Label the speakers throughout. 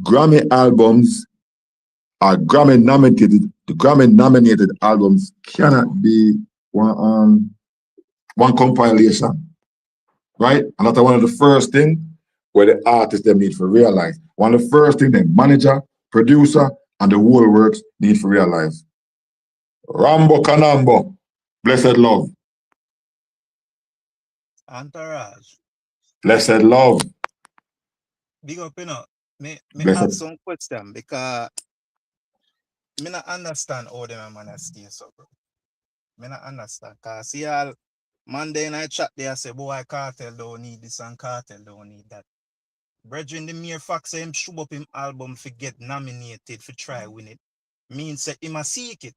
Speaker 1: Grammy albums are Grammy nominated. The Grammy nominated albums cannot be one compilation, right? And that's one of the first things where the artists them need to realize. One of the first things the manager, producer, and the whole works need to realize. Rambo Kanambo, blessed love.
Speaker 2: Entourage.
Speaker 1: Blessed love.
Speaker 2: Big up, Me ask some question because me not understand how them man stay so, bro. Me not understand. Cause see all Monday night chat there say, boy, Cartel don't need this and Cartel don't need that. Brethren, the mere fact say him shoot up him album for get nominated for try win it means say him a seek it.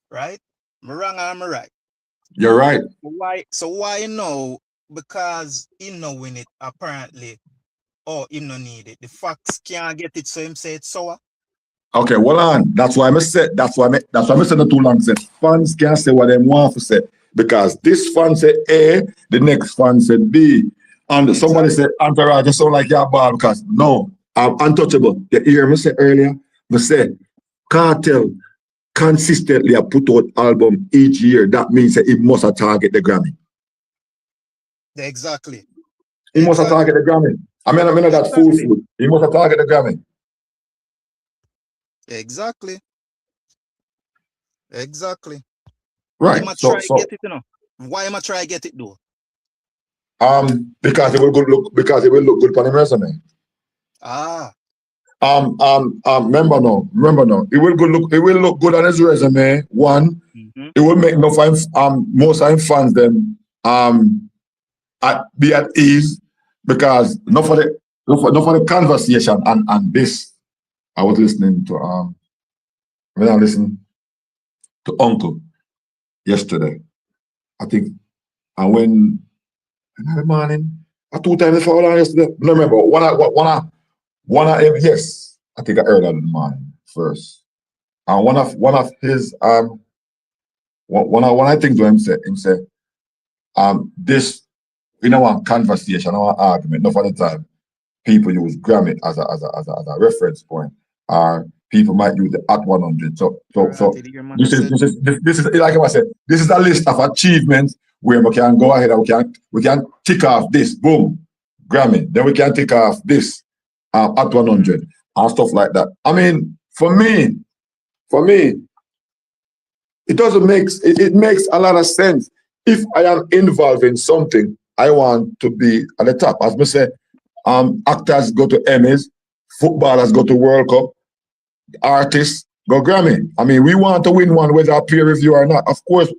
Speaker 2: Right? Me wrong or am I right?
Speaker 1: You're right.
Speaker 2: Why no? Because he no win it apparently. Or him no need it. The facts can't get it, so him say it's sour.
Speaker 1: Okay, well on. That's why I said the too long said fans can't say what they want to say. Because this fan said A, the next fan said B. And somebody said Entourage, just sound like your ball because no, I'm untouchable. You hear me say earlier? I say Cartel consistently put out album each year. That means that it must target the Grammy.
Speaker 2: Exactly.
Speaker 1: He must target the Grammy. I mean that food. He must target the Grammy.
Speaker 2: Exactly.
Speaker 1: Right.
Speaker 2: Why am I try to get it though?
Speaker 1: Because it will look good on the resume. Remember now. It will look good on his resume. One, it will make most of fans them be at ease because not for the conversation and this. I was listening to when I listened to Uncle yesterday, I think, and when in the morning, I 2 times before yesterday. No, remember one of yes, I think I heard that in the morning first. And one of his one I think to him said this one conversation, our argument, not for the time people use Grammy as a reference point. Or people might use the at 100. So this is like I said, this is a list of achievements where we can go ahead and we can tick off this, boom, Grammy. Then we can tick off this at 100 and stuff like that. I mean, for me, it makes a lot of sense. If I am involved in something, I want to be at the top. As I say, actors go to Emmys, footballers go to World Cup, artists go Grammy. I mean, we want to win one whether a peer review or not. Of course,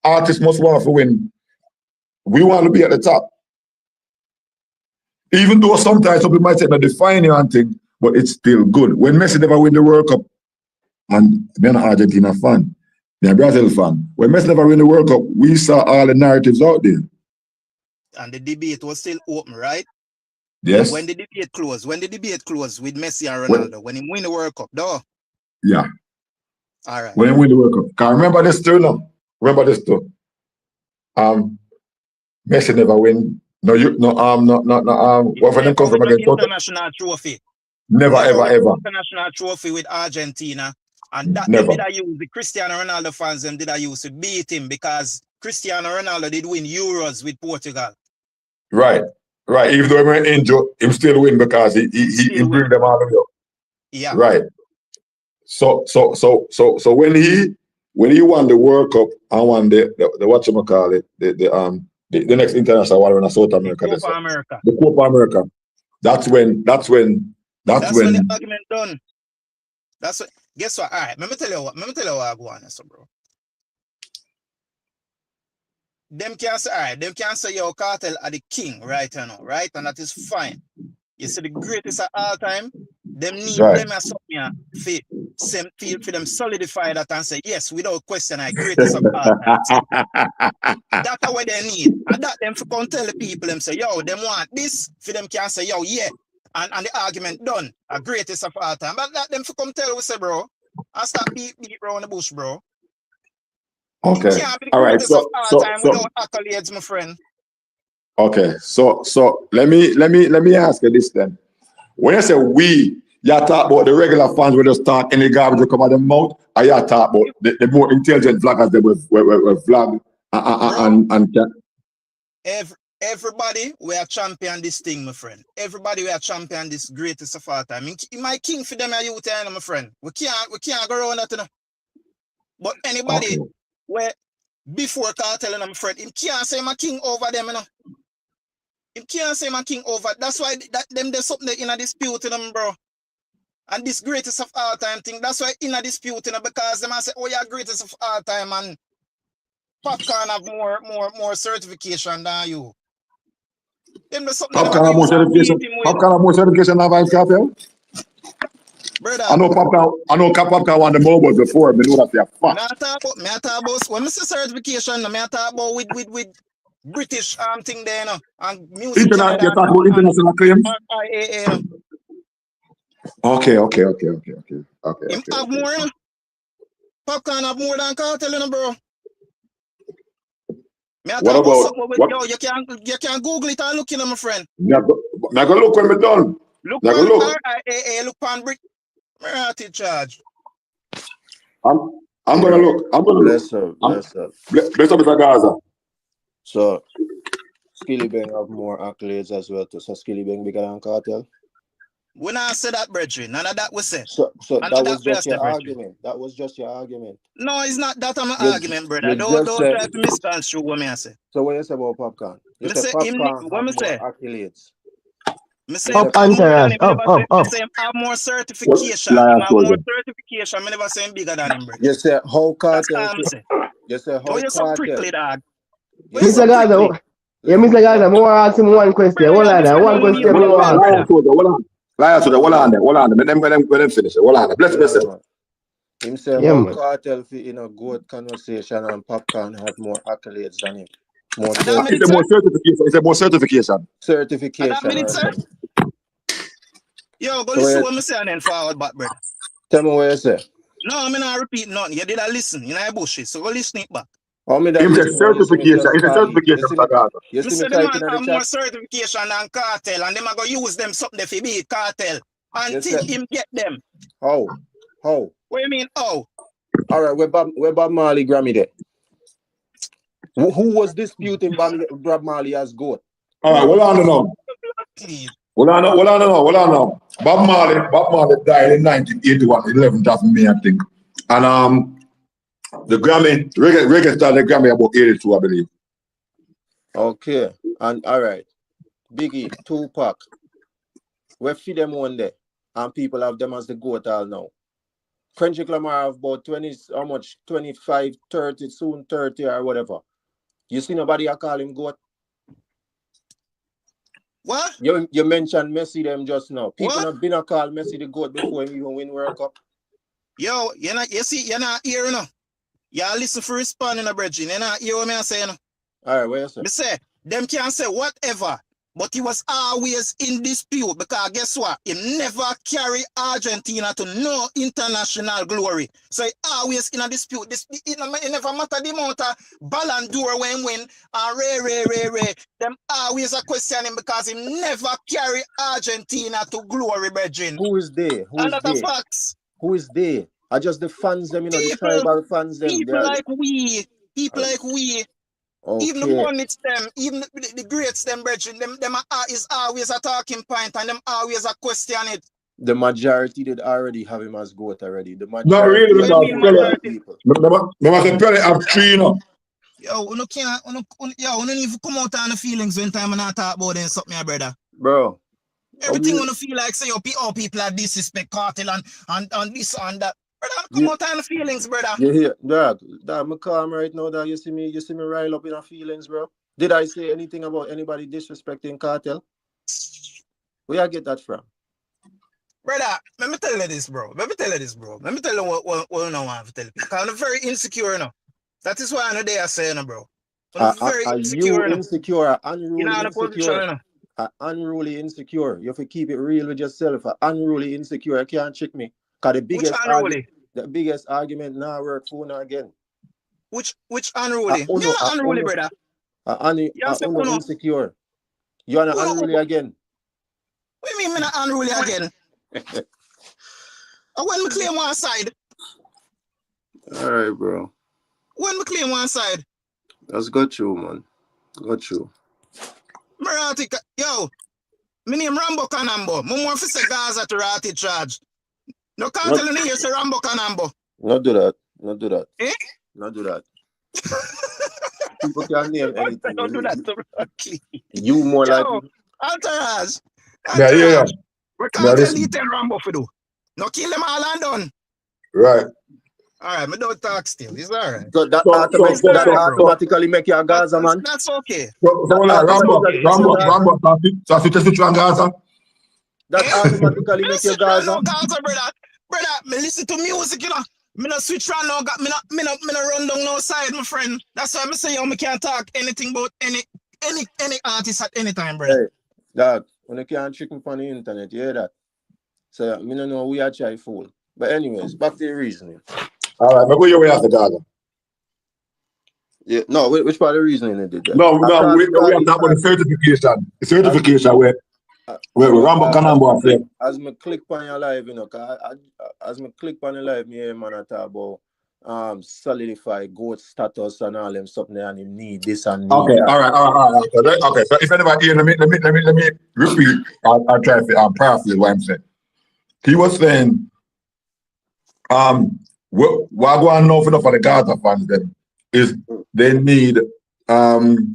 Speaker 1: artists must want to win. We want to be at the top. Even though sometimes some people might say that define you and thing, but it's still good. When Messi never win the World Cup, and I'm an Argentina fan, I'm a Brazil fan. When Messi never win the World Cup, we saw all the narratives out there.
Speaker 2: And the debate was still open, right?
Speaker 1: Yes.
Speaker 2: When the debate closed with Messi and Ronaldo, when he win the World Cup, though.
Speaker 1: Yeah.
Speaker 2: All right.
Speaker 1: When he win the World Cup. Can remember this too now. Messi never win. What for them come from again?
Speaker 2: International trophy.
Speaker 1: Never, ever.
Speaker 2: International trophy with Argentina. And that did I use the Cristiano Ronaldo fans them did I use to beat him because Cristiano Ronaldo did win Euros with Portugal.
Speaker 1: Right. Even though he went injured, he still win because he bring them all the way up.
Speaker 2: Yeah.
Speaker 1: Right. So when he won the World Cup and won the whatchamacallit, the next international one in South America.
Speaker 2: The Copa America.
Speaker 1: The Copa America. That's when
Speaker 2: the argument done. That's what. Guess what? All right, let me tell you what I go on, so bro. Them can say, yo, Cartel are the king right now, right? And that is fine. You see the greatest of all time, them need them as something for them solidify that and say, yes, without question, I greatest of all time. That's what they need. And that them for come tell the people, them say, yo, them want this, for them can say, yo, yeah. And the argument done, a greatest of all time. But that them for come tell we say, bro, I start beat around the bush, bro.
Speaker 1: Okay.
Speaker 2: All right. So without accolades, my friend.
Speaker 1: Okay. So let me ask you this then. when you say we, you talk about the regular fans who just talk any garbage to come out of their mouth, or you talk about the more intelligent vloggers that will vlog and
Speaker 2: everybody we are champion this thing, my friend. Everybody we are champion this greatest of all time. My king for them are you my friend. We can't go around that, you know. But anybody where before Kartel and I'm friend, him can't say my king over them, you know. Him can't say my king over. That's why there's something in a dispute, you know, bro. And this greatest of all time thing, that's why in a dispute, you know, because them say, oh, you're greatest of all time, and Popcorn have more certification than you. Them there's something
Speaker 1: Popcorn have more certification. Popcorn have more certification than Vybz Kartel.
Speaker 2: Brother,
Speaker 1: I know Popcorn won the mobile before, but know that they're fucked.
Speaker 2: Me talk about when I say certification, me talk about with British thing there, you know, and music.
Speaker 1: You talk about international claims? Okay.
Speaker 2: Him have more, you know? Popcorn have more than Kartel, you know, bro.
Speaker 1: What about
Speaker 2: yo, you can Google it and look, you know, my friend.
Speaker 1: I'm gonna look when we're done.
Speaker 2: Look on Brit. Charge.
Speaker 1: I'm gonna look. I'm gonna
Speaker 3: bless
Speaker 1: look.
Speaker 3: her.
Speaker 1: Bless up, Mr. Gaza.
Speaker 3: So Skilly Bang have more accolades as well too. So Skilly Bang bigger than Kartel.
Speaker 2: When I say that, brethren, none of that was said.
Speaker 3: So that was just your argument. That was just your argument.
Speaker 2: No, it's not that I'm an argument, brother. Don't try to misconstrue what me I say.
Speaker 3: So what you say about Popcorn? You say Popcorn have more accolades.
Speaker 2: I say have more certification. Have more certification. I never say him bigger than him, bro.
Speaker 3: You say how Kartel? You say how
Speaker 2: Kartel? You're so prickly, dog.
Speaker 4: Mr. Gaza, Mr. Gaza, I want to ask him one question. Hold on.
Speaker 1: Hold on. Let them finish it. Hold on. Bless.
Speaker 3: Him say how Kartel fit in a good conversation and Popcorn have more accolades than him.
Speaker 1: It's a more certification.
Speaker 3: Certification.
Speaker 2: Yo, go listen what I say and then forward back, bro.
Speaker 3: Tell me what you say.
Speaker 2: No, I'm not repeat nothing. You did a listen. You know bullshit. So go listen it back.
Speaker 1: It's a certification. It's a certification.
Speaker 3: You see
Speaker 2: them have more certification than Kartel, and them are gonna use them something for be Kartel until him get them.
Speaker 3: How?
Speaker 2: What do you mean? How?
Speaker 3: All right, where Bob Marley Grammy there? Who was disputing Bob Marley as GOAT?
Speaker 1: All right, hold on now. Bob Marley died in 1981, 11th of May, I think. And the Grammy, reggae started the Grammy about 82, I believe.
Speaker 3: Okay, and all right. Biggie, Tupac. We feed them one day, and people have them as the GOAT all now. Kendrick Lamar have about 20, how much? 25, 30, soon 30 or whatever. You see nobody I call him GOAT?
Speaker 2: What?
Speaker 3: You mentioned Messi them just now. People have been a call Messi the GOAT before he even win World Cup.
Speaker 2: Yo, you're not here, you know. You listen for responding, brethren. You're not hear what I'm saying.
Speaker 3: All right, what you say?
Speaker 2: Me say, them can say whatever, but he was always in dispute because guess what? He never carry Argentina to no international glory. So he always in a dispute. It never matter the amount of Ballon d'Or when win and Ray. Them always a question him because he never carry Argentina to glory, brethren.
Speaker 3: Who is there?
Speaker 2: And that's a facts.
Speaker 3: Who is there? I just the fans them, you know, the tribal fans them.
Speaker 2: People like we. Okay. Even the pundits them, even the greats them, brethren, them is always a talking point and them always a question it.
Speaker 3: The majority did already have him as GOAT already. The majority.
Speaker 1: Not really, people. Remember, have three, you know.
Speaker 2: Yo, you don't even come out on the feelings when time and I talk about them something, my brother.
Speaker 3: Bro.
Speaker 2: Everything wanna feel like say people are disrespect Kartel and this and that. Brother, come out on the feelings, brother.
Speaker 3: You hear, dog, I'm calm right now, dog. You see me rile up in our feelings, bro. Did I say anything about anybody disrespecting Kartel? Where I get that from?
Speaker 2: Brother, let me tell you this, bro. Let me tell you what I want to tell you. Because I'm very insecure now. That is why I know they are saying, bro. I'm very insecure.
Speaker 3: You insecure, unruly insecure. You have to keep it real with yourself. Unruly insecure. You can't trick me. Because the biggest argument now work for now again.
Speaker 2: Which unruly? You're not unruly, brother.
Speaker 3: Insecure. You are not unruly again.
Speaker 2: What do you mean, me not unruly again? When me claim one side.
Speaker 3: All right, bro.
Speaker 2: When me claim one side.
Speaker 3: That's got you, man. Got you.
Speaker 2: Marati, yo, my name Rambo Kanambo. My more for say Gaza to Rati charge. No can't tell you say Rambo Kanambo.
Speaker 3: Not do that. Not do that.
Speaker 2: Eh?
Speaker 3: Not do that. People can name anything.
Speaker 2: Don't do that to Rocky.
Speaker 3: You more like
Speaker 2: Entourage.
Speaker 1: Yeah.
Speaker 2: We can't tell you tell Rambo for do. No kill them all and done.
Speaker 1: Right.
Speaker 2: All right, me don't talk still. It's all right.
Speaker 3: so that
Speaker 1: So-
Speaker 3: automatically make you a Gaza, man.
Speaker 2: That's okay.
Speaker 1: So like Rambo, so if you test it to Gaza.
Speaker 3: That automatically make you Gaza.
Speaker 2: No Gaza, brother. Brother, me listen to music, you know. Me not switch around no, me not run down no side, my friend. That's why I say yo, me can't talk anything about any artist at any time, brother.
Speaker 3: Hey, dog, when you can't trick me on the internet, you hear that? So me don't know we are try fool. But anyways, back to the reasoning.
Speaker 1: All right, but go your way after Gaza.
Speaker 3: Yeah, no, which part of the reasoning they did that?
Speaker 1: No, we have to about the certification. The certification where Rambo Kanambo affair.
Speaker 3: As me click on your live, you know, as me click on your live, me hear man talk about solidify goat status and all them something and him need this and need
Speaker 1: Okay,
Speaker 3: that.
Speaker 1: all right. Okay, so if anybody here, let me repeat. I'll try to paraphrase what I'm saying. He was saying, what I go on now for the Gaza fans then is they need that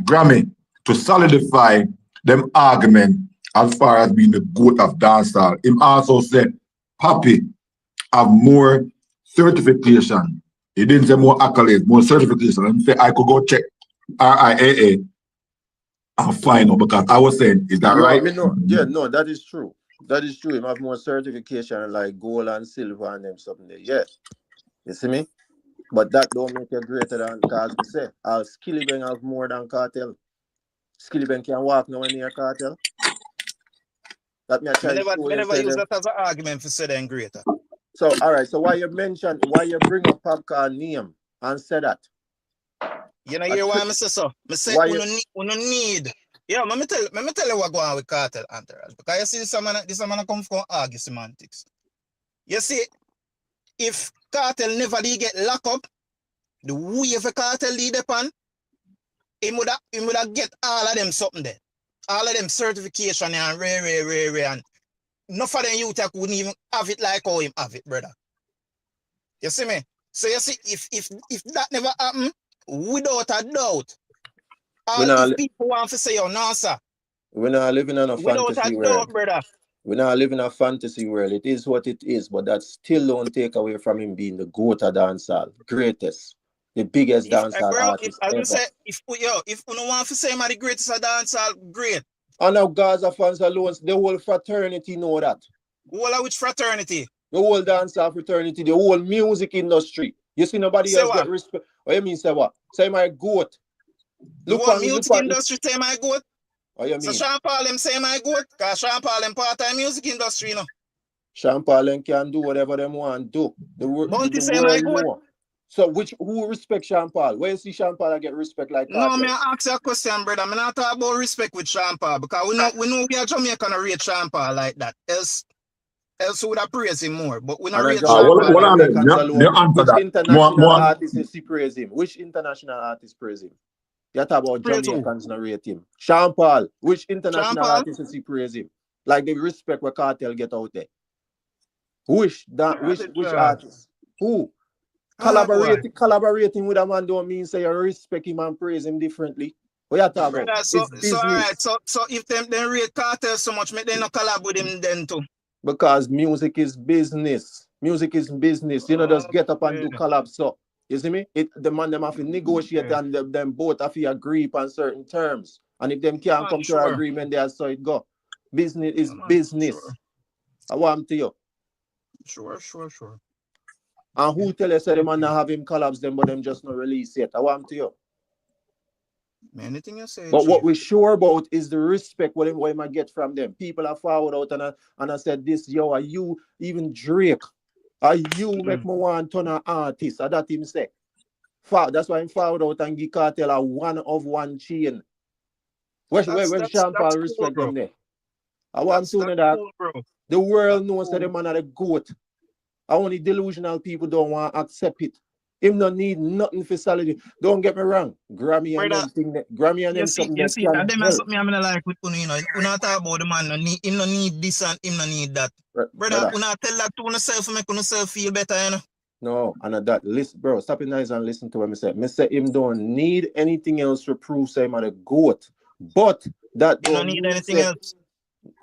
Speaker 1: Grammy to solidify them argument as far as being the goat of dancehall. Him also said Papi have more certification. He didn't say more accolades, more certification. And say I could go check RIAA and find out because I was saying, is that right?
Speaker 3: Yeah, no, that is true. That is true. Him have more certification like gold and silver and them something there. Yeah. You see me? But that don't make you greater than cause me say Skillibeng have more than Kartel. Skillibeng can walk nowhere near Kartel. That me I
Speaker 2: never use that as an argument for say them greater.
Speaker 3: So all right, so why you bring up Popcorn name and say that?
Speaker 2: You know hear why I say so? I say we no need. Yeah, let me tell you what go on with Kartel entourage. Because you see this man come from argue semantics. You see, if Kartel never did get locked up, the way of Kartel lead upon, he would have get all of them something there. All of them certification and rare and enough of them youth couldn't even have it like how him have it, brother. You see me? So you see, if that never happened, without a doubt, all these people want to say, oh no, sir.
Speaker 3: We're not living in a fantasy world.
Speaker 2: Doubt, brother.
Speaker 3: We're not living in a fantasy world. It is what it is, but that still don't take away from him being the GOAT of dancehall, greatest, the biggest dancehall artist ever.
Speaker 2: If you don't want to say him the greatest of dancehall, great.
Speaker 3: And now Gaza fans alone, the whole fraternity know that.
Speaker 2: Whole which fraternity?
Speaker 3: The whole dancehall fraternity, the whole music industry. You see nobody else get respect. What you mean say what? Say my GOAT.
Speaker 2: The whole music industry say my GOAT.
Speaker 3: What you mean?
Speaker 2: So Sean Paul them say my GOAT, because Sean Paul them part of the music industry, you know.
Speaker 3: Sean Paul them can do whatever them want to do.
Speaker 2: The say my GOAT.
Speaker 3: Know. So who respect Sean Paul? Where you see Sean Paul get respect like that?
Speaker 2: No, me ask you a question, brother. I'm not talking about respect with Sean Paul because we know we are Jamaican to rate Sean Paul like that. Else we would have praised him more. But we not rate Sean Paul.
Speaker 3: Which international artist praise him? Which international artist praise him? You talk about Jamaicans not rate him. Sean Paul. Which international artist praise him? Like the respect what Kartel get out there. Which artist? Who? Collaborating with a man don't mean say you respect him and praise him differently. What you talking about?
Speaker 2: So alright, so if them rate Kartel so much, make them not collab with him then too.
Speaker 3: Because music is business. Music is business. You know, just get up and do collabs. So you see me? The man them have to negotiate and them both have to agree on certain terms. And if them can't come to an agreement, there so it go. Business is business. Sure. I want to you.
Speaker 2: Sure.
Speaker 3: And who tell you say them and not have him collabs them, but them just not release yet? I want to you.
Speaker 2: Anything you say.
Speaker 3: But what we're sure about is the respect what I might get from them. People are forward out and I said this, yo, are you even Drake? Are you make me want ton of artists? Or that him say. That's why I'm forward out and give Kartel a one of one chain. Where
Speaker 2: That's
Speaker 3: Sean Paul
Speaker 2: cool,
Speaker 3: respect
Speaker 2: bro.
Speaker 3: them there? I want to know
Speaker 2: That's
Speaker 3: that
Speaker 2: cool, bro.
Speaker 3: the world
Speaker 2: That's
Speaker 3: knows that the
Speaker 2: cool.
Speaker 3: man are the GOAT. Only delusional people don't want to accept it. Him not need nothing for salary. Don't get me wrong. Grammy and
Speaker 2: Brother,
Speaker 3: them thing that Grammy and them something
Speaker 2: you
Speaker 3: that
Speaker 2: see,
Speaker 3: can
Speaker 2: and them are
Speaker 3: help.
Speaker 2: something I'm gonna like with you know. You not talk about the man, him no need this and him no need that. Brother, you not tell that to yourself, make yourself feel better, you know.
Speaker 3: No, and that listen, bro, stop it nice and listen to what I say. Me say him don't need anything else to prove say him a the GOAT. But that
Speaker 2: You don't
Speaker 3: don't
Speaker 2: need
Speaker 3: mean
Speaker 2: anything
Speaker 3: say,
Speaker 2: else.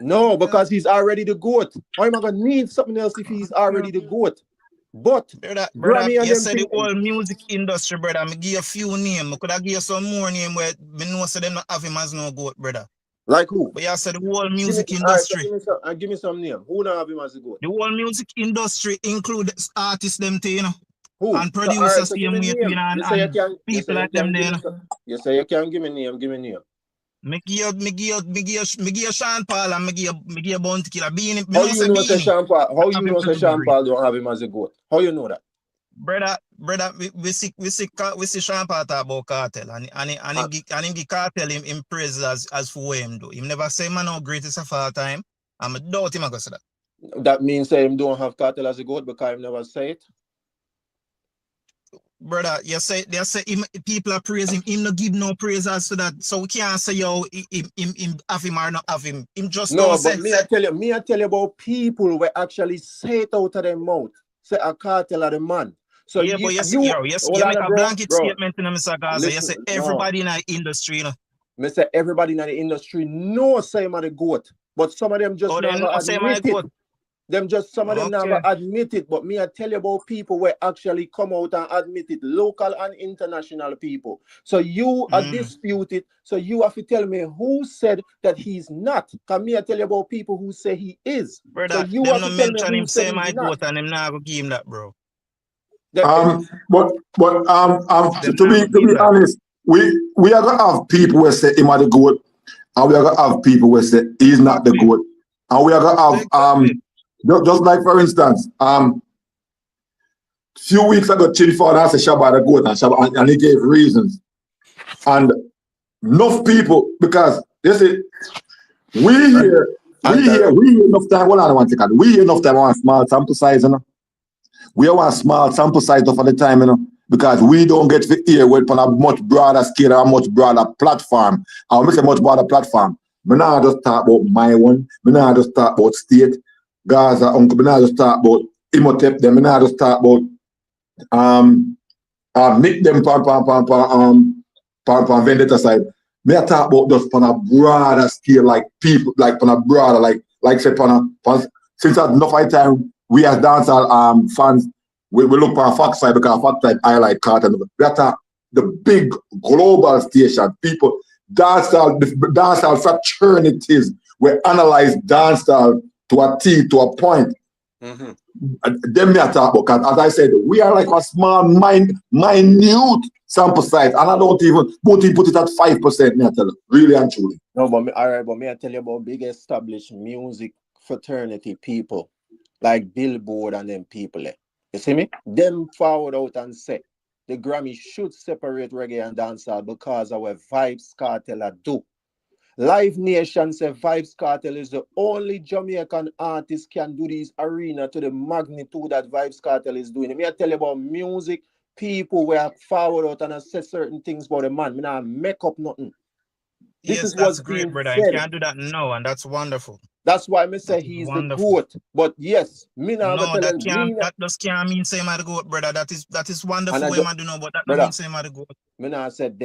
Speaker 3: no, because he's already the GOAT. Why am I gonna need something else if he's already the GOAT? But
Speaker 2: Brother,
Speaker 3: Grammy and
Speaker 2: you
Speaker 3: them
Speaker 2: said the
Speaker 3: thing.
Speaker 2: whole music industry, brother. I give you a few names. I could have give you some more names where me know say them not have him as no GOAT, brother.
Speaker 3: Like who?
Speaker 2: But you said the whole music
Speaker 3: All right, so
Speaker 2: industry.
Speaker 3: give me some name. Who now have him as a GOAT?
Speaker 2: The whole music industry includes artists them too, you know.
Speaker 3: Who?
Speaker 2: And
Speaker 3: So, all right,
Speaker 2: producers
Speaker 3: so give me
Speaker 2: you
Speaker 3: name.
Speaker 2: know,
Speaker 3: You say you
Speaker 2: and
Speaker 3: can.
Speaker 2: people like them there, you know.
Speaker 3: You say you can give me name. Give me name.
Speaker 2: Me give you Sean Paul and me give you Bounty Killer. Beanie, me
Speaker 3: How
Speaker 2: know
Speaker 3: you
Speaker 2: say
Speaker 3: know say
Speaker 2: Beanie.
Speaker 3: Sean Paul? How you
Speaker 2: Have him
Speaker 3: know
Speaker 2: as
Speaker 3: say
Speaker 2: a
Speaker 3: Sean
Speaker 2: great.
Speaker 3: Paul don't have him as a GOAT? How you know that?
Speaker 2: Brother, we see Sean Paul talk about Cartel and him give Cartel him praise as for what him do. Him never say man no greatest of all time. I'm a doubt him I go say that.
Speaker 3: That means say him don't have Cartel as a GOAT because him never say it.
Speaker 2: Brother, they say him, people are praising him, no give no praise as to that. So we can't say yo him have him or not have him. Him just
Speaker 3: No,
Speaker 2: don't
Speaker 3: but
Speaker 2: say.
Speaker 3: I tell you about people who actually say it out of their mouth. Say a Cartel are the man. So
Speaker 2: Yeah, but you make a blanket statement in Mr. Gaza. You say everybody in the industry, you know.
Speaker 3: Me say everybody in the industry knows say him are the GOAT, but some of them just never admit it. Some of them never admit it, but me I tell you about people where actually come out and admit it, local and international people. So you are disputed. So you have to tell me who said that he's not. Because me I tell you about people who say he is.
Speaker 2: Brother,
Speaker 3: so you
Speaker 2: them
Speaker 3: have
Speaker 2: no
Speaker 3: to tell me
Speaker 2: mention
Speaker 3: who
Speaker 2: him
Speaker 3: said
Speaker 2: say
Speaker 3: he's
Speaker 2: my
Speaker 3: not.
Speaker 2: GOAT and him not go give him that, bro.
Speaker 1: To be honest, we are gonna have people who say him are the GOAT, and we are gonna have people who say he's not the GOAT, and we are gonna have just like for instance, few weeks ago, Chin Ford asked Shabba the GOAT, and he gave reasons, and enough people because you see we hear enough time. Hold on one second. We hear enough time on small sample size, you know. We want small sample size for the time, you know, because we don't get to hear it on a much broader scale or a much broader platform. I will say much broader platform. Me not just talk about my one. Me not just talk about State, Gaza, Uncle. Me not just talk about Imhotep. Them. Me not just talk about make them pan vendetta side. Me I talk about just on a broader scale, like people, like on a broader, like say since at enough high time. We as dancehall fans, we look for a fact side because fact side highlight Cartel. That are the big global station. People, dancehall fraternities, we analyze dancehall to a T, to a point. Them me talk about, because as I said, we are like a small, minute sample size, and I don't even put it at 5%, me I tell you, really and truly.
Speaker 3: No, but me I tell you about big established music fraternity people. Like Billboard and them people. You see me? Them forward out and say the Grammy should separate reggae and dancehall because of what Vybz Kartel do. Live Nation say Vybz Kartel is the only Jamaican artist can do this arena to the magnitude that Vybz Kartel is doing. Me I tell you about music, people were forward out and say certain things about the man. Me not make up nothing.
Speaker 2: This is what's great, brother. You can't do that now, and that's wonderful.
Speaker 3: That's why I say he's wonderful. The GOAT. But yes, me now
Speaker 2: that just can't mean say I'm the GOAT, brother. That is wonderful way I do know, but that don't mean say I'm the GOAT.
Speaker 3: Me now said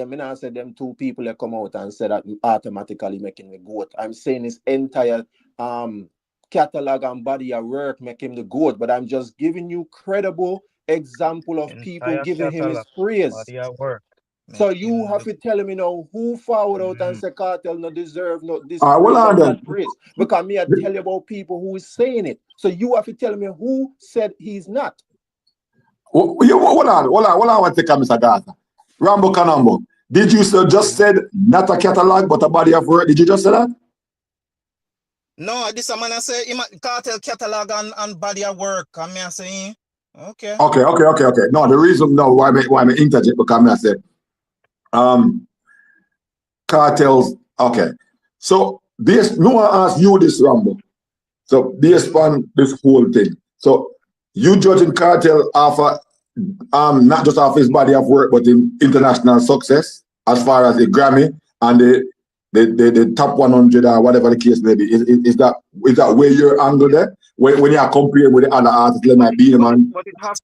Speaker 3: them two people that come out and say that automatically making the GOAT. I'm saying his entire catalog and body of work make him the GOAT, but I'm just giving you credible example of people giving him his praise.
Speaker 2: Body of work.
Speaker 3: So you have to tell me now who forward out and say Cartel no deserve this praise. Because me I tell you about people who is saying it. So you have to tell me who said he's not.
Speaker 1: Hold on, one second, Mr. Gaza. Rambo Kanambo. Did you just said not a catalog but a body of work? Did you just say that?
Speaker 2: No, this man I say Cartel catalog and body of work. I mean I say okay.
Speaker 1: No, the reason why I interject because I said Cartel's Okay. So this, no one asked you this, Rambo. So based on this whole thing. So you judging Kartel off not just off his body of work, but in international success as far as the Grammy and the top 100 or whatever the case may be. Is that where your angle there? When you are comparing with the other artists, like my Beenie Man?
Speaker 2: But it has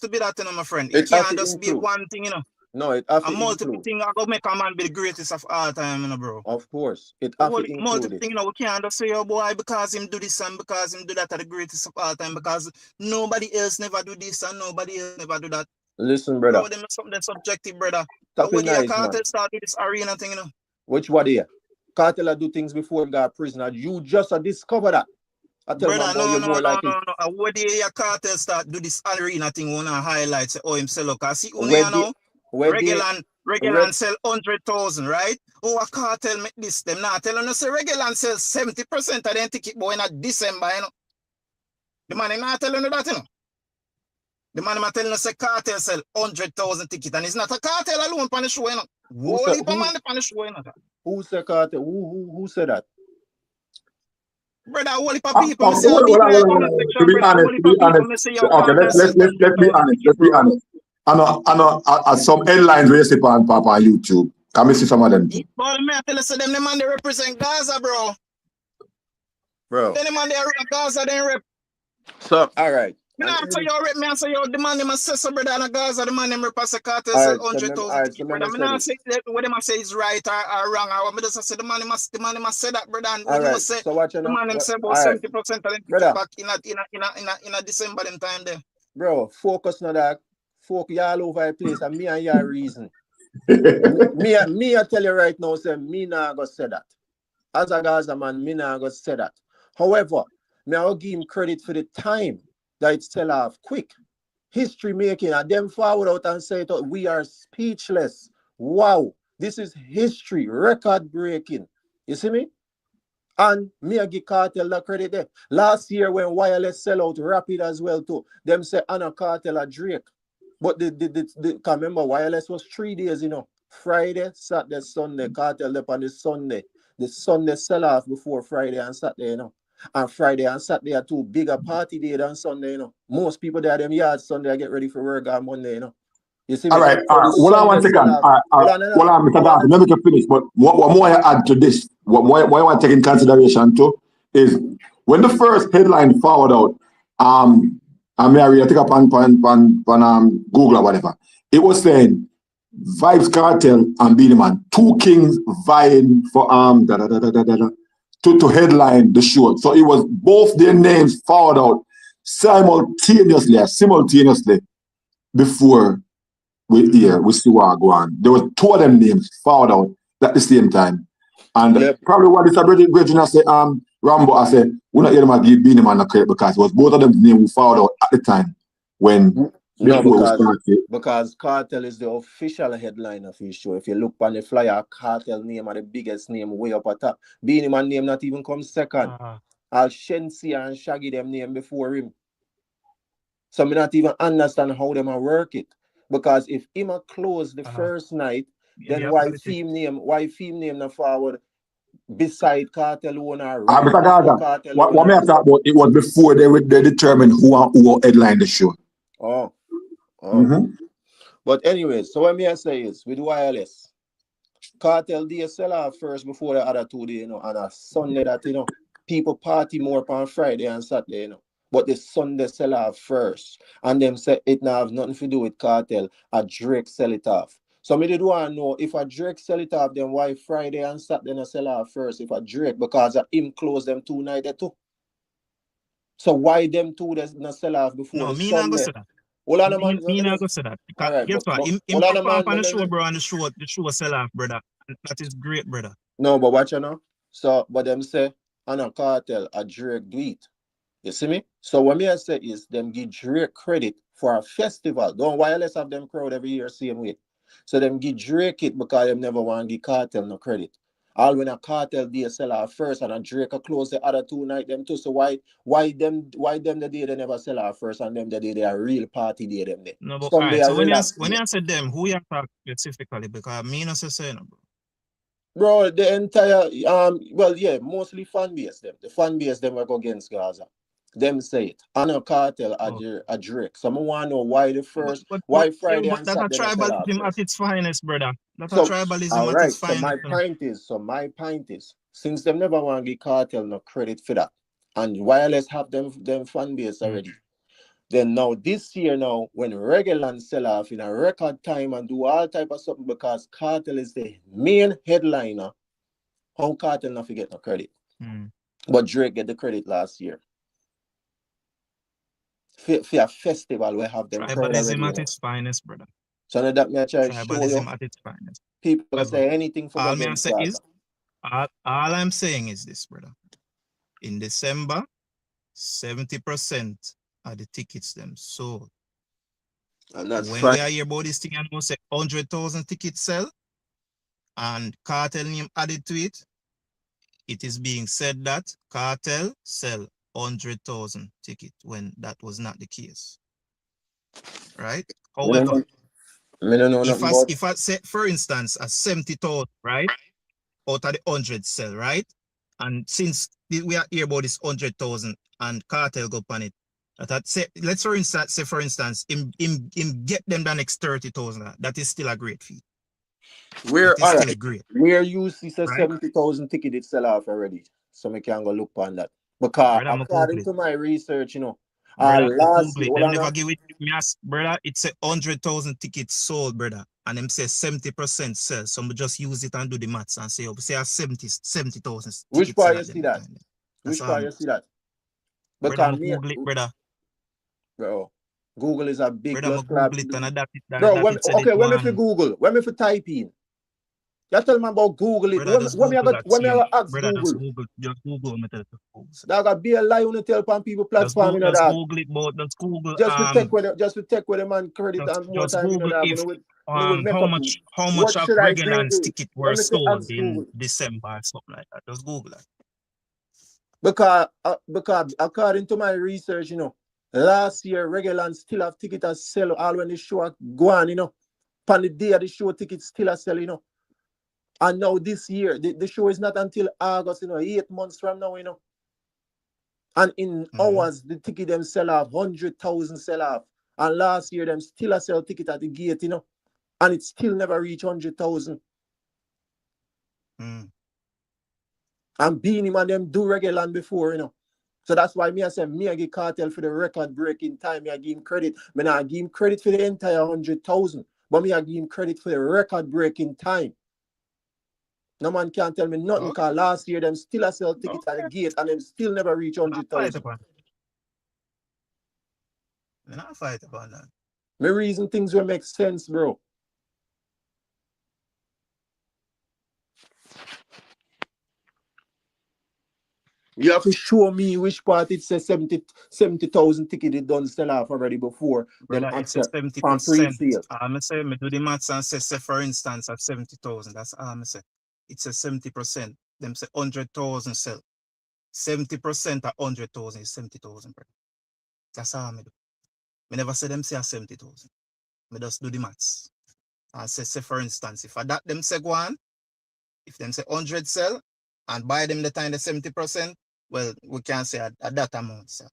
Speaker 2: to be that, you know, my friend. It can't just be one thing, you know.
Speaker 3: No, it has to
Speaker 2: a multiple thing I go make a man be the greatest of all time, you know, bro.
Speaker 3: Of course. It has to include
Speaker 2: multiple thing, you know, we can't just say, oh boy, because him do this and because him do that are the greatest of all time, because nobody else never do this and nobody else never do that.
Speaker 3: Listen, brother.
Speaker 2: Bro, them is something subjective, brother.
Speaker 3: Stop
Speaker 2: When
Speaker 3: nice,
Speaker 2: Kartel start with this arena thing, you know.
Speaker 3: Which one here? Kartel do things before him got prisoner. You just discover that. I tell
Speaker 2: brother,
Speaker 3: no.
Speaker 2: What do you Kartel start do this arena thing when I highlight say, oh, him sell up? Cause see, you know, regular sell 100,000, right? Oh, a Kartel make this. Them not telling us say regular sell 70% of them ticket, boy, in December, you know. The man not telling you that, you know. The man is telling us say Kartel sell 100,000 tickets, and it's not a Kartel alone on the show, you know. Who
Speaker 3: said Kartel? Who said that?
Speaker 2: Brother, all the people to
Speaker 1: be honest. Okay, let's be honest. Let's be honest. I know some headlines where you see on YouTube. Can we see some of them?
Speaker 2: But me tell you, them the man they represent Gaza, bro. Then the man they Gaza, they rep.
Speaker 3: So, all right.
Speaker 2: Me not say you rep me, I say you the man them say so, brother, and Gaza, the man them represent Kartel 100,000. Brother, me not say what them say is right or wrong. I me just say the man must say that, brother. And
Speaker 3: all right.
Speaker 2: say,
Speaker 3: so watch
Speaker 2: the man them say about 70% of them back in a December them time there.
Speaker 3: Bro, focus on that. Folk you all over the place, and me and your reason. me I tell you right now, say me not gonna say that. As a Gaza man, me not gonna say that. However, me I will give him credit for the time that it sell off quick. History making, and them forward out and say it out, we are speechless. Wow, this is history, record breaking. You see me? And me I give Kartel the credit there. Last year when Wireless sell out rapid as well too, them say Anna Kartel a Drake. But the remember Wireless was 3 days, you know. Friday, Saturday, Sunday, Kartel up on the Sunday. The Sunday sell off before Friday and Saturday, you know. And Friday and Saturday are two bigger party day than Sunday, you know. Most people there them yards Sunday I get ready for work on Monday, you know. You see me?
Speaker 1: All right. Hold on one second. Hold on, Mr. Darcy. Let me get finished. But what more I add to this, what I want to take in consideration too, is when the first headline forward out, I take up on Google or whatever. It was saying Vybz Kartel and Beenie Man, two kings vying for to headline the show. So it was both their names forward out simultaneously before we see what go on. There was two of them names forward out at the same time. And probably what this Bridget say, Rambo, I said, we're not going to give Beenie Man a credit because it was both of them names we found out at the time when
Speaker 3: because Kartel is the official headline of his show. If you look on the flyer, Kartel name are the biggest name way up at top. Beenie Man name not even come second. Al Shensi and Shaggy them name before him. So me not even understand how them a work it. Because if him a close the first night, then why theme name not forward beside Kartel owner?
Speaker 1: What may I talk about? It was before they determined who headline the show.
Speaker 3: But anyway, so what me I say is with Wireless, Kartel day sell off first before the other 2 days, you know, and a Sunday that, you know, people party more on Friday and Saturday, you know. But the Sunday sell off first. And them say it now have nothing to do with Kartel. A Drake sell it off. So me did want to know if a Drake sell it off, then why Friday and Saturday not sell off first if a Drake? Because him close them 2 nights too. So why them two not sell off before
Speaker 2: no,
Speaker 3: the
Speaker 2: me
Speaker 3: Sunday?
Speaker 2: Not go say that. Me not go say that. Guess what? Him perform on the show, bro, and the show sell off, brother. That is great, brother.
Speaker 3: No, but watch you know. So, but them say, Anna Kartel, a Drake do it. You see me? So what me I say is them give Drake credit for a festival. Don't Wireless have them crowd every year same way. So them give Drake it because them never want to give Kartel no credit. All when a Kartel day sell out first and a Drake a close the other 2 nights them too. So why them the day they never sell out first and them the day they are real party day them day.
Speaker 2: No, but alright, so when you say them, who you talk specifically? Because me not say no, bro.
Speaker 3: Bro, the entire well, yeah, mostly fan base them. The fan base them will go against Gaza. Them say it. I know Cartel a Drake. So I want to know why the first, why Friday
Speaker 2: but
Speaker 3: and
Speaker 2: that's a
Speaker 3: Saturday sell out
Speaker 2: tribalism at
Speaker 3: first.
Speaker 2: its finest, brother. That's a
Speaker 3: So
Speaker 2: tribalism
Speaker 3: all
Speaker 2: at
Speaker 3: right.
Speaker 2: its finest.
Speaker 3: So my point is, since them never want to give Cartel no credit for that, and Wireless have them fan base already. Then now this year now, when Regular sell off in a record time and do all type of something because Cartel is the main headliner, how Cartel not forget no credit. But Drake get the credit last year. For a festival we have them crowd already.
Speaker 2: Tribalism at its finest, brother.
Speaker 3: So now that me I try to show you,
Speaker 2: Tribalism at its finest.
Speaker 3: people say anything for
Speaker 2: all
Speaker 3: them.
Speaker 2: I'm saying is, all I'm saying is this, brother. In December, 70% of the tickets them sold.
Speaker 3: And that's
Speaker 2: when
Speaker 3: fine.
Speaker 2: we are here about this thing, and we say 100,000 tickets sell, and Cartel name added to it, it is being said that Cartel sell 100,000 tickets when that was not the case. Right? However, if I say, for instance, a 70,000, right, out of the 100 sell, right, and since we are here about this 100,000 and Cartel go on it, let's for instance, him get them the next 30,000. That is still a great feat.
Speaker 3: We're
Speaker 2: still great.
Speaker 3: Where you see 70,000 tickets sell off already, so we can go look on that. Because according to my research, you know, last year,
Speaker 2: never give it me as brother. It's a 100,000 tickets sold, brother, and them say 70% sell. So we just use it and do the maths and say, say 70,000.
Speaker 3: Which part you see that? Which part you see that?
Speaker 2: Because Google it, brother.
Speaker 3: Bro, Google is a big
Speaker 2: Google it and adapt it.
Speaker 3: Bro, when me for Google, when me for type in, you tell me about Google it. When me ask Google.
Speaker 2: Just Google me tell it.
Speaker 3: That got be a lie when you tell people platform, you know that.
Speaker 2: Google it, but just Google.
Speaker 3: Just to take with them and credit and more time,
Speaker 2: Google
Speaker 3: you know that.
Speaker 2: How much of regular ticket were sold in December, something like that. Just Google it.
Speaker 3: Because according to my research, you know, last year regular still have tickets that sell all when the show go on, you know. On the day of the show, tickets still are selling, you know. And now this year, the show is not until August, you know, 8 months from now, you know. And in hours, the ticket them sell off, 100,000 sell off. And last year, them still a sell ticket at the gate, you know. And it still never reached 100,000. And Beanie Man them do regular before, you know. So that's why I say me I give Cartel for the record breaking time. I give him credit. I not give him credit for the entire 100,000. But I give him credit for the record breaking time. No man can't tell me nothing because last year them still a sell tickets at the gate and them still never reach 100,000.
Speaker 2: I'm not fight about that.
Speaker 3: My reason things will make sense, bro. You have to show me which part it says 70,000 tickets it done sell off already before.
Speaker 2: Brother,
Speaker 3: then
Speaker 2: it's a 70%. I'm say me do the maths and say for instance at 70,000. That's all I'm say. It's a 70%. Them say 100,000 sell. 70% at 100,000 is 70,000, brother. That's all I do. Me never say them say 70,000. Me just do the maths. And say for instance, if I that them say go on, if them say 100 sell and buy them the time the 70%, well, we can say at that amount, sir.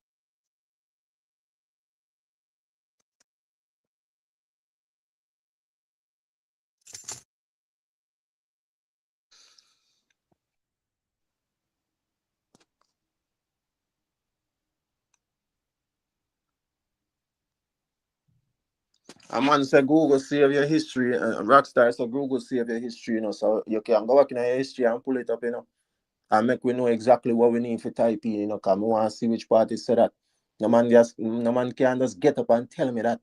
Speaker 3: A man say Google save your history, Rockstar so Google save your history, you know, so you can go back in your history and pull it up, you know, and make we know exactly what we need to type in, you know, because we want to see which party said that. No man can just get up and tell me that.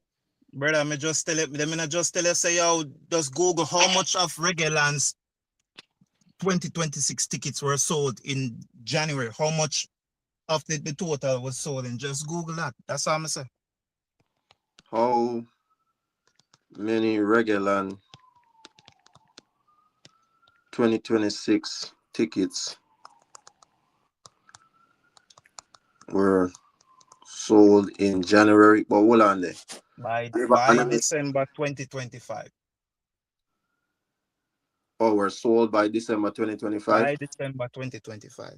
Speaker 2: Brother, me just tell you, say, yo, just Google how much of Regular's 2026 tickets were sold in January. How much of the total was sold, and just Google that. That's all I'm saying.
Speaker 3: How many Regular 2026 tickets were sold in January? But hold on there.
Speaker 2: By December 2025.
Speaker 3: or were sold by December 2025.
Speaker 2: By December 2025.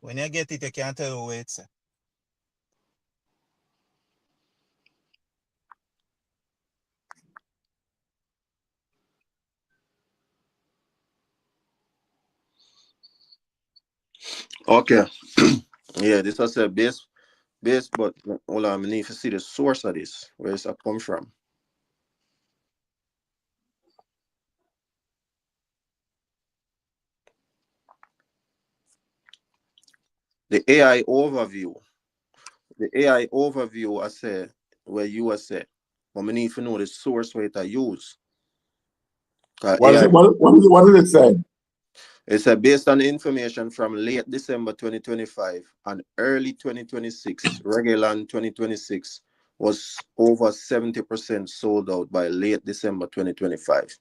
Speaker 2: When you get it, you can't tell who it's.
Speaker 3: Okay. Yeah, this was a base, but hold on, I need to see the source of this. Where does that come from? The AI overview. The AI overview, I said, where you were said, but we need to know the source where it I use.
Speaker 1: What is
Speaker 3: AI,
Speaker 1: it? What is it saying?
Speaker 3: it's based on the information from late December 2025 and early 2026, Regulan 2026 was over 70% sold out by late December 2025.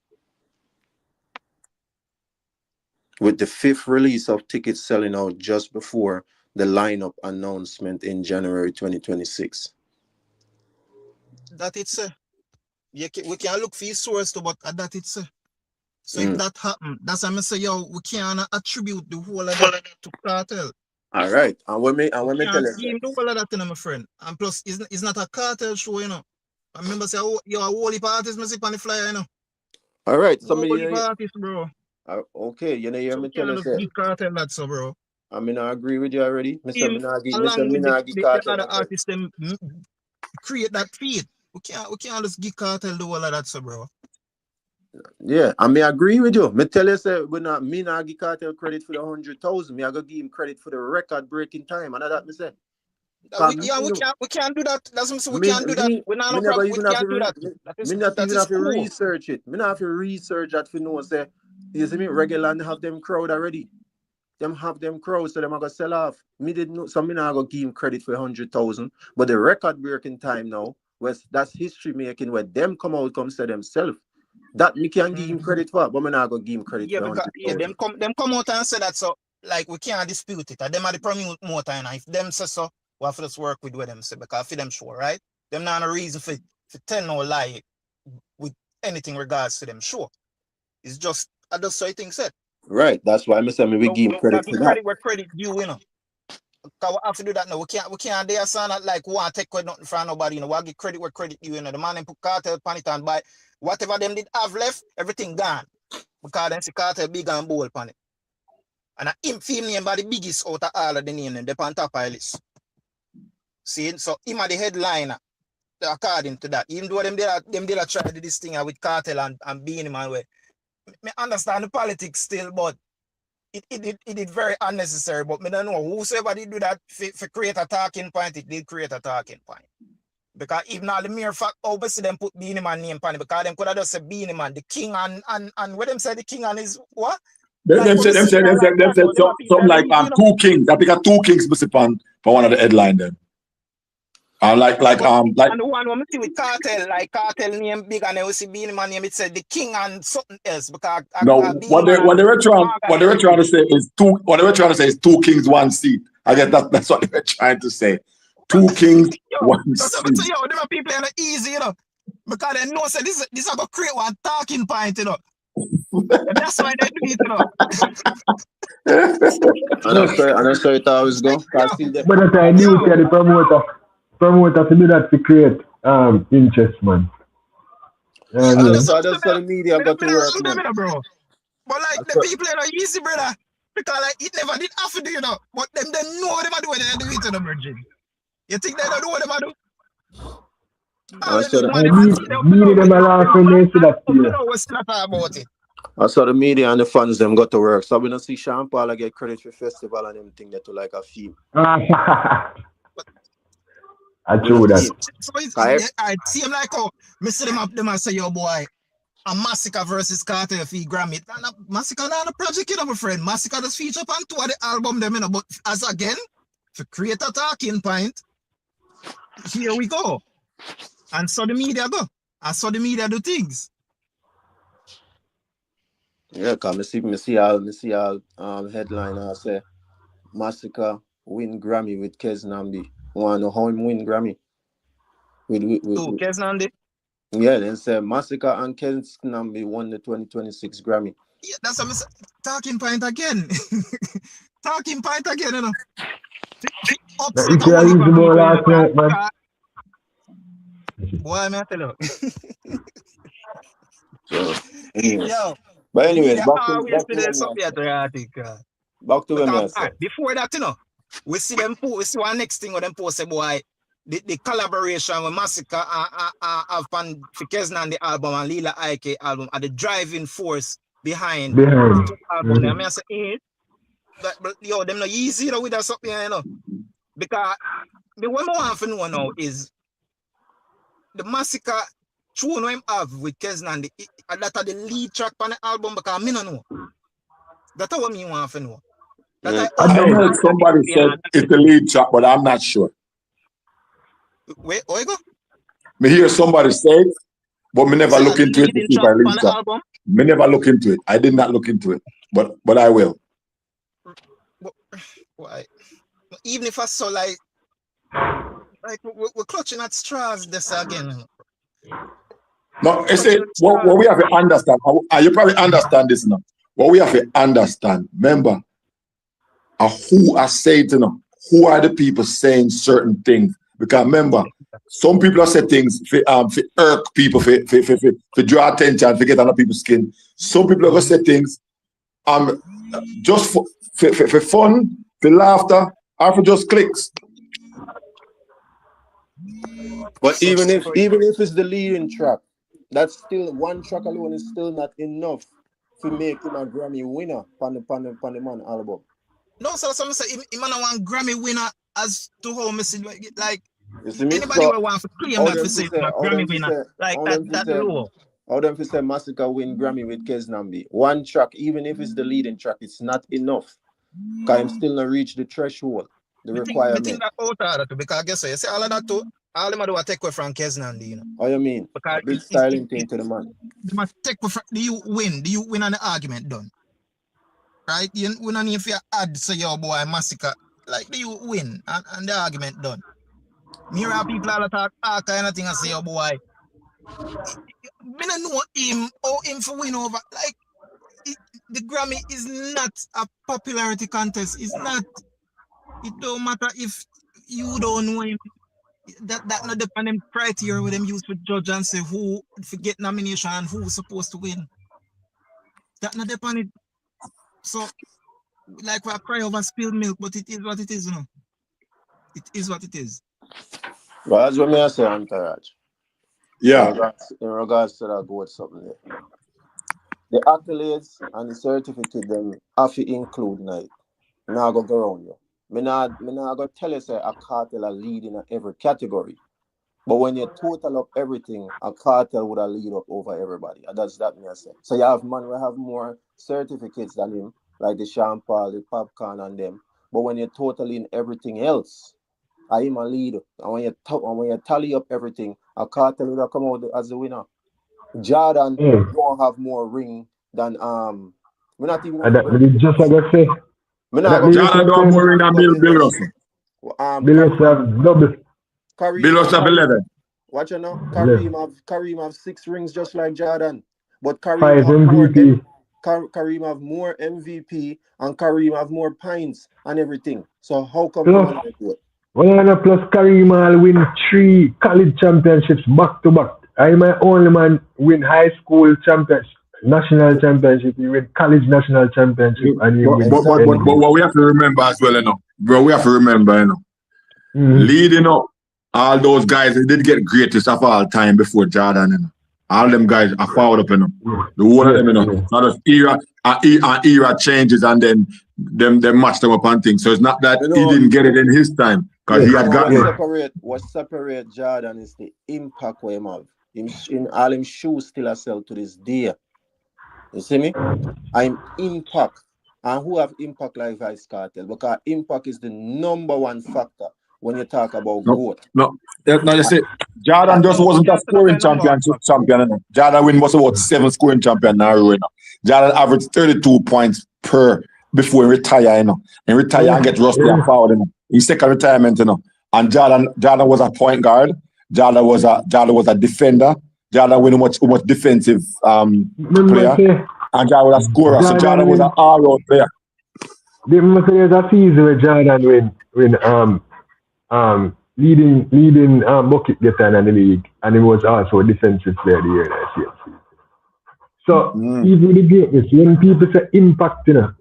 Speaker 3: With the 5th release of tickets selling out just before the lineup announcement in January 2026.
Speaker 2: That it's we can look for your source to, but that it's so if that happen, that's why I say, yo, we can't attribute the whole of that to Cartel.
Speaker 3: All right, and when me tell
Speaker 2: Can't
Speaker 3: you,
Speaker 2: give the whole of that, you know, my friend. And plus, it's not a Cartel show, you know. I remember say, oh, you're a whole heap of artists, music on the flyer, you know.
Speaker 3: all right,
Speaker 2: Whole heap of artists, bro.
Speaker 3: Okay, you know, hear
Speaker 2: So
Speaker 3: me
Speaker 2: we
Speaker 3: tell
Speaker 2: can't
Speaker 3: you,
Speaker 2: just
Speaker 3: say,
Speaker 2: give Cartel that, so, bro.
Speaker 3: I mean, I agree with you already. Mr.
Speaker 2: Him,
Speaker 3: Minagi, Mr.
Speaker 2: along with
Speaker 3: Minagi
Speaker 2: the
Speaker 3: Cartel.
Speaker 2: other artists, them create that feed. We can't just give Cartel the whole of that, so, bro.
Speaker 3: Yeah, I mean, I agree with you. Me tell you, say, me not give Cartel credit for the 100,000. Me I go give him credit for the record-breaking time. And that me say.
Speaker 2: We can't do that. That's what I'm saying. We can't do that. We're not no problem. We can't do that. That is
Speaker 3: have to
Speaker 2: cool.
Speaker 3: research it. Me not have to research that for no say. You see me regular and have them crowd already. Them have them crowd, so them are gonna sell off. Me didn't know, so me not gonna give him credit for 100,000. But the record-breaking time now, that's history making where them come say themselves. That me can give him credit for, but me not gonna give him credit for 100,000.
Speaker 2: Them come out and say that, so like we can't dispute it. And them are the promote and if them say so, we have to just work with what them say because for them sure, right? Them not a reason for tell no lie with anything regards to them, sure. It's just I just so I think said.
Speaker 3: Right, that's why I say we give him credit for that.
Speaker 2: Credit where credit due, you know. Because we have to do that now. We can't dare sound like we want to take nothing from nobody, you know. We give credit where credit due, you know. The man them put Cartel on it and buy whatever them did have left, everything gone. Because then see Cartel big and bold upon it. And him feel name by the biggest out of all of the name, they on top of the list. See, so him are the headliner, according to that. Even though them did try to do this thing with Cartel and being him and way. Me understand the politics still, but it did very unnecessary. But me don't know whosoever did do that for create a talking point, it did create a talking point. Because even all the mere fact, obviously them put Beanie Man name on it, because them could have just said Beanie Man, the king and what them say the king and his what?
Speaker 1: Them said something like 2 kings. I think 2 kings must for one of the headline them. And
Speaker 2: and the one we see with Cartel, like Cartel name big and we see Beanie Man name, it said the king and something else because
Speaker 1: what they were trying to say is 2 kings 1 seat. I guess that's what they were trying to say. 2 kings 1 seat.
Speaker 2: So there are people that are easy, you know, because they know say this is gonna create one talking point, you know. That's why they do it, you know.
Speaker 3: And I'm sorry how it's going.
Speaker 4: But I knew the promoter to do that to create interest, man.
Speaker 3: That's how the media got to work, man.
Speaker 2: Bro. But like the people are easy, brother. Because like it never did have to do, you know. But them know what they do when they do it to the virgin. You think they don't know what they do?
Speaker 3: I saw the media and the fans them got to work. So we don't see Sean Paul get credit for festival and them thing that to like a theme.
Speaker 4: I true that.
Speaker 2: So I see him like oh, me see them up them and say yo boy, a Masicka versus Cartel for Grammy. Masicka not a project, you know, my friend. Masicka just feature on 2 of the album them, you know, but as again, to create a talking point, here we go. And so the media go. And so the media do things.
Speaker 3: Yeah, cause me see all headline I say Masicka win Grammy with Kez Nambi. Wanna know how him win Grammy?
Speaker 2: Who, Kes Nandi?
Speaker 3: Yeah, then say Masicka and Kez Nambi won the 2026 Grammy.
Speaker 2: Yeah, that's what I'm saying. Talking point again. Talking point again, you know. Upset
Speaker 4: If you are using more last night, man.
Speaker 2: Boy, may I tell you.
Speaker 3: So, anyways.
Speaker 2: Yo,
Speaker 3: But anyways, back to
Speaker 2: always
Speaker 3: back
Speaker 2: to
Speaker 3: to
Speaker 2: the
Speaker 3: when
Speaker 2: subject,
Speaker 3: back to when I
Speaker 2: because
Speaker 3: said.
Speaker 2: before that, you know, we see them post, we see one next thing when them post say, boy, the collaboration with Masicka have fun for Kesnan the album and Lila Ike album are the driving force behind the two album. I mean, I say, but yo, them not easy, you know, with that something, you know. Because the one I want to know now is the Masicka tune him have with Kesnan, that are the lead track on the album, because I don't know. That's what me want to know.
Speaker 1: I heard somebody said it's the lead track, but I'm not sure.
Speaker 2: Wait, Oigo?
Speaker 1: Me hear somebody say it, but me never look into it to see if I lead track. Me never look into it. I did not look into it, but I will.
Speaker 2: Why? Even if I saw like we're clutching at straws this again.
Speaker 1: No, I say what we have to understand. You probably understand this now. What we have to understand, remember, who are saying, you know, who are the people saying certain things? Because remember, some people are saying things for irk people, for draw attention, for get under people's skin. Some people are going to say things just for fun, for laughter, or for just clicks.
Speaker 3: But even if it's the leading track, that's still one track alone is still not enough to make him a Grammy winner on the man album.
Speaker 2: No, so some say him a one Grammy winner as to how me see like anybody
Speaker 3: so,
Speaker 2: will want to claim that for say a Grammy winner like that low.
Speaker 3: How them for say Masicka win Grammy with Kez Nambi? One track, even if it's the leading track, it's not enough. Because him still not reach the threshold, the requirement.
Speaker 2: I think that out of that because I guess so. You see all of that too. All them do a take away from Kez Nambi, you know.
Speaker 3: How you mean? Because a big styling thing to the man.
Speaker 2: They must take away from, do you win on the argument done? Right? You don't need to add say your boy Masicka. Like do you win and the argument done? Here are people all talk all kind of thing and say your boy. Me don't know him or him for win over. Like the Grammy is not a popularity contest. It's not. It don't matter if you don't know him. That not depend on criteria with them use for judge and say who to get nomination and who's supposed to win. That not depend it. So like we cry over spilled milk, but it is what it is, you know. It is what it is.
Speaker 3: Well, that's what me I say, Entourage.
Speaker 1: Yeah.
Speaker 3: In regards to that, go with something there. The accolades and the certificate them have to include night. Now go around you. Me not go tell you say a cartel are leading in every category. But when you total up everything, a cartel would have lead up over everybody. And that's that me I say. So you have man will have more certificates than him, like the Sean Paul, the Popcorn and them. But when you total in everything else, I am a leader. And when you tally up everything, a cartel would have come out as the winner. Jordan don't have more ring than we're not even
Speaker 4: just like I say.
Speaker 1: Jordan don't have more ring than Bill Russell.
Speaker 4: Bill Russell have double.
Speaker 1: Bill Russell have 11.
Speaker 3: Watch it now. Kareem have 6 rings just like Jordan. But Kareem
Speaker 4: 5 MVP.
Speaker 3: Kareem have more MVP and Kareem have more pints and everything. So how come you want to do it?
Speaker 4: Plus Kareem will win 3 college championships back to back. I my only man win high school championship, national championship, he win college national championship, and he win.
Speaker 1: But what we have to remember as well, you know, bro, we have to remember, you know, leading up, all those guys, they did get greatest of all time before Jordan, you know. All them guys are forward up, you know. The whole of them, you know. Not as era changes and then them match them up and things. So it's not that he didn't get it in his time because he had gotten it.
Speaker 3: What separate Jordan is the impact we have. In all him shoes still a sell to this day. You see me? I'm impact. And who have impact like Vybz Kartel? Because impact is the #1 factor when you talk about growth.
Speaker 1: No, you see, Jordan just wasn't a scoring champion. Jordan win was about 7 scoring champion now. Jordan averaged 32 points per before he retire, you know. And retire and get rusty and forward, you know. His second retirement, you know. And Jordan was a point guard. Jordan was a defender. Jordan was a much defensive player. And Jordan was a scorer. So Jordan was an all-round player.
Speaker 4: There's a season where Jordan when leading bucket getter in the league, and he was also a defensive player of the year that year. So even the greatness, when people say impact, you know,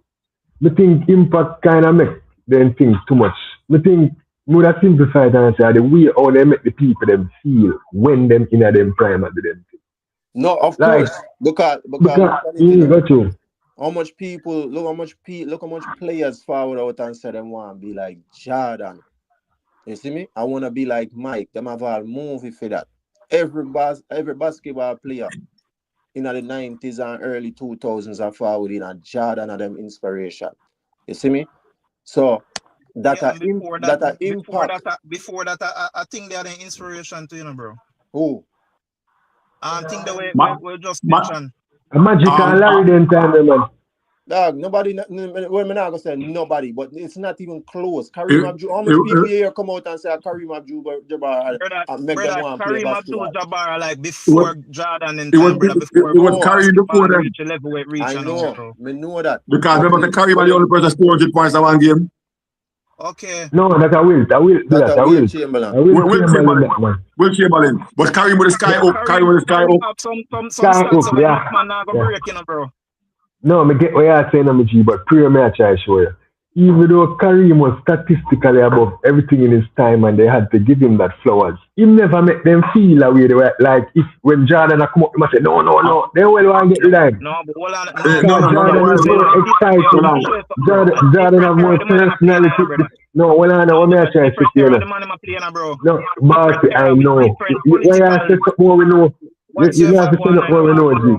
Speaker 4: I think impact kind of make them think too much. I think more that simplified and say the way how they make the people them feel when them in a them prime at them.
Speaker 3: No, of course, because
Speaker 4: got you.
Speaker 3: How much people look how much players forward out and say them want to be like Jordan. You see me? I want to be like Mike. Them have a movie for that. Every basketball player in the 90s and early 2000s are forward in a Jordan and them inspiration. You see me? So
Speaker 2: before that, I think they are the inspiration to, you know, bro.
Speaker 3: Who?
Speaker 2: I think the way we just mentioned.
Speaker 4: Masicka Larry then time, man.
Speaker 3: Dog, nobody, we're not going to say nobody, but it's not even close. Kareem Abdul, how much people here come out and say Kareem Abdul-Jabbar and make them want to play basketball?
Speaker 2: Kareem Abdul-Jabbar, like before Jordan and time, before
Speaker 1: it was Kareem before them.
Speaker 3: I know that.
Speaker 1: Because remember the Kareem the only person scored 100 points in one game.
Speaker 2: Okay.
Speaker 4: No, that I will.
Speaker 3: Will Chamberlain.
Speaker 1: Will Chamberlain. But Kareem with the sky up.
Speaker 2: Some man not gonna break, you know, bro.
Speaker 4: No, I get what you're saying, G, but prayer may I try to show you. Even though Kareem was statistically above everything in his time and they had to give him that flowers, he never make them feel away. They were like, if when Jordan come up, he must say, no, they will want to get the line.
Speaker 2: No, but hold on.
Speaker 4: Jordan is more exciting. Jordan have more personality. No, hold on, what may I try to say here? No, but I know. When you say something more we know, you have to say something more we know, G.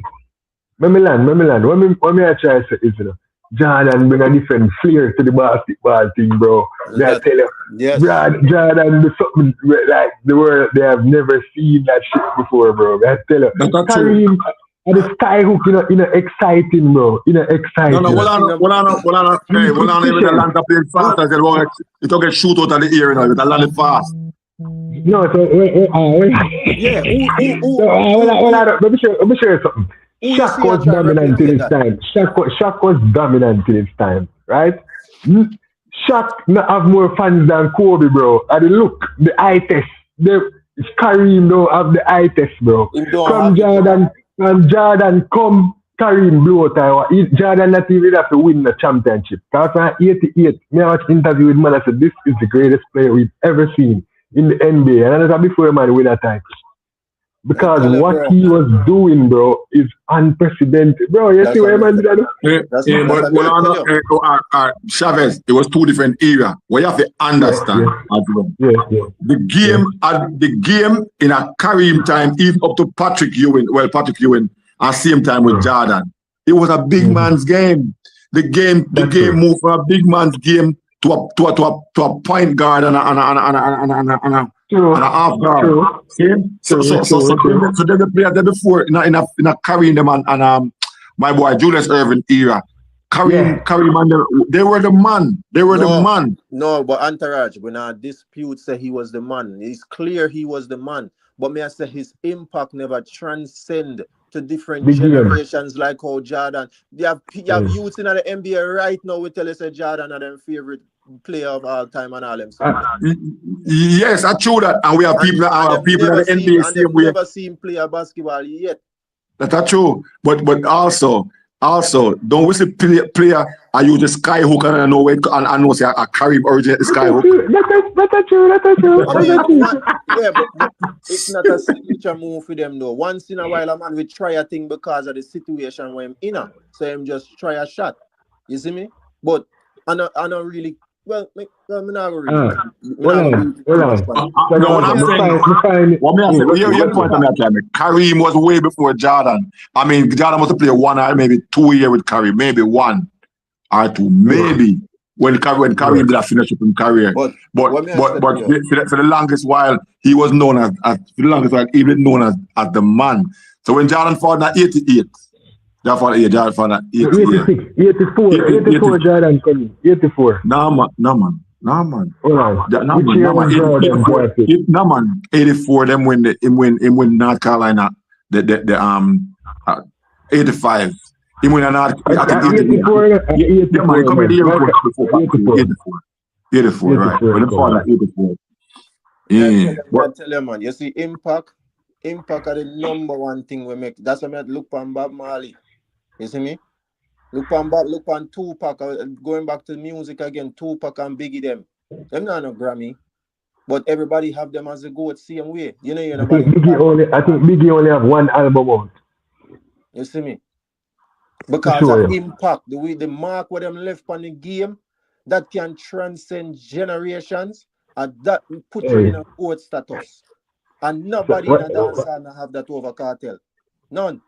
Speaker 4: Memilan, what may I try to say is, you know, Jordan bring a different flair to the basketball thing, bro. I tell you, Jordan do something like the world they have never seen that shit before, bro. I tell you, Kareem and the skyhook, you know, exciting, bro. You know, exciting.
Speaker 1: No, hold on. Even Atlanta playing fast as well. It don't get shoot out of the air, you know. It land fast.
Speaker 4: No, so let me show you something. Shaq was dominant in his time. Shaq was dominant in his time, right? Shaq not have more fans than Kobe, bro. And look, the eye test. Kareem don't have the eye test, bro. Come Jordan, and Jordan come Kareem blow time. Jordan not even have to win the championship. Because in 88, me watch interview with man, I said, this is the greatest player we've ever seen in the NBA. And I said, before man win that time. Because what he was doing, bro, is unprecedented. Bro, you see what man did that?
Speaker 1: But Chavez, it was two different eras. What you have to understand as well. The game in a Kareem time, even up to Patrick Ewing, at same time with Jordan, it was a big man's game. The game moved from a big man's game to a point guard and a half guard. So they were players there before in a Kareem them and my boy Julius Erving era. Kareem and they were the man. They were the man.
Speaker 3: No, but Entourage, when I dispute say he was the man, it's clear he was the man. But may I say his impact never transcend to different generations like how Jordan. You have youths in the NBA right now. We tell us that Jordan are their favorite player of all time and all them.
Speaker 1: Yes, I true that, and we have people in the NBA same way.
Speaker 3: Never seen play basketball yet.
Speaker 1: That's true, but also don't we say player? I use the skyhook and I know it and I know say a Kareem origin skyhook.
Speaker 4: That's true.
Speaker 3: Yeah, but it's not a signature move for them though. Once in a while, a man will try a thing because of the situation where I'm in. So him just try a shot. You see me? But I don't really. Well, I'm not really.
Speaker 1: Kareem was way before Jordan. I mean, Jordan must have played 1 or maybe 2 years with Kareem, maybe 1 or 2, maybe when Kareem did finish up in career. But for the longest while, he was known as the man. So when Jordan fought in 88, Jordan, yeah, Jordan,
Speaker 4: 86, 84 Jordan coming. 84.
Speaker 1: Nah, man.
Speaker 4: Hold on.
Speaker 1: Nah,
Speaker 4: Which year was Jordan
Speaker 1: 84.
Speaker 4: drafted?
Speaker 1: Nah, man. 84. Them win North Carolina. The 85. He win I think
Speaker 4: 84.
Speaker 1: Yeah, man. He come in the year before. 84, right? When the father 84. Yeah.
Speaker 3: I tell you, man. You see, impact are the number one thing we make. That's why I look on Bob Marley. You see me? Look on Tupac. Going back to music again, Tupac and Biggie them. Them not no Grammy. But everybody have them as a goat same way. You know,
Speaker 4: I think Biggie only have one album out.
Speaker 3: You see me? Because of impact, the way the mark where them left on the game, that can transcend generations, and that put you in a goat status. And nobody in a dancer have that over Kartel. None.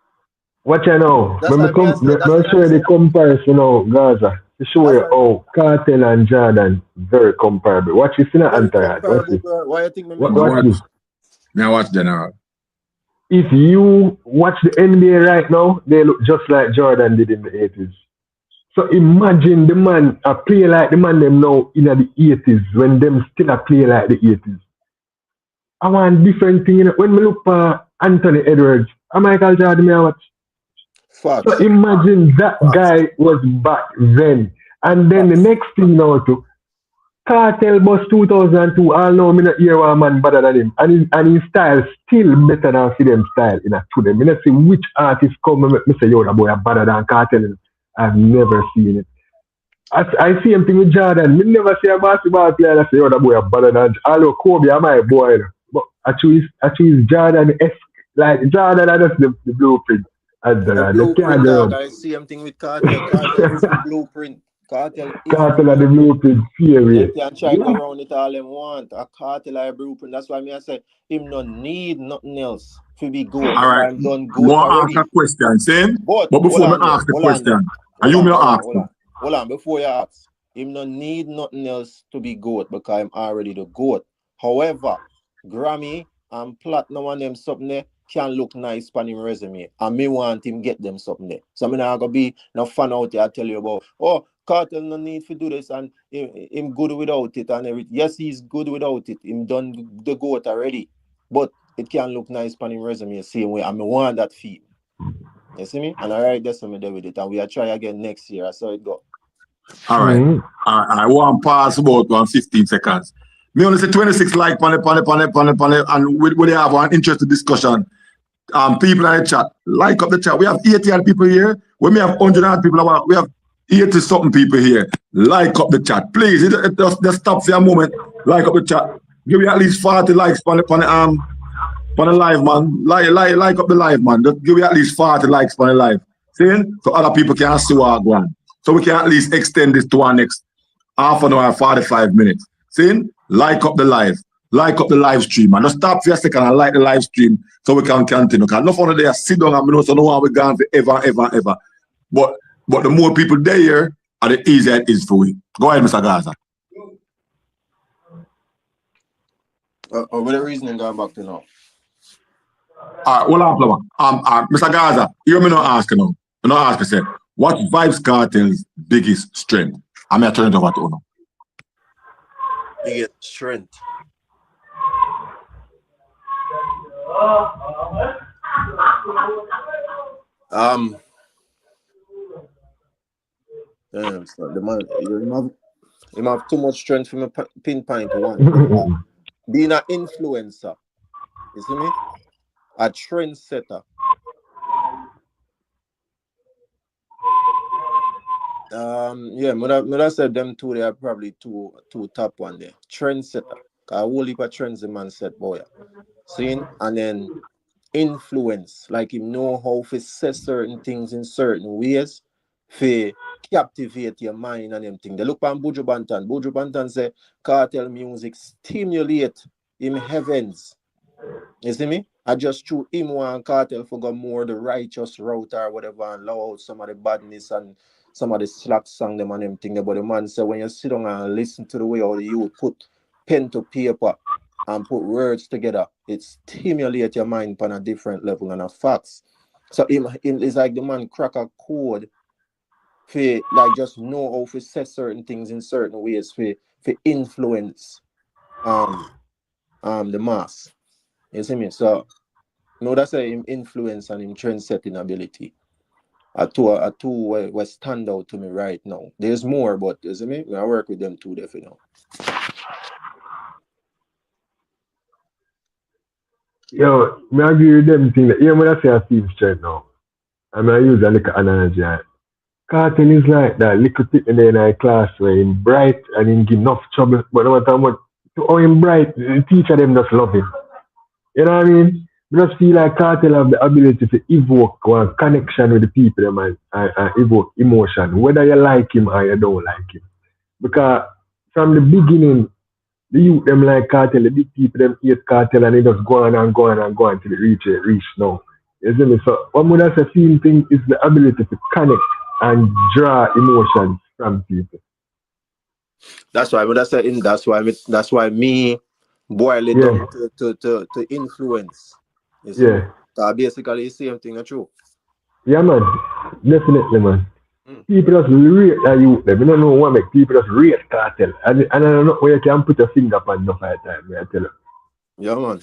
Speaker 4: What you know? Let me show you the comparison now, Gaza. To show you how Kartel and Jordan very comparable. Watch this in an entourage.
Speaker 3: Why you think me
Speaker 1: watch General.
Speaker 4: If you watch the NBA right now, they look just like Jordan did in the 80s. So imagine the man a play like the man them now in the 80s when them still a play like the 80s. I want different thing. You know, when we look for Anthony Edwards, Michael Jordan, I watch.
Speaker 3: Facts.
Speaker 4: So imagine that guy was back then. And then the next thing now too, Kartel bus 2002, all know me not hear one man better than him. And his style still better than see them style in a to them. I not see which artist come and make me say, yo, that boy are better than Kartel. I've never seen it. I see him thing with Jordan. Me never see a basketball player that say, yo, that boy are better than, although Kobe are my boy. But I choose Jordan-esque. Like Jordan, that's the blueprint.
Speaker 3: I see him thing with Kartel. Kartel is the blueprint. Kartel
Speaker 4: are the blueprint.
Speaker 3: They can try to around it all them want. A Kartel are a blueprint. That's why I say him not need nothing else to be good.
Speaker 1: All right.
Speaker 3: I'm done good
Speaker 1: already. Ask a question, same. But before I ask the question,
Speaker 3: hold on, before you ask, him not need nothing else to be good because I'm already the goat. However, Grammy and Platinum and them something there can look nice on him resume. And me want him get them something there. So I'm not gonna be no fan out there. I tell you about Kartel no need to do this and him good without it and everything. Yes, he's good without it. Him done the goat already. But it can look nice on him resume the same way. I want that feel. You see me? And alright, that's what I do with it. And we'll try again next year. I saw it go.
Speaker 1: Alright. I want to pass about 15 seconds. Me only say 26 like pan and we have an interesting discussion. People in the chat, like up the chat. We have 80 people here. When we have 100 people, we have 80 something people here. Like up the chat, please. Just stop for a moment. Like up the chat. Give me at least 40 likes on the live, man. Like up the live, man. Just give me at least 40 likes on the live. See? So other people can see what I'm going. So we can at least extend this to our next half an hour, 45 minutes. See? Like up the live. Like up the live stream, man. Just stop for a second and like the live stream so we can continue. Because no fun there, sit down and we know so no one we're going for ever. But the more people there, the easier it is for we. Go ahead, Mr. Gaza.
Speaker 3: What the reason going back to now?
Speaker 1: Hold on, Mr. Gaza, hear me not asking now. I'm not asking, say, what's Vybz Kartel's biggest strength? I'm going to turn it over to you now.
Speaker 3: Biggest strength. Damn, so the man, you have too much strength from a pinpoint one. Being an influencer, you see me? A trendsetter. I said them two, they are probably two top one there. Trendsetter. A whole heap of trends the man said, boy. Seeing? And then influence. Like him know how to say certain things in certain ways to captivate your mind and them thing. They look on Buju Banton. Buju Banton say Kartel music stimulate him heavens. You see me? I just threw him one Kartel for go more the righteous route or whatever and allow out some of the badness and some of the slack song them and them thing. But the man said when you sit down and listen to the way how you put pen to paper and put words together, it stimulates your mind on a different level and a facts. So him it's like the man crack a code for like just know how to set certain things in certain ways for influence the mass. You see me? So no, that's him influence and him trend setting ability. Are two where stand out to me right now. There's more, but you see me? I work with them two definitely.
Speaker 4: Yo, me agree with them thing that yeah, when I say a team straight now, I mean I use a little analogy. Cartel is like that little thing in the class where him bright and him give enough trouble, but no matter what, to how him bright, the teacher them just love him. You know what I mean? I just feel like Cartel have the ability to evoke one connection with the people them and evoke emotion, whether you like him or you don't like him. Because from the beginning, the youth them like Cartel, the big people them hate Cartel and they just go on and go on and go on till it reach now. You see me? So one would say same thing is the ability to connect and draw emotions from people.
Speaker 3: That's why that's why me boil it down to influence. You see?
Speaker 4: Yeah.
Speaker 3: So basically the same thing, that's true.
Speaker 4: Yeah man. Definitely man. People just rate a youth them. I don't know what make people just rate Cartel. And I don't know where you can put a finger upon enough at time, I tell you.
Speaker 3: Yeah man.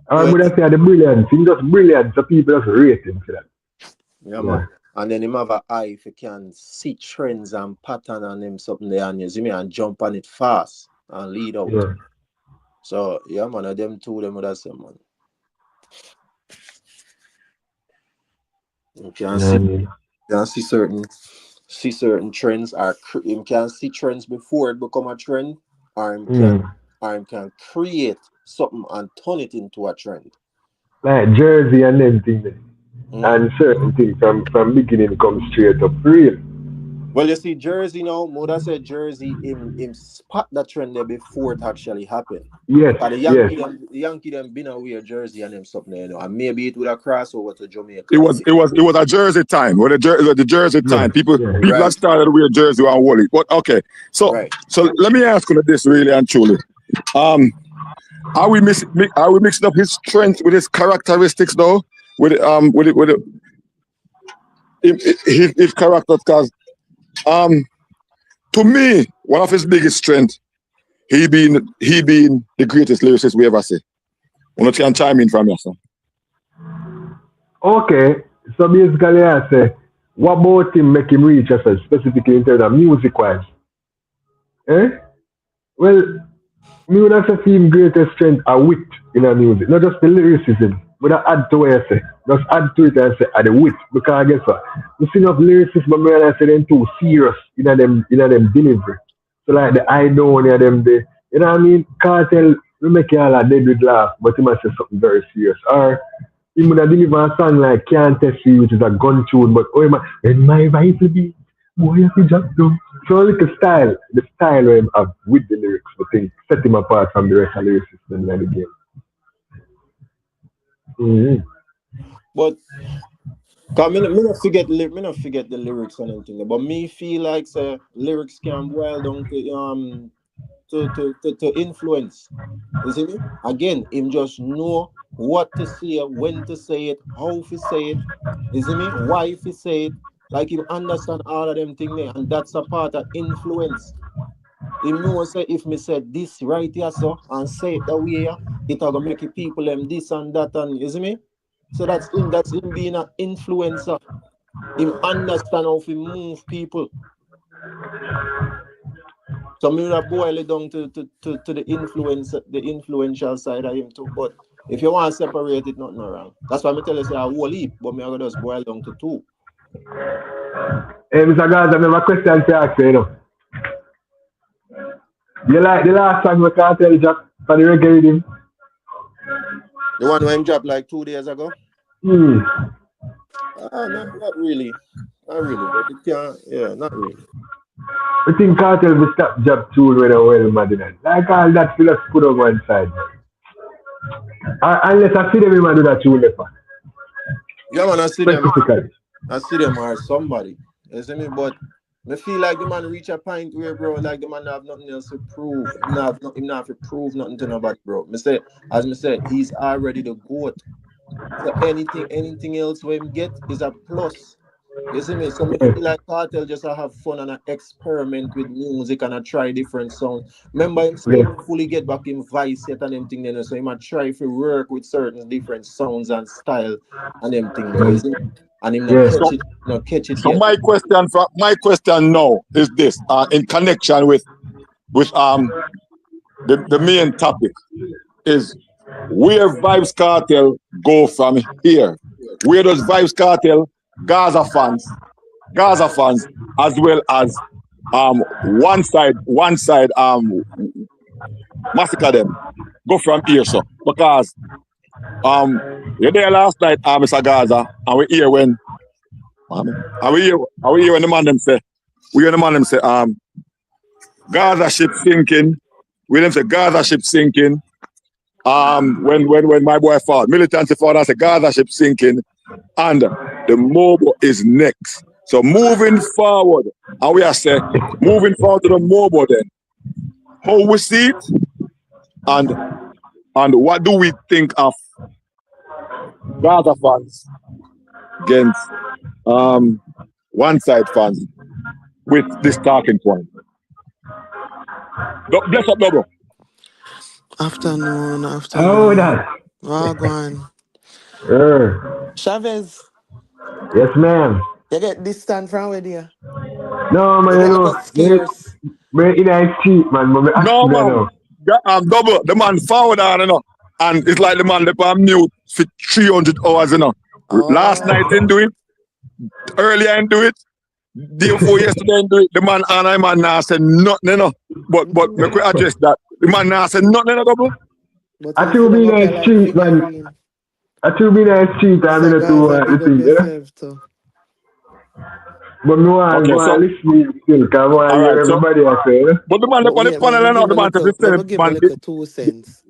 Speaker 4: I would say the brilliance. He's just brilliant, so people just rate him for that.
Speaker 3: Yeah man. And then him have an eye if you can see trends and pattern and him something there and you see me and jump on it fast and lead out.
Speaker 4: Yeah.
Speaker 3: So yeah man, them two them would have said man. You can see certain trends or you can see trends before it become a trend, or you can create something and turn it into a trend.
Speaker 4: Like Jersey and everything. And certain things from beginning come straight up real.
Speaker 3: Well, you see, Jersey now, Mother said Jersey him spot that trend there before it actually happened.
Speaker 4: Yes.
Speaker 3: The Yankee them been aware Jersey and them something, you know, and maybe it would have crossed over to Jamaica.
Speaker 1: It was a Jersey time. With the Jersey time, people have started to wear Jersey and Wally. But okay, so let me ask you this really and truly. Are we mixing up his strength with his characteristics though? With his character, because to me, one of his biggest strengths, he being the greatest lyricist we ever see. You can chime in from here, sir.
Speaker 4: Okay, so basically I say, what about him make him reach us specifically in terms of music wise? Well, me would have to see him greatest strength are wit in our music, not just the lyricism. But I add to what I say. Just add to it and say the wit. Because I guess what? You see enough lyricists, but me and I say them too serious in them delivery. So like the I don't hear them there. You know what I mean? Cartel we make you all dead with laugh, but he must say something very serious. Or he would have deliver a song like Can't Test You, which is a gun tune, but oh man, when my rifle beat, boy you see just do. So the style where him have with the lyrics, I think set him apart from the rest of the lyricists in the game.
Speaker 3: But me not forget the lyrics and anything. But me feel like lyrics can boil down to influence. You see me? Again, him just know what to say, when to say it, how to say it. You see me? Why to say it. Like him understand all of them things there, and that's a part of influence. Him know say if me said this right here so and say it that way, it will make people them this and that and you see me? So that's him being an influencer. Him understand how to move people. So me will boil it down to the influential side of him too. But if you want to separate it, nothing wrong. That's why I tell you say a whole heap, but me I just boil down to two.
Speaker 4: Hey Mr. Gaza, I have a question to ask you, you know. You like the last song we Cartel Jack for the reggae rhythm?
Speaker 3: The one when him dropped like 2 days ago? Not really. Not really. But it can, not really.
Speaker 4: I think Cartel will stop job tune when I well mad in it. Like all that still just put on one side. Unless I see them do that tune left.
Speaker 3: Yeah man, I see them as somebody. You see me? But I feel like the man reach a point where, bro, like the man have nothing else to prove. Him not have to prove nothing to nobody, bro. As I said, he's already the GOAT. So anything else we get is a plus. You see me? So me
Speaker 4: Yes.
Speaker 3: feel like Cartel just a have fun and a experiment with music and a try different sounds. Remember him still
Speaker 4: Yes.
Speaker 3: not fully get back in Vice yet and them thing there. So he might try to work with certain different sounds and style and them thing there. You see me? And him not
Speaker 4: Yes.
Speaker 3: catch it
Speaker 1: So
Speaker 3: yet.
Speaker 1: my question now is this, in connection with the main topic is where Vybz Kartel go from here? Where does Vybz Kartel, Gaza fans, as well as one side Masicka them go from here, so because you're there last night, Mr. Gaza, and we hear when and we hear when the man them say Gaza ship sinking. William say Gaza ship sinking. When my boy fought, militancy fought, I said Gaza ship sinking, and the mobile is next. So moving forward, and we are say moving forward to the mobile then. How we see it, and what do we think of Gaza fans against one side fans with this talking point? Bless up, double.
Speaker 5: Afternoon.
Speaker 4: How that?
Speaker 5: Wagwan.
Speaker 4: Yes,
Speaker 5: Chavez,
Speaker 4: ma'am.
Speaker 5: you get distant from where there?
Speaker 4: No, man,
Speaker 5: You
Speaker 4: you
Speaker 5: wanna go
Speaker 4: know.
Speaker 5: scarce?
Speaker 4: Me in a street, man, but me ask
Speaker 1: No
Speaker 4: you
Speaker 1: man,
Speaker 4: now.
Speaker 1: double the man forward on, and it's like the man left on mute for 300 hours, Last night
Speaker 5: Oh.
Speaker 1: didn't do it, earlier didn't do it, day before yesterday didn't do it. The man and I man now said nothing, But me could address that. The man now said nothing, double.
Speaker 5: But
Speaker 4: I
Speaker 5: you
Speaker 4: still
Speaker 5: feel
Speaker 4: be
Speaker 5: them
Speaker 4: in
Speaker 5: up here
Speaker 4: a
Speaker 5: like
Speaker 4: street, man.
Speaker 5: figurine.
Speaker 4: I still be in a street, I'm in
Speaker 5: Mr.
Speaker 4: a two
Speaker 5: Gaza,
Speaker 4: the
Speaker 5: big up
Speaker 4: thing,
Speaker 5: yourself too.
Speaker 4: But me want
Speaker 1: Okay,
Speaker 4: go
Speaker 1: so
Speaker 4: and listen still, because I want to
Speaker 1: all
Speaker 4: hear
Speaker 1: right, so
Speaker 4: everybody I say.
Speaker 1: but the man
Speaker 5: But
Speaker 1: left on the
Speaker 5: wait,
Speaker 1: panel, the man said
Speaker 5: me
Speaker 1: the
Speaker 5: go give my
Speaker 1: man.
Speaker 5: little 2 cents.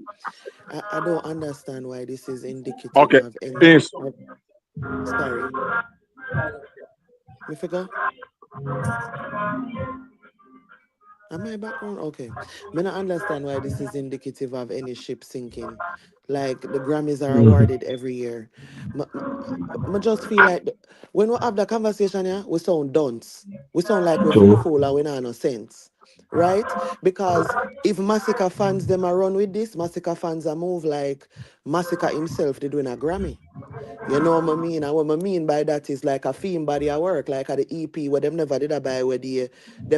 Speaker 5: I don't understand why this is indicative
Speaker 1: Okay,
Speaker 5: of any
Speaker 1: yes.
Speaker 5: sorry. Me figure? Am I background? Okay. Me not understand why this is indicative of any ship sinking. Like the Grammys are awarded every year. I just feel like when we have the conversation here, we sound dunce. We sound like we're
Speaker 4: So,
Speaker 5: fool and we not no sense. Right? Because if Masicka fans them are run with this, Masicka fans are move like Masicka himself did win a Grammy. You know what I mean? And what I mean by that is like a theme body of work, like at the EP where them never did a buy where they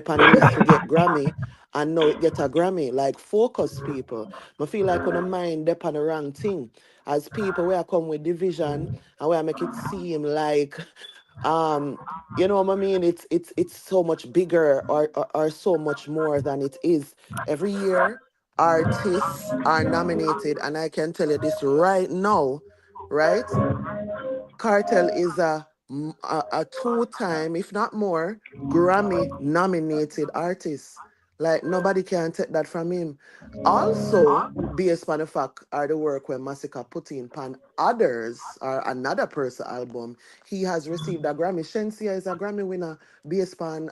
Speaker 5: on the list to get Grammy and now it get a Grammy. Like focus people. I feel like when I mind they on the wrong thing. As people where I come with division and where I make it seem like you know what I mean? It's so much bigger or so much more than it is. Every year artists are nominated and I can tell you this right now, right? Cartel is a 2-time, if not more, Grammy nominated artist. Like nobody can take that from him. Also, based on the fact or the work when Masicka put in pan others or another person album, he has received a Grammy. Shensia is a Grammy winner based on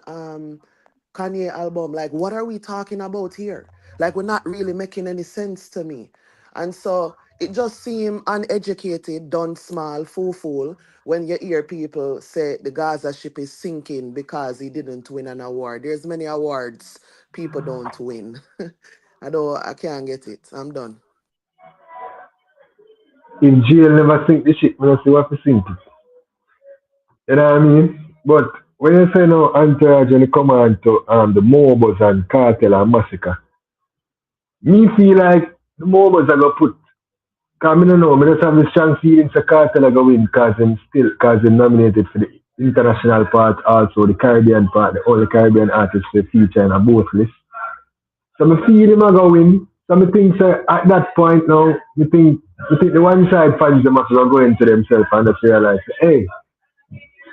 Speaker 5: Kanye album. Like, what are we talking about here? Like, we're not really making any sense to me. And so it just seemed uneducated, done small, fool, when you hear people say the Gaza ship is sinking because he didn't win an award. There's many awards people don't win. I can't get it. I'm done.
Speaker 4: if jail never sink the ship, I don't see what to sink it. You know what I mean? But when you say no entourage and you come on to the Mobos and Cartel and Massacre, me feel like the Mobos are gonna put, because I don't know, I just have the strong feeling for Cartel are gonna win because they're nominated for the international part, also the Caribbean part, the only Caribbean artists they feature in a both list. So I feel him are gonna win. So I think at that point now, I think the one side fans them have to go into themselves and just realize, hey,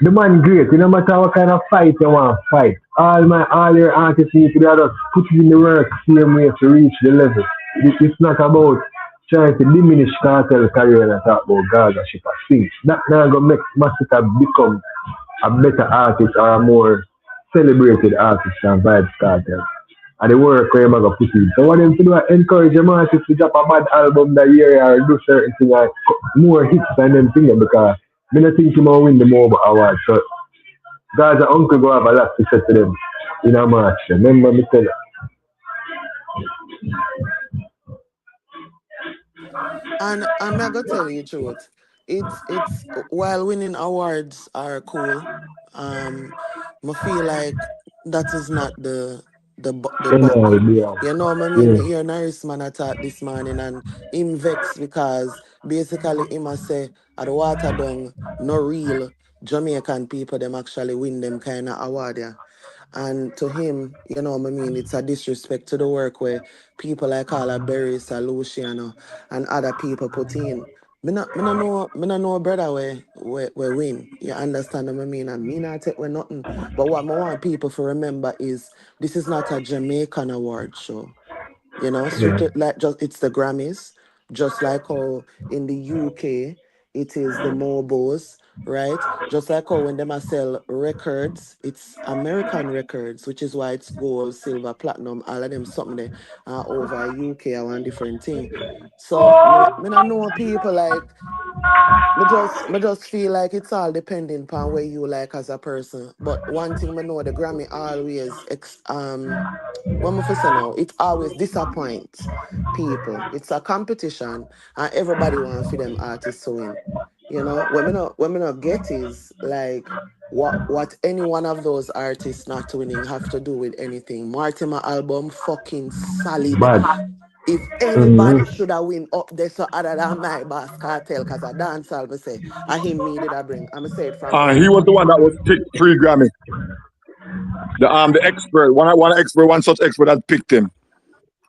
Speaker 4: the man great. No matter what kind of fight you want to fight. All your artists need to be just put in the work same way to reach the level. It's not about trying to diminish Cartel career and talk about Gaza ship or things. That now gonna make Masicka become a better artist or a more celebrated artist than Vybz Kartel. and the work where I'm going to put in. So what them to do is encourage them artists to drop a bad album that year or do certain things like more hits and them things because I don't think he will win the MOBA award. So God's uncle go have a lot to say to them in a March. Remember me tell you.
Speaker 5: And I'm not gonna tell you the truth. It's while winning awards are cool, um, I feel like that is not the
Speaker 4: You know,
Speaker 5: buck.
Speaker 4: yeah.
Speaker 5: You know what I mean?
Speaker 4: Yeah.
Speaker 5: Me hear Norris man attack this morning and him vex because basically him a say at the water down no real Jamaican people them actually win them kind of award, yeah. And to him, you know what I mean, it's a disrespect to the work where people like Carla Berry, Luciano, and other people put in. Me not know brother where win. You understand what I mean? And me not take away nothing. But what I want people to remember is this is not a Jamaican award show. You know,
Speaker 4: Yeah.
Speaker 5: strictly like just it's the Grammys, just like how in the UK it is the Mobos, right? Just like how when them a sell records, it's American records, which is why it's gold, silver, platinum, all of them something there over UK or one different thing. So me not know people like me just feel like it's all depending upon where you like as a person. But one thing me know the Grammy always what am I say now? It always disappoints people. It's a competition and everybody wants for them artists to win. You know, what me not get is like what any one of those artists not winning have to do with anything. Mortimer album fucking solid.
Speaker 4: Bad.
Speaker 5: If
Speaker 4: Mm-hmm.
Speaker 5: anybody should have win up there so other than my boss cartel, cause I dance all me say, I him me did I bring. I'ma say it from
Speaker 1: He
Speaker 5: now.
Speaker 1: was the one that was picked 3 Grammy. The expert, one expert, one such expert that picked him.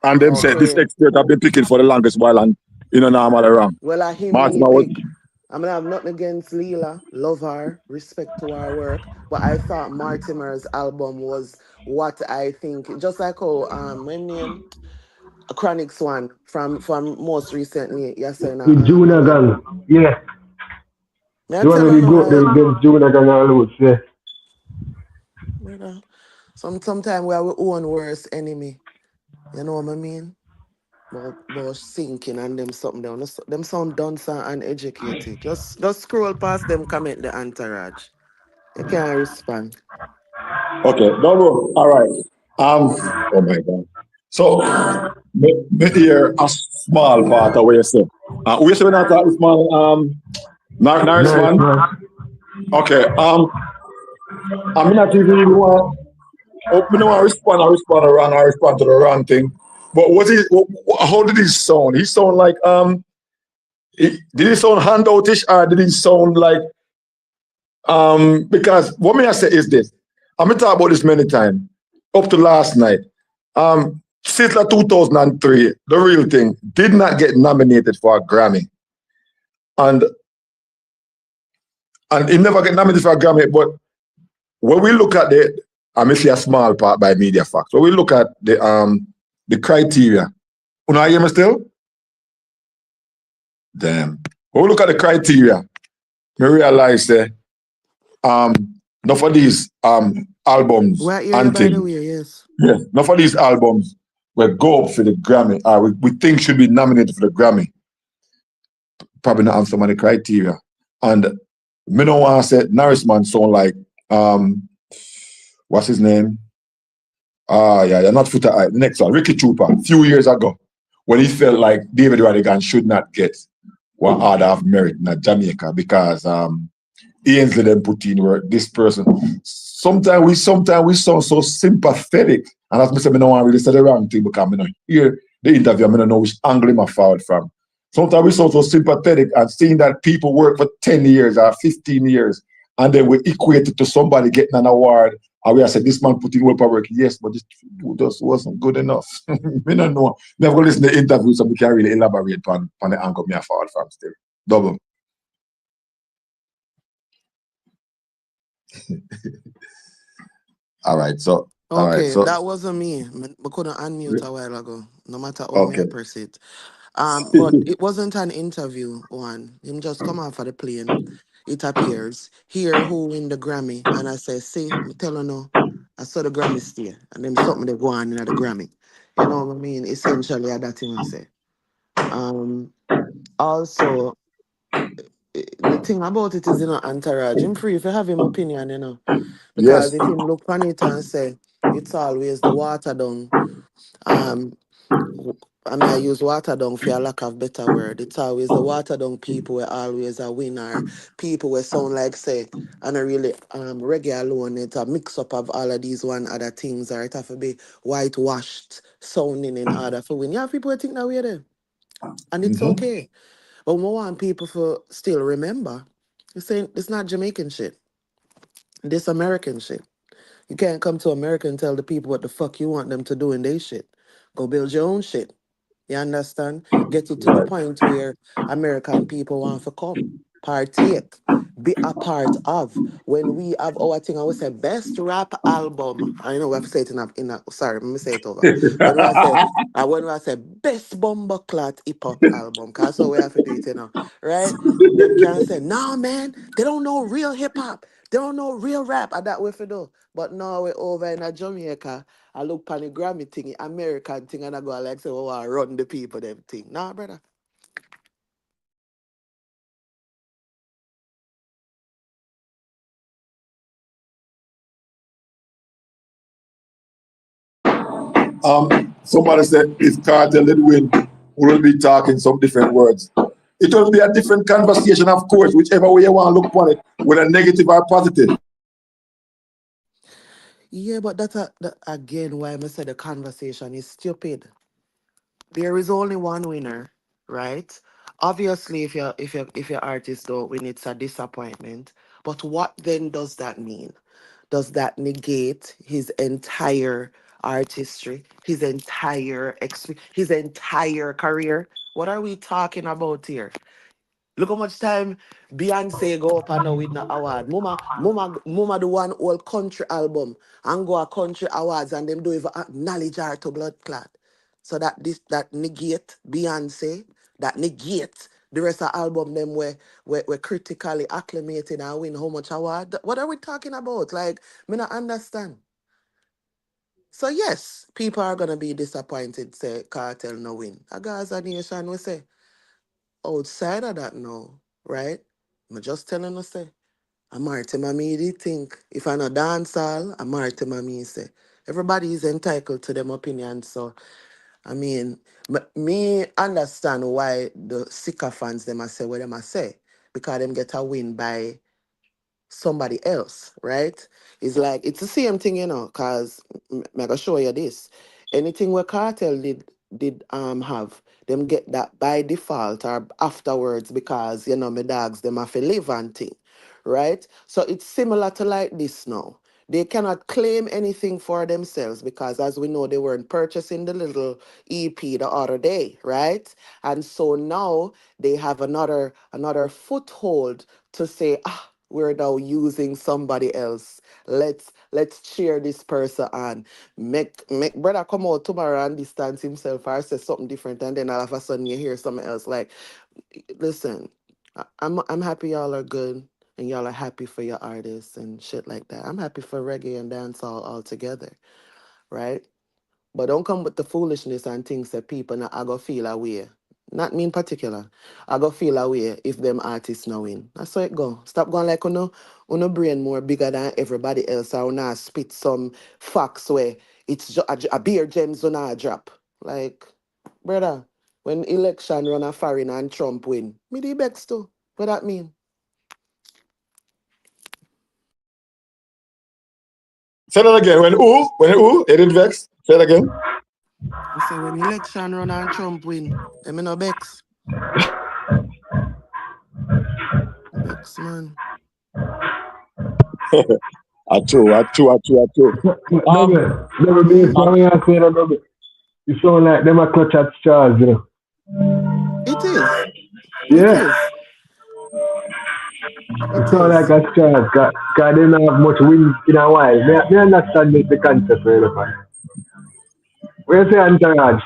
Speaker 1: And them said this
Speaker 5: Okay.
Speaker 1: expert have been picking for the longest while and now I'm all around.
Speaker 5: Well I him me
Speaker 1: Martin was
Speaker 5: pick. I mean, I have nothing against Leela. Love her, respect to her work. But I thought Mortimer's album was what I think. Just like how when name Chronics one from most recently, yes sir,
Speaker 4: With Juna
Speaker 5: album.
Speaker 4: Gang. Yeah.
Speaker 5: May I
Speaker 4: The one
Speaker 5: tell
Speaker 4: where
Speaker 5: you
Speaker 4: they
Speaker 5: no
Speaker 4: go up there
Speaker 5: like
Speaker 4: against Juna Gang all out. Yeah.
Speaker 5: brother. Sometimes we are our own worst enemy. You know what I mean? But sinking and them something down. Them sound dunce and uneducated. Just scroll past them comment the entourage. You can't respond.
Speaker 1: okay. No, no. All right. Oh my God. So, me hear a small part of what you say. We say we're not talking small. Nice
Speaker 4: Nice,
Speaker 1: man.
Speaker 4: man.
Speaker 1: Okay. I'm not even want. Oh, me don't want to respond. I respond around. I respond to the wrong thing. But what is? How did he sound? He sound like did he sound handoutish or did he sound like because what may I say is this. I'm gonna talk about this many times. Up to last night. Since like 2003, the real thing did not get nominated for a Grammy. And he never get nominated for a Grammy. But when we look at I may see a small part by media facts. When we look at the criteria, you know, hear me still? Damn. When we look at the criteria, we realize that enough of these albums
Speaker 5: Right here,
Speaker 1: and
Speaker 5: by the
Speaker 1: things,
Speaker 5: way, yes.
Speaker 1: yeah, enough of these albums will go up for the Grammy, we think should be nominated for the Grammy. Probably not have some of the criteria. And me don't want to say Norris man sound like what's his name? Yeah, not Footer Eye. The next one, Ricky Trooper, a few years ago, when he felt like David Radigan should not get one order of merit in Jamaica because Ainsley then put in where this person. Sometimes we sound so sympathetic. And as I said, I don't want to really say the wrong thing because I don't hear the interview, I don't know which angle I'm forward from. Sometimes we sound so sympathetic and seeing that people work for 10 years or 15 years and then we equate it to somebody getting an award and we said, this man put in work. Yes, but this just wasn't good enough. We don't know. Never listen to the interview so we can really elaborate on the angle me forward from still. Double. All right, so
Speaker 5: Okay, that wasn't me. I couldn't unmute a while ago, no matter how me I
Speaker 1: okay.
Speaker 5: press it. But it wasn't an interview one. Him just come off of the plane. It appears here who win the Grammy. And I say, see, me tell you no. I saw the Grammy stay, and them something they go on in the Grammy. You know what I mean? Essentially, that thing I say. Also, the thing about it is, entourage. I'm free if you have him opinion, because
Speaker 1: Yes.
Speaker 5: if him look on it and say it's always the water down, um, I mean I use water down for a lack of better word. It's always the water down people were always a winner. People will sound like say and a really reggae alone. It's a mix up of all of these one other things, or it have to be whitewashed sounding in order for win. Yeah, people will think that way there. And it's okay. But we want people to still remember. You're saying it's not Jamaican shit. This American shit. You can't come to America and tell the people what the fuck you want them to do in their shit. Go build your own shit. You understand? Get it to the
Speaker 1: Right.
Speaker 5: point where American people want to come, partake, be a part of. When we have our thing, I would say best rap album. I know we have to say it in a sorry, let me say it over. When I say best bomber clat hip hop album, cause so we have to do it, right? Them can say, nah man, they don't know real hip hop. They don't know real rap, and that way for do. But now we're over in a Jamaica. I look on the Grammy thing, American thing, and I go like say, oh, I run the people them thing. Nah, brother.
Speaker 1: Somebody said if Cartel did win, we will be talking some different words. It will be a different conversation, of course, whichever way you want to look upon it, whether negative or positive.
Speaker 5: Yeah, but that again why I said the conversation is stupid. There is only one winner, right? Obviously, if your artist don't win, it's a disappointment. But what then does that mean? Does that negate his entire artistry, his entire career? What are we talking about here? Look how much time Beyonce go up and now with the award. Mama do one whole country album and go a country awards and them do even acknowledge her to blood clot. So that negate Beyonce, that negate the rest of the album them were critically acclimated and win how much award. What are we talking about? Like, me not understand. So yes, people are gonna be disappointed, say Cartel no win. A Gaza Nation we say outside of that now, right? I'm just telling you say, I'm Martin Mamidi think if I no dance all, I'm Martin Mamidi say. Everybody is entitled to them opinions. So I mean, me understand why the Sika fans them I say what them I say. Because them get a win by somebody else, right? It's like it's the same thing, cause I'm gonna show you this. Anything where Cartel did have them get that by default or afterwards because my dogs them have to live and thing, right? So it's similar to like this now. They cannot claim anything for themselves because as we know they weren't purchasing the little EP the other day, right? And so now they have another foothold to say, we're now using somebody else. Let's cheer this person on. Make brother come out tomorrow and distance himself or say something different, and then all of a sudden you hear something else. Like, listen, I'm happy y'all are good and y'all are happy for your artists and shit like that. I'm happy for reggae and dancehall all together, right? But don't come with the foolishness and things that people not I go feel away. Not me in particular. I go feel away if them artists now win. That's how it go. Stop going like uno brain more bigger than everybody else. I wanna spit some facts where it's a beer gems on a drop. Like, brother, when election run a foreign and Trump win, me the best too. What that mean?
Speaker 1: Say that again. When who? It didn't vex. Say it again.
Speaker 5: I say when election run and Trump win, them no bex. Bex man.
Speaker 1: True.
Speaker 4: Double bass, what me I say that double? You sound like them a clutch at straws.
Speaker 5: It is. It
Speaker 4: Yeah,
Speaker 5: is.
Speaker 4: you
Speaker 5: It
Speaker 4: sound like
Speaker 5: is.
Speaker 4: a straws, cause they don't have much wind in a while. Me understand the concept very well. Where you say entourage?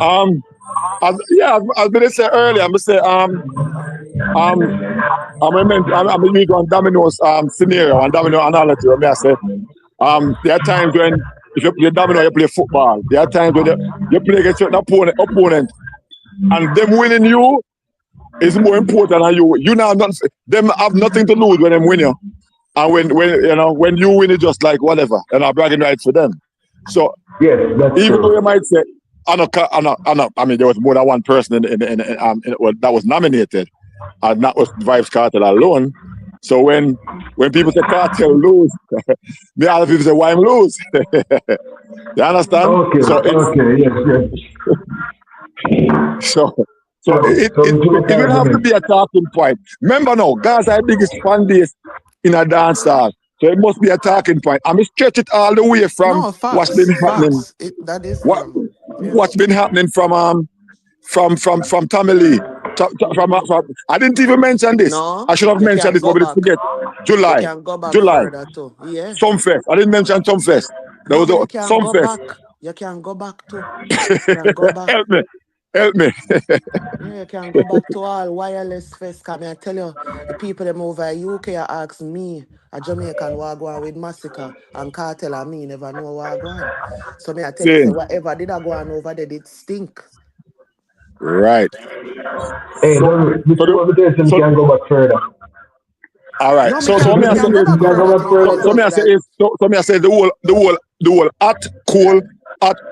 Speaker 1: Um, as I said earlier, I say I'm we go on Domino's scenario and Domino analogy. What me I say? There are times when if you play domino, you play football. There are times when you play against certain opponent, and them winning you is more important than you. You now not them have nothing to lose when them win you, and when you win it, just like whatever, and our bragging rights for them. So
Speaker 4: Yes, that's
Speaker 1: even though
Speaker 4: true.
Speaker 1: you might say, I mean, there was more than one person that was nominated, and that was Vybz Kartel alone. So when people say Cartel lose, the other people say why him lose. You understand?
Speaker 4: Okay,
Speaker 1: So it's
Speaker 4: okay, yes, yes.
Speaker 1: so
Speaker 4: Some good
Speaker 1: it will have to
Speaker 4: argument.
Speaker 1: be a talking point. Remember now, Gaza is the biggest fan base in a dance hall. So it must be a talking point. I mean stretch it all the way from
Speaker 5: No,
Speaker 1: what's been
Speaker 5: facts,
Speaker 1: happening.
Speaker 5: facts. That is
Speaker 1: What
Speaker 5: yeah.
Speaker 1: what's been happening from Tommy Lee. From, I didn't even mention this.
Speaker 5: No,
Speaker 1: I should have
Speaker 5: you
Speaker 1: mentioned
Speaker 5: can
Speaker 1: this, but
Speaker 5: go
Speaker 1: we did
Speaker 5: back.
Speaker 1: forget.
Speaker 5: You
Speaker 1: July.
Speaker 5: can go back
Speaker 1: July.
Speaker 5: further too. Yeah.
Speaker 1: Sumfest. I didn't mention Sumfest. There
Speaker 5: No,
Speaker 1: was
Speaker 5: but
Speaker 1: a
Speaker 5: you can go
Speaker 1: Sumfest.
Speaker 5: back. You can go back too. You can go back.
Speaker 1: Help me. Help me.
Speaker 5: Yeah, you can go back to all wireless fest. Cause me, I tell you, the people them over UK are ask me, a Jamaican wagwan with Masicka and Cartel and me never know wagwan. So me, I tell you, say
Speaker 1: Same.
Speaker 5: whatever did I go on over there, did stink.
Speaker 1: Right.
Speaker 4: Hey,
Speaker 1: So
Speaker 4: don't,
Speaker 1: so
Speaker 4: before we tell you,
Speaker 1: so
Speaker 4: can go back further.
Speaker 1: all right.
Speaker 5: No,
Speaker 1: So me
Speaker 5: me
Speaker 1: I say
Speaker 5: can go
Speaker 1: is
Speaker 5: back
Speaker 4: You can
Speaker 5: further
Speaker 4: go
Speaker 5: to
Speaker 4: back
Speaker 5: you know it
Speaker 1: so me
Speaker 4: further.
Speaker 1: I
Speaker 5: was
Speaker 1: say
Speaker 5: like
Speaker 1: is so me I say the whole hot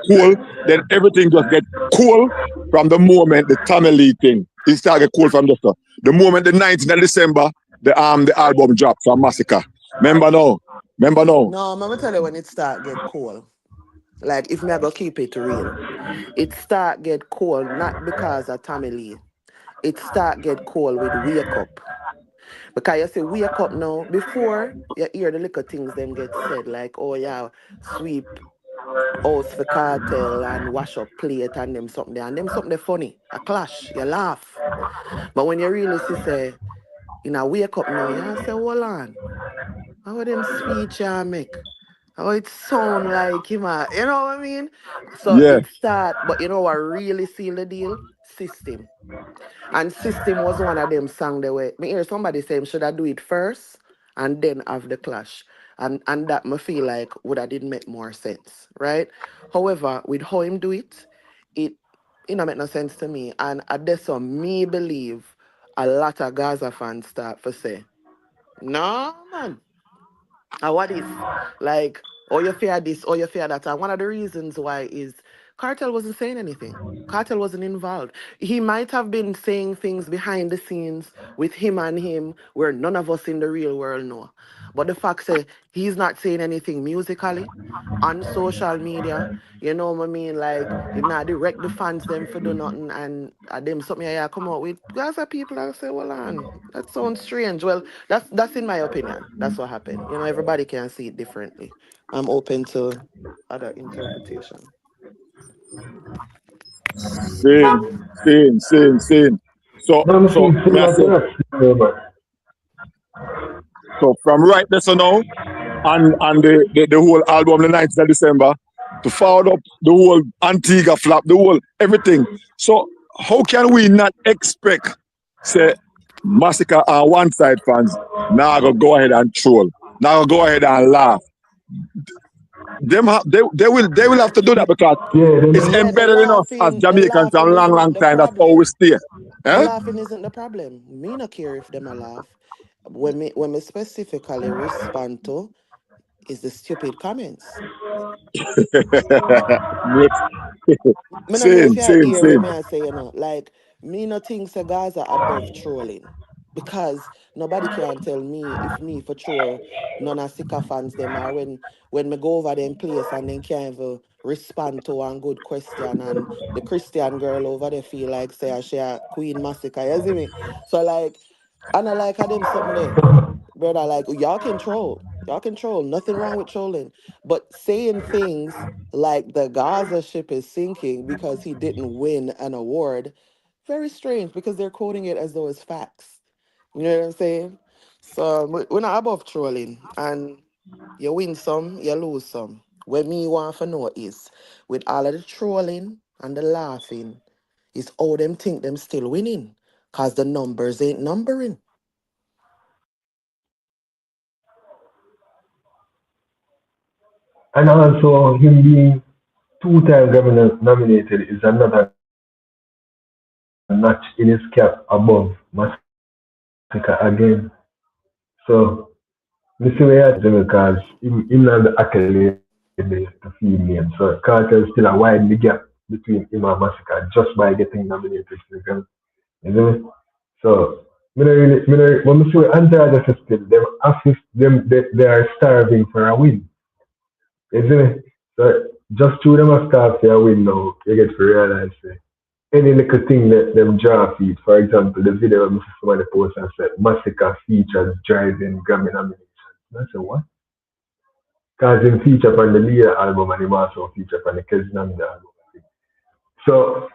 Speaker 1: cool, then everything just get cool from the moment the Tommy Lee thing. It start get cool from the stuff. The moment the 19th of December, the album dropped from Masicka. Remember now? Remember now?
Speaker 5: no, I'm gonna tell you when it start get cool. Like if me I go keep it real, it start get cool not because of Tommy Lee. It start get cool with wake up. Because you say wake up now, before you hear the little things them get said, like, oh yeah, sweep house for cartel and wash up plate and them something there. And them something there funny. A clash, you laugh. But when you really see say, you know, wake up now, you say, hold on. How them speech you make? How it sound like him, you know what I mean? So
Speaker 1: Yeah.
Speaker 5: it start, but you know what really seal the deal? System. And System was one of them song the way. Me hear somebody say should I do it first and then have the clash. And that me feel like would have did make more sense, right? However, with how him do it, it make no sense to me. And at this one, me believe a lot of Gaza fans start for say, no man. And what is like, oh you fear this, or you fear that. And one of the reasons why is Cartel wasn't saying anything. Cartel wasn't involved. He might have been saying things behind the scenes with him and him where none of us in the real world know. But the fact that he's not saying anything musically on social media, you know what I mean? Like him not direct the fans them for do nothing and them something I come out with. Because people are say, well on, that sounds strange. Well, that's in my opinion. That's what happened. You know, everybody can see it differently. I'm open to other interpretation.
Speaker 1: Same. So
Speaker 4: No, I'm
Speaker 1: so
Speaker 4: seeing
Speaker 1: me I
Speaker 4: similar
Speaker 1: say
Speaker 4: to that. But
Speaker 1: so from right there so now and the whole album the 19th of December to forward up the whole Antigua flap, the whole everything. So how can we not expect say Massacre on one side fans now go ahead and troll. Now go ahead and laugh. They will have to do that because
Speaker 4: yeah,
Speaker 1: it's
Speaker 4: then,
Speaker 5: Yeah,
Speaker 1: embedded in us as
Speaker 5: the
Speaker 1: Jamaicans a
Speaker 5: laughing
Speaker 1: long,
Speaker 5: isn't
Speaker 1: long
Speaker 5: the
Speaker 1: time. That's how we
Speaker 5: problem.
Speaker 1: stay.
Speaker 5: The
Speaker 1: Eh?
Speaker 5: laughing isn't the problem. Me not care if them a laugh. When me specifically respond to is the stupid comments.
Speaker 1: Next.
Speaker 5: Me no know if
Speaker 1: Same,
Speaker 5: you
Speaker 1: same,
Speaker 5: hear what
Speaker 1: same.
Speaker 5: me I say, you know. Like, me no think say guys are above trolling. Because nobody can tell me if me for sure none of Sika fans them are when me go over them place and then can't even respond to one good question and the Christian girl over there feel like say she a Queen Massacre, you see me? So like and I like how them something there. Brother, like y'all can troll. Y'all can troll. Nothing wrong with trolling. But saying things like the Gaza ship is sinking because he didn't win an award, very strange because they're quoting it as though it's facts. You know what I'm saying? So we're not above trolling. And you win some, you lose some. What me want to know is, with all of the trolling and the laughing, is how them think them still winning. Because the numbers ain't numbering.
Speaker 4: And also him being two-time Grammy nominated is another notch in his cap above Masicka again. So me see where you because him not the accolade there to feel name. So Cartel still a widen the gap between him and Masicka just by getting nominated to the Grammy. You know me? So when I see what Andrade system, them assist they are starving for a win. Isn't it? So just through them a start for a win now, you get to realize any little thing that them draw feed. For example, the video Mrs. Somebody post and said Massacre features driving Grammy nominations. I said what? Because him feature on the Leah album and him also feature on the Keznamida album. So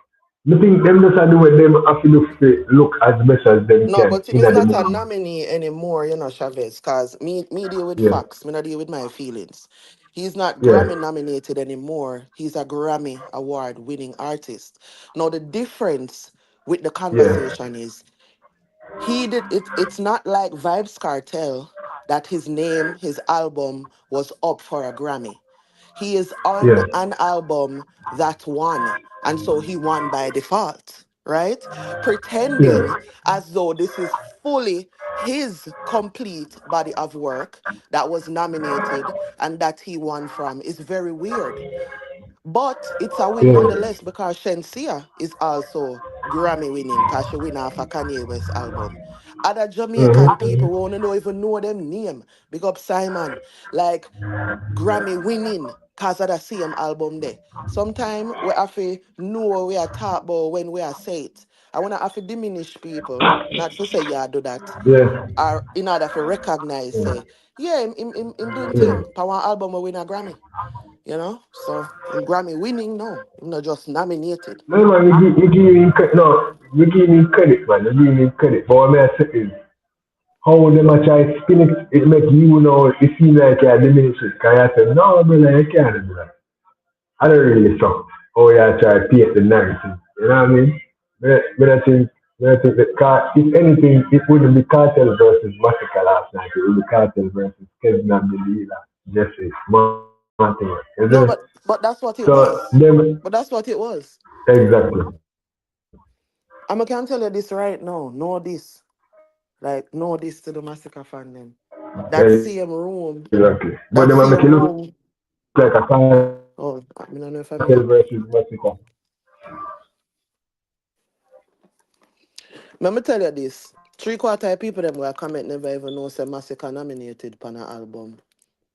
Speaker 4: I think them just a do with them have to look as best as them
Speaker 5: No,
Speaker 4: can
Speaker 5: but him
Speaker 4: in
Speaker 5: is
Speaker 4: the
Speaker 5: not a
Speaker 4: movie.
Speaker 5: nominee anymore, Chavez, because me deal with
Speaker 4: Yeah,
Speaker 5: facts, me not deal with my feelings. He's not
Speaker 4: yeah,
Speaker 5: Grammy nominated anymore. He's a Grammy award winning artist. Now the difference with the
Speaker 4: yeah,
Speaker 5: conversation is he did it. It's not like Vybz Kartel that his name, his album was up for a Grammy. He is on
Speaker 4: yeah,
Speaker 5: an album that won, and so he won by default, right?
Speaker 4: yeah,
Speaker 5: Pretending as though this is fully his complete body of work that was nominated and that he won from is very weird. But it's a win
Speaker 4: yeah.
Speaker 5: nonetheless because Shensia is also Grammy winning because she win off a Kanye West album. Other Jamaican people
Speaker 4: Mm-hmm.
Speaker 5: won't know even know them name. Big up Simon. Like Grammy winning because of the same album there. Sometimes we have to know what we are talk about when we are say it. I want to have to diminish people, not to say yeah do that,
Speaker 4: Yeah,
Speaker 5: or in order to recognize
Speaker 4: yeah,
Speaker 5: say, yeah, him doing
Speaker 4: yeah.
Speaker 5: thing. For one album we win a Grammy. So him Grammy winning now. Him not just nominated.
Speaker 4: No man, we give him credit. No, we give him credit, man. We give him credit. But what I say is, how them a try spin it, it make you know it seem like you diminish it. Cause I said, no, brother, you can't do that. I don't really suck. Oh, yeah, try to paint the narrative. You know what I mean? But I think that if anything, it wouldn't be Cartel versus Massacre last night. It would be Cartel versus Kevin and Melilla, Jesse, Martin. Isn't it?
Speaker 5: No, but that's what it
Speaker 4: So
Speaker 5: was.
Speaker 4: them
Speaker 5: But that's what it was.
Speaker 4: exactly,
Speaker 5: I can tell you this right now. Know this. Like know this to the Massacre fan then. That same room.
Speaker 4: exactly. But them
Speaker 5: That
Speaker 4: make it
Speaker 5: same
Speaker 4: look
Speaker 5: room.
Speaker 4: like a Cartel versus
Speaker 5: Oh, I don't know if I'm
Speaker 4: Massacre.
Speaker 5: here. Let me tell you this. Three-quarter of people them will comment never even know say Massacre nominated for an album.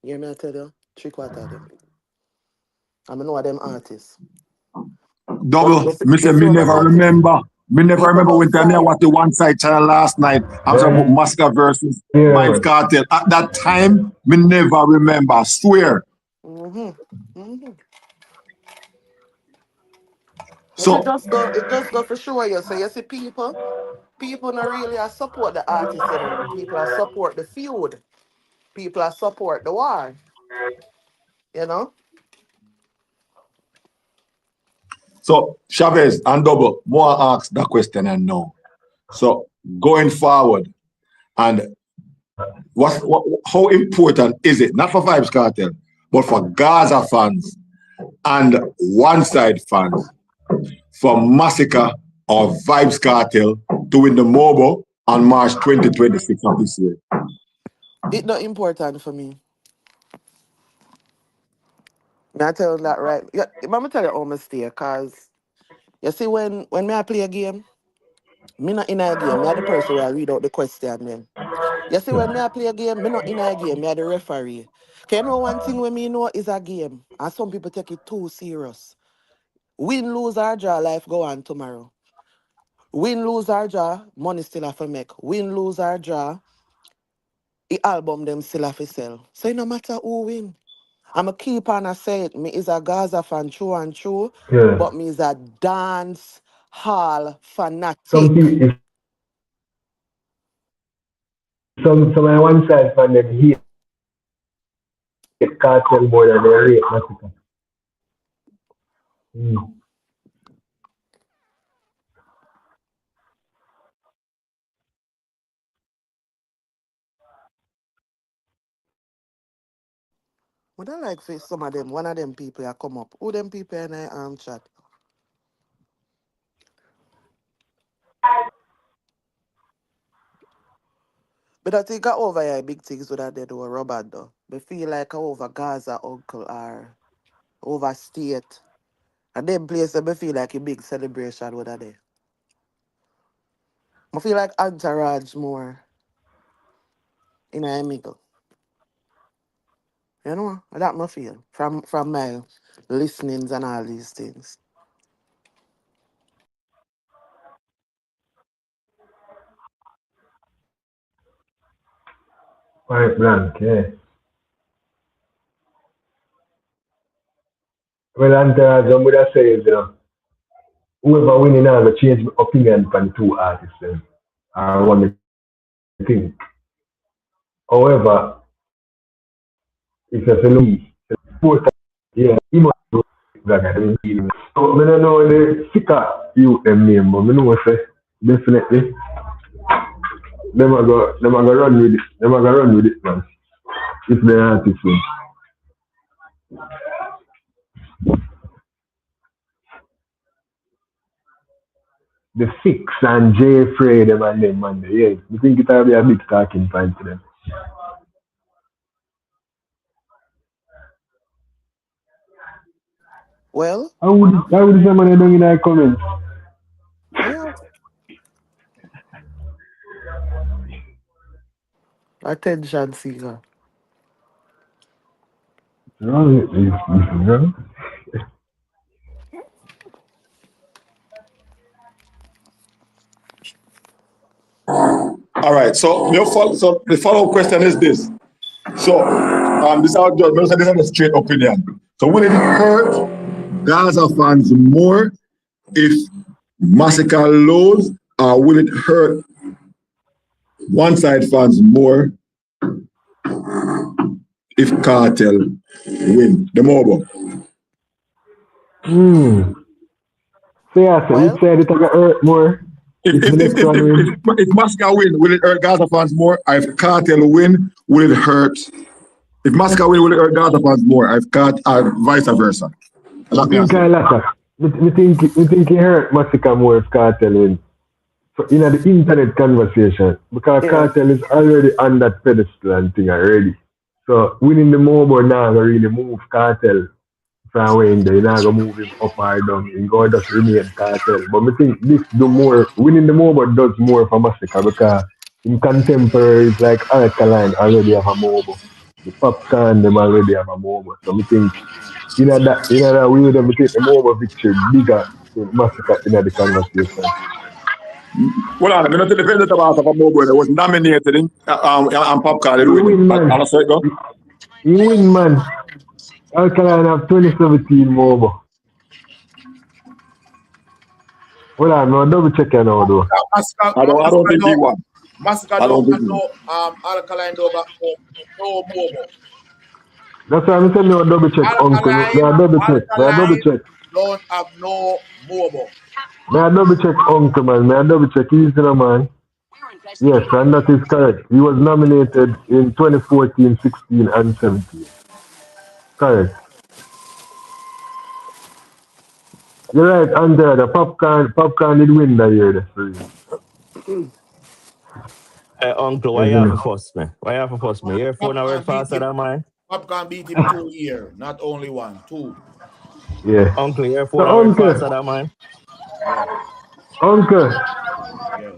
Speaker 5: You hear me I tell you? Three-quarter of them. I mean, know them artists. But
Speaker 1: Double.
Speaker 5: you
Speaker 1: Me
Speaker 5: you
Speaker 1: say
Speaker 5: see
Speaker 1: me
Speaker 5: what my
Speaker 1: never
Speaker 5: artists?
Speaker 1: remember. Me never
Speaker 5: People
Speaker 1: remember when time I
Speaker 5: outside.
Speaker 1: watched the one side channel last night. I was about
Speaker 4: Yeah,
Speaker 1: Masicka versus
Speaker 4: yeah,
Speaker 1: Vybz
Speaker 4: man.
Speaker 1: Kartel. At that time, me never remember. I swear.
Speaker 5: Mm-hmm. Mm-hmm. But
Speaker 1: So
Speaker 5: it just go for sure you. So you see people not really are support the artists, People are support the feud. People are support the war, you know?
Speaker 1: so Chavez and Double, more ask that question and know. So going forward, and how important is it, not for Vybz Kartel, but for Gaza fans and one side fans, for Massacre or Vybz Kartel to win the mobile on March 2026 of this year?
Speaker 5: It's not important for me. Me I tell you that right. Yeah, let me tell you how I stay, cause you see when me I play a game, me not in a game, me are the person where I read out the question then. You see, when me I play a game, me not in a game, me are the referee. Can you know one thing when me know is a game, and some people take it too serious. Win, lose, or draw, life go on tomorrow. Win, lose, or draw, money still have to make. Win, lose, or draw, the album them still have to sell. So it no matter who win. I'm a keep on a say it, me is a Gaza fan true and true,
Speaker 4: Yeah.
Speaker 5: but me is a dance hall
Speaker 4: Some
Speaker 5: fanatic.
Speaker 4: people, some on one side from them hate Cartel more than they rate Massacre. Mm.
Speaker 5: Would I like for some of them, one of them people that come up? Who them people in the chat? But I think over here big things would have did were Robert though. They feel like over Gaza uncle or over state. And them place they feel like a big celebration would have there. I feel like Entourage more in a middle. You know, that I feel from my listenings and all these things.
Speaker 4: Point blank, yeah. Well, Entourage, I'm gonna say, whoever winning now will change my opinion from the two artists then. I want to think. However, it's a Louis. Yeah, he must do that. I mean, so I don't know the sicker you them name, but I know say definitely them are go run with it. Them are go run with it, man. If the artist win. The Fix and Jay Frey them and them man. Yeah, I think it'll be a big talking point to them.
Speaker 5: Well,
Speaker 4: How would someone down in the comments?
Speaker 5: yeah. Attention seeker.
Speaker 4: No?
Speaker 1: All right. So the follow-up question is this. So this is our judgment. This is a straight opinion. So will it hurt Gaza fans more if Masicka lose, or will it hurt one side fans more if Kartel win the mobile?
Speaker 4: So yeah, so you said it's gonna hurt more.
Speaker 1: If Masicka win, will it hurt Gaza fans more? Or if Kartel win, will it hurt? If Masicka win, will it hurt Gaza fans more? Or if vice versa?
Speaker 4: I think it hurt Masicka more if Kartel win. So in the internet conversation, because Kartel is already on that pedestal and thing already. So winning the mobile now really move Kartel from when they now go move him up or down. He go just remain Kartel. But I think this do more winning the mobile does more for Masicka because in contemporaries like Alkaline already have a mobile. The Popcorn them already have a mobile. So I think in that way them take the mobile victory bigger to Masicka in the conversation.
Speaker 1: Well, I'm not defending about a mobile that was nominated in Popcorn.
Speaker 4: He win, man. He win, man. Alkaline have 2017 mobile. Well, I'm not double checking now though.
Speaker 1: I don't think he won.
Speaker 3: Masicka don't have no Alkaline no mobile.
Speaker 4: That's why I'm saying no double check, uncle. No double check.
Speaker 3: Don't have no mobile.
Speaker 4: May I double check, uncle, man. May I double check? He's the man. Yes, and that is correct. He was nominated in 2014, 16, and 17. Correct. You're right, Andrea. The popcorn did win that year. That's for you.
Speaker 6: Hey, uncle, why you have to fuss me? Your phone work faster than mine?
Speaker 3: Popcorn beat him 2 years, not only 1, 2.
Speaker 4: Yeah.
Speaker 6: Uncle, your phone work faster than mine?
Speaker 4: Uncle.
Speaker 3: Yeah.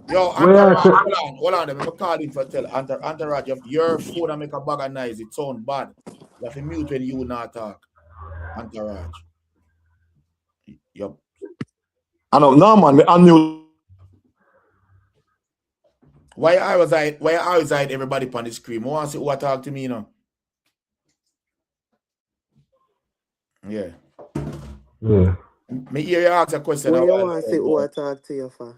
Speaker 3: Yo, hold on. Let me call in for tell Entourage, your phone and make a bag of noise. It sound bad. You have to mute when you not talk. Entourage. Yup.
Speaker 1: I know, no man, we unmute.
Speaker 3: Why I was hide everybody on the screen? I want to see who talk to me now. Yeah. Me hear you ask a question.
Speaker 5: Why you want to see who I talk to you for?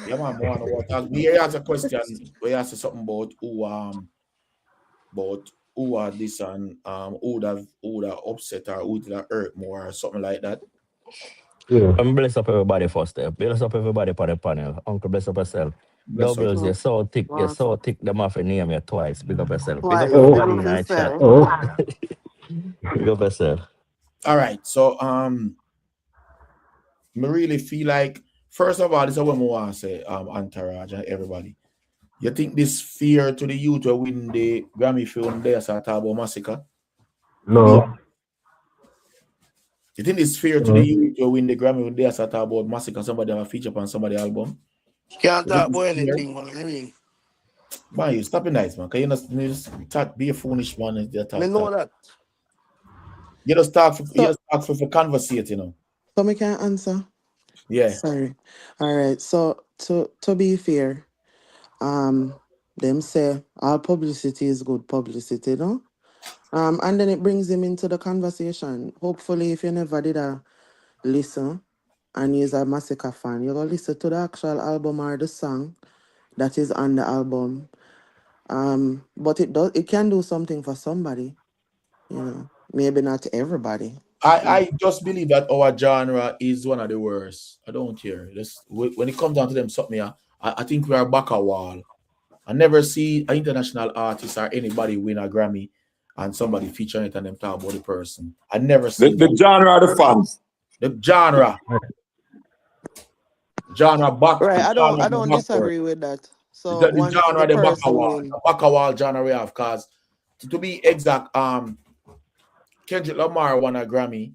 Speaker 3: Yeah, man, I want to talk. Me hear you ask a question where you ask something about who are this and who would have upset or who would have hurt more or something like that.
Speaker 4: Yeah.
Speaker 6: I'm bless up everybody first there. Bless up everybody on the panel. Uncle, bless up yourself. Doubles, you're so thick, them off and name you twice. Big up yourself. Big up everybody in the chat. Big up yourself.
Speaker 7: All right, so me really feel like first of all, this is what I want to say, Entourage and everybody. You think this fear to the youth will win the Grammy film there, so I talk about Masicka?
Speaker 4: No.
Speaker 7: You think this fear to the youth will win the Grammy film there, so I talk about Masicka, somebody have a feature on somebody's album?
Speaker 8: Can't
Speaker 7: You think
Speaker 8: talk
Speaker 7: this
Speaker 8: about
Speaker 7: fear?
Speaker 8: anything, man. I mean,
Speaker 7: Man, you stop it nice, man. Can you just talk, be a foolish man and just
Speaker 8: I
Speaker 7: talk,
Speaker 8: know
Speaker 7: talk.
Speaker 8: that.
Speaker 7: You just talk for, you
Speaker 5: So,
Speaker 7: just talk for conversate, you know.
Speaker 5: so me can answer.
Speaker 7: Yeah.
Speaker 5: Sorry. All right. So to be fair, them say all publicity is good publicity, no? And then it brings him into the conversation. Hopefully, if you never did a listen and you're a Masicka fan, you're gonna listen to the actual album or the song that is on the album. But it can do something for somebody, you know. Maybe not everybody.
Speaker 7: I just believe that our genre is one of the worst. I don't care. When it comes down to them, something, I think we are back a wall. I never see an international artist or anybody win a Grammy and somebody featuring it and them talk about the person. I never see
Speaker 1: The genre of the fans.
Speaker 7: the genre back.
Speaker 5: Right.
Speaker 7: The
Speaker 5: I
Speaker 7: genre
Speaker 5: don't
Speaker 7: backward.
Speaker 5: disagree with that. So
Speaker 7: The
Speaker 5: once
Speaker 7: genre
Speaker 5: the
Speaker 7: the back a
Speaker 5: person
Speaker 7: wall.
Speaker 5: win,
Speaker 7: The back a wall genre we have, cause to be exact, Kendrick Lamar won a Grammy.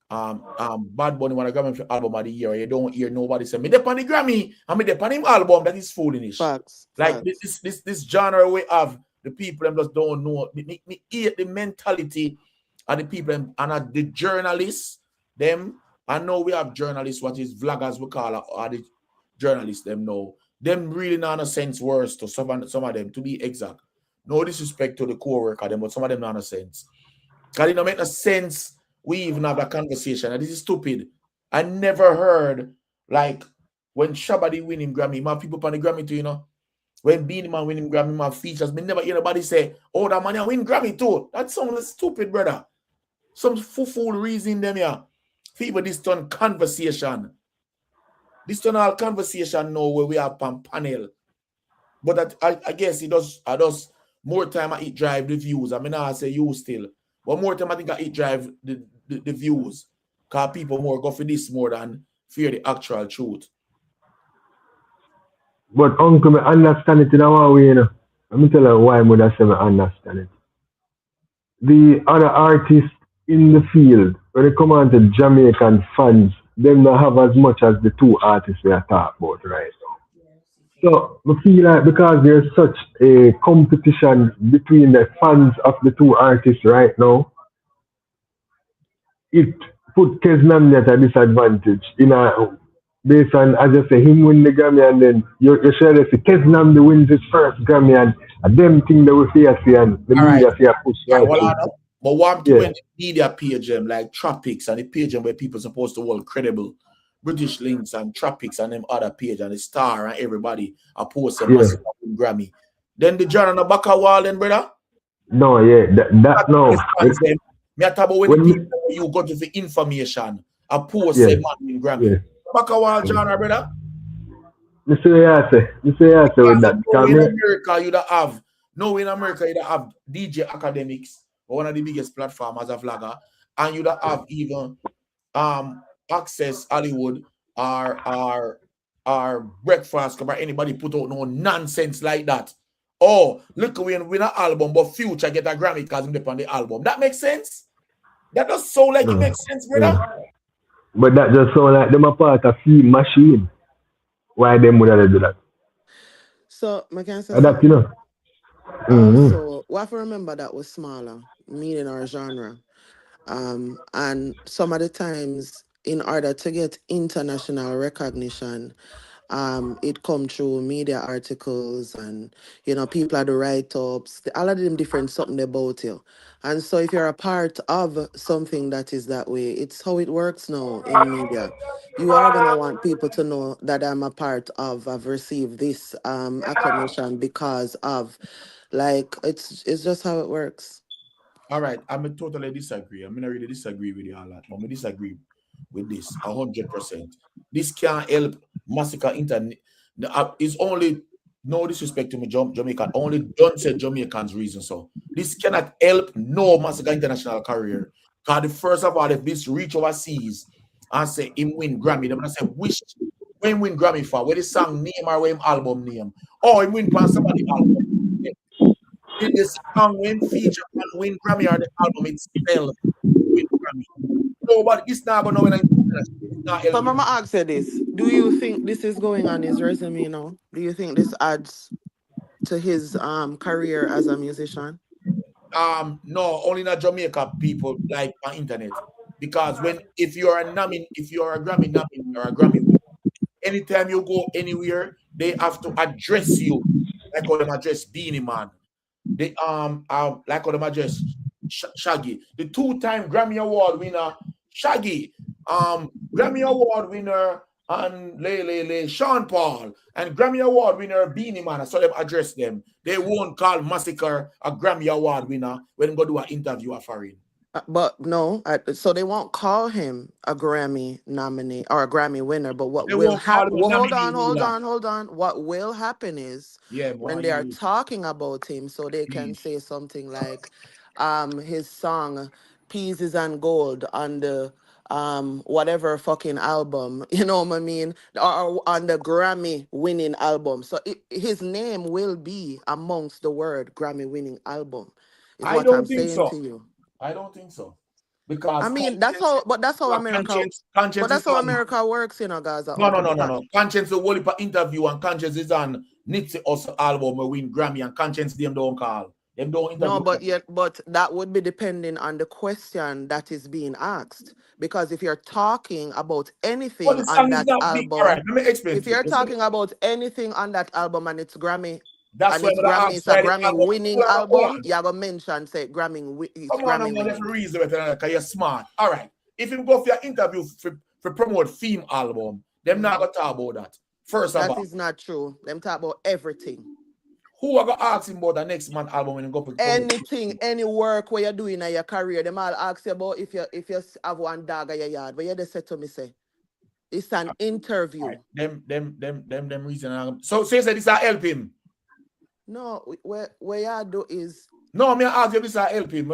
Speaker 7: Bad Bunny won a Grammy for album of the year. You don't hear nobody say me dep on the Grammy and me dep on him album. That is foolish.
Speaker 5: facts.
Speaker 7: Like
Speaker 5: Facts.
Speaker 7: this genre we have, the people them just don't know. Me hate the mentality of the people and the journalists. Them, I know we have journalists, what is vloggers we call are the journalists. Them know them really not a sense worse to some of them, to be exact. No disrespect to the co-worker them, but some of them not a sense. Because it don't make no sense we even have a conversation. And this is stupid. I never heard like when Shabadi winning Grammy, my people on the Grammy too, you know. When Beanie Man winning Grammy, my features, me never hear nobody say, oh, that man win Grammy too. That sounds stupid, brother. Some fool reason them here. People this turn conversation. This turn all conversation now where we have panel. But that I guess it does more time it drive the views. I mean I say you still. But more time I think it drive the views. Because people more go for this more than fear the actual truth.
Speaker 4: But uncle, me understand it in our way, you know. Let me tell you why I say I understand it. The other artists in the field, when they come on to Jamaican fans, them not have as much as the two artists we are talking about right now. So I feel like because there's such a competition between the fans of the two artists right now, it put Keznamdi at a disadvantage in a based on, as I say, him win the Grammy and then you share this Keznamdi wins his first Grammy and them thing that we see and the media see a push right.
Speaker 7: But what when the media page them like Tropics and the page them where people supposed to hold credible British links and Tropics and them other page and the Star and everybody are posting massive Grammy. Then the journal on the back of wall then, brother?
Speaker 4: No, that no.
Speaker 7: Me talk about when the people you go to the information a post say man in Grammy.
Speaker 4: Yeah.
Speaker 7: Back of wall genre, brother.
Speaker 4: Me say with that.
Speaker 7: In America you'd have DJ Academics, one of the biggest platforms as a vlogger, and you'd have even Access Hollywood or Breakfast, come anybody put out no nonsense like that. Oh, look, we win an album, but Future get a Grammy because him on the album. That makes sense? That does sound like it makes sense, brother.
Speaker 4: But that just sound like them a part of film machine. Why them would have do that?
Speaker 5: So I can say
Speaker 4: that, you know.
Speaker 5: Also, we have to remember that was smaller, meaning our genre. And some of the times, in order to get international recognition, it come through media articles and people are the write-ups, all of them different something about you. And so if you're a part of something that is that way, it's how it works now in media. You are gonna want people to know that I'm a part of, I've received this acclamation because of, like, it's just how it works.
Speaker 7: All right, I'm totally disagree. I'm gonna really disagree with you all that, but I disagree with this 100%. This can't help Masicka internet. It's only no disrespect to me, Jamaican. Only don't say Jamaicans reason. So this cannot help no Masicka international career. Because the first of all, if this reach overseas and say him win Grammy, they're gonna say which when win Grammy for where the song name or where him album name. Or him win for somebody album. Did the song win feature and win Grammy or the album itself win Grammy? No, but it's not gonna win.
Speaker 5: So Mama ask you this. Do you think this is going on his resume now? Do you think this adds to his career as a musician?
Speaker 7: No, only not Jamaica people like on internet. Because if you're a Grammy nominee or a Grammy winner, anytime you go anywhere, they have to address you like how them address Beanie Man. They like how them address Shaggy, the 2-time Grammy Award winner Shaggy, Grammy Award winner and Sean Paul, and Grammy Award winner Beanie Man. I saw them address them. They won't call Masicka a Grammy Award winner when they go do an interview of foreign.
Speaker 5: But no, so they won't call him a Grammy nominee or a Grammy winner. But what will happen? Hold on. What will happen is when they are talking about him, so they can say something like, his song "Pieces and Gold" on the whatever fucking album, you know what I mean, or on the Grammy winning album. So his name will be amongst the word Grammy winning album. Is what I'm saying to you.
Speaker 7: I don't think so. Because
Speaker 5: I mean that's how America works, you know, Gaza.
Speaker 7: No. Conscience the whole heap of interview and Conscience is on Nipsey Hussle album we win Grammy and Conscience them don't call. Them don't interview.
Speaker 5: No, but that would be depending on the question that is being asked. Because if you're talking about anything on that album,
Speaker 7: right, let me explain.
Speaker 5: If you're talking about anything on that album and it's Grammy,
Speaker 7: that's
Speaker 5: and it's a Grammy winning album, you're gonna mention say Grammy.
Speaker 7: Grammy winning. Reason because you're smart. All right. If you go for your interview for promote theme album, them not gonna talk about that. First of all,
Speaker 5: that is not true. Them talk about everything.
Speaker 7: Who are gonna ask him about the next man album when you go for
Speaker 5: anything, any work where you're doing in your career? Them all ask you about if you have one dog in your yard. But you just said to me say it's an interview.
Speaker 7: Right. Them reason. So say this will help him.
Speaker 5: No, where you do is
Speaker 7: no. Me ask you this will help him.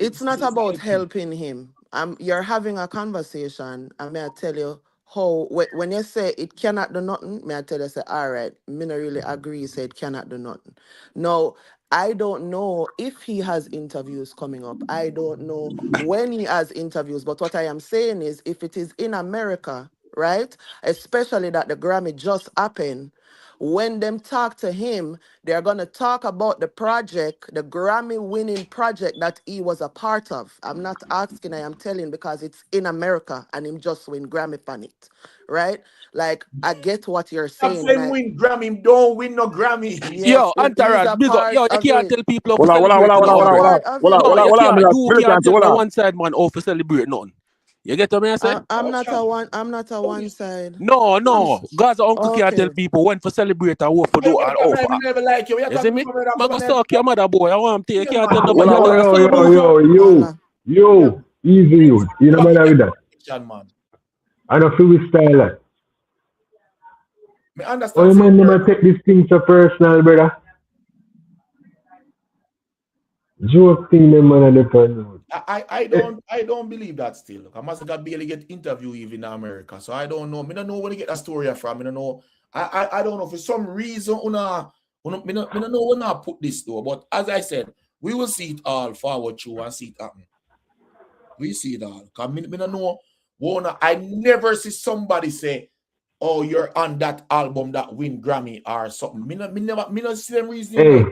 Speaker 5: It's not about helping him. You're having a conversation. I may tell you how when you say it cannot do nothing, may I tell you say all right. Me not really agree. Say it cannot do nothing. No, I don't know if he has interviews coming up. I don't know when he has interviews. But what I am saying is, if it is in America, right, especially that the Grammy just happened. When them talk to him, they're going to talk about the project, the Grammy-winning project that he was a part of. I'm not asking, I am telling because it's in America and him just win Grammy on it, right? Like, I get what you're saying.
Speaker 7: I'm saying win Grammy, don't win no Grammy.
Speaker 5: Yes,
Speaker 8: yo, Antaras, big up. Yo, you can't tell people
Speaker 1: Hold on.
Speaker 8: One side man for celebrate nothing. You get what I say?
Speaker 5: I'm not a one side.
Speaker 8: No. God's uncle can't tell people when for celebrate and what for do and offer.
Speaker 7: I never like you.
Speaker 8: You see me? I'm going to suck your mother, boy. I want to take you.
Speaker 4: Yo, easy you. You know matter with that. I don't feel with style that. Oh man, never take this thing so personal, brother. Joke thing them man the
Speaker 7: I don't believe that still. I must have barely get interview even in America. So I don't know. I don't know where to get that story from. I don't know. I don't know for some reason I don't know when I put this though. But as I said, we will see it all forward through and see it happen. We see it all. Cause I don't know. I never see somebody say, "Oh, you're on that album that win Grammy or something." Me never see them reason.
Speaker 4: Hey.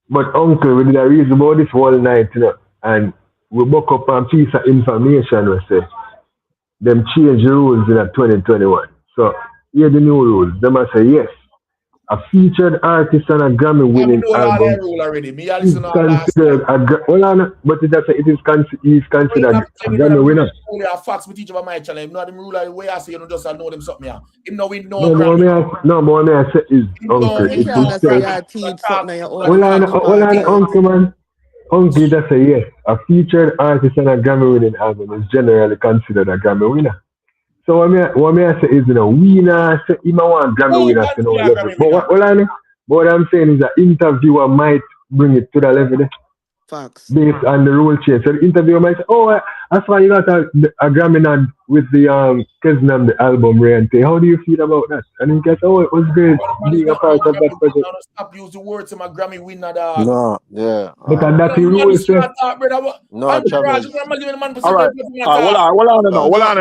Speaker 4: But uncle, we did a reason about this whole night, you know, and we buck up a piece of information we say them change the rules in 2021. So here the new rules. Them I say yes. A featured artist and a Grammy winning album is considered but it is considered a Grammy winner.
Speaker 7: Facts with each of my channel. Not them rule way I say you just know them something here. Him no win no.
Speaker 4: No, more I say is uncle. Uncle man. Uncle just say yes. A featured artist and a Grammy winning album is generally considered a Grammy winner. So what I say is, you know, we not say him want Grammy winners, you know. But what But what I'm saying is that interviewer might bring it to the level there,
Speaker 5: Facts.
Speaker 4: based on the rule change. So the interviewer might say, "Oh, that's why you got a Grammy nod with the Kesnam the album Rente. How do you feel about that?" And he gets, "Oh, it was great being a part of that project."
Speaker 7: Stop use the words in my Grammy winner, dog.
Speaker 3: No, yeah.
Speaker 4: Because that's the rule, sir.
Speaker 3: No, Travis.
Speaker 1: All right. Hold on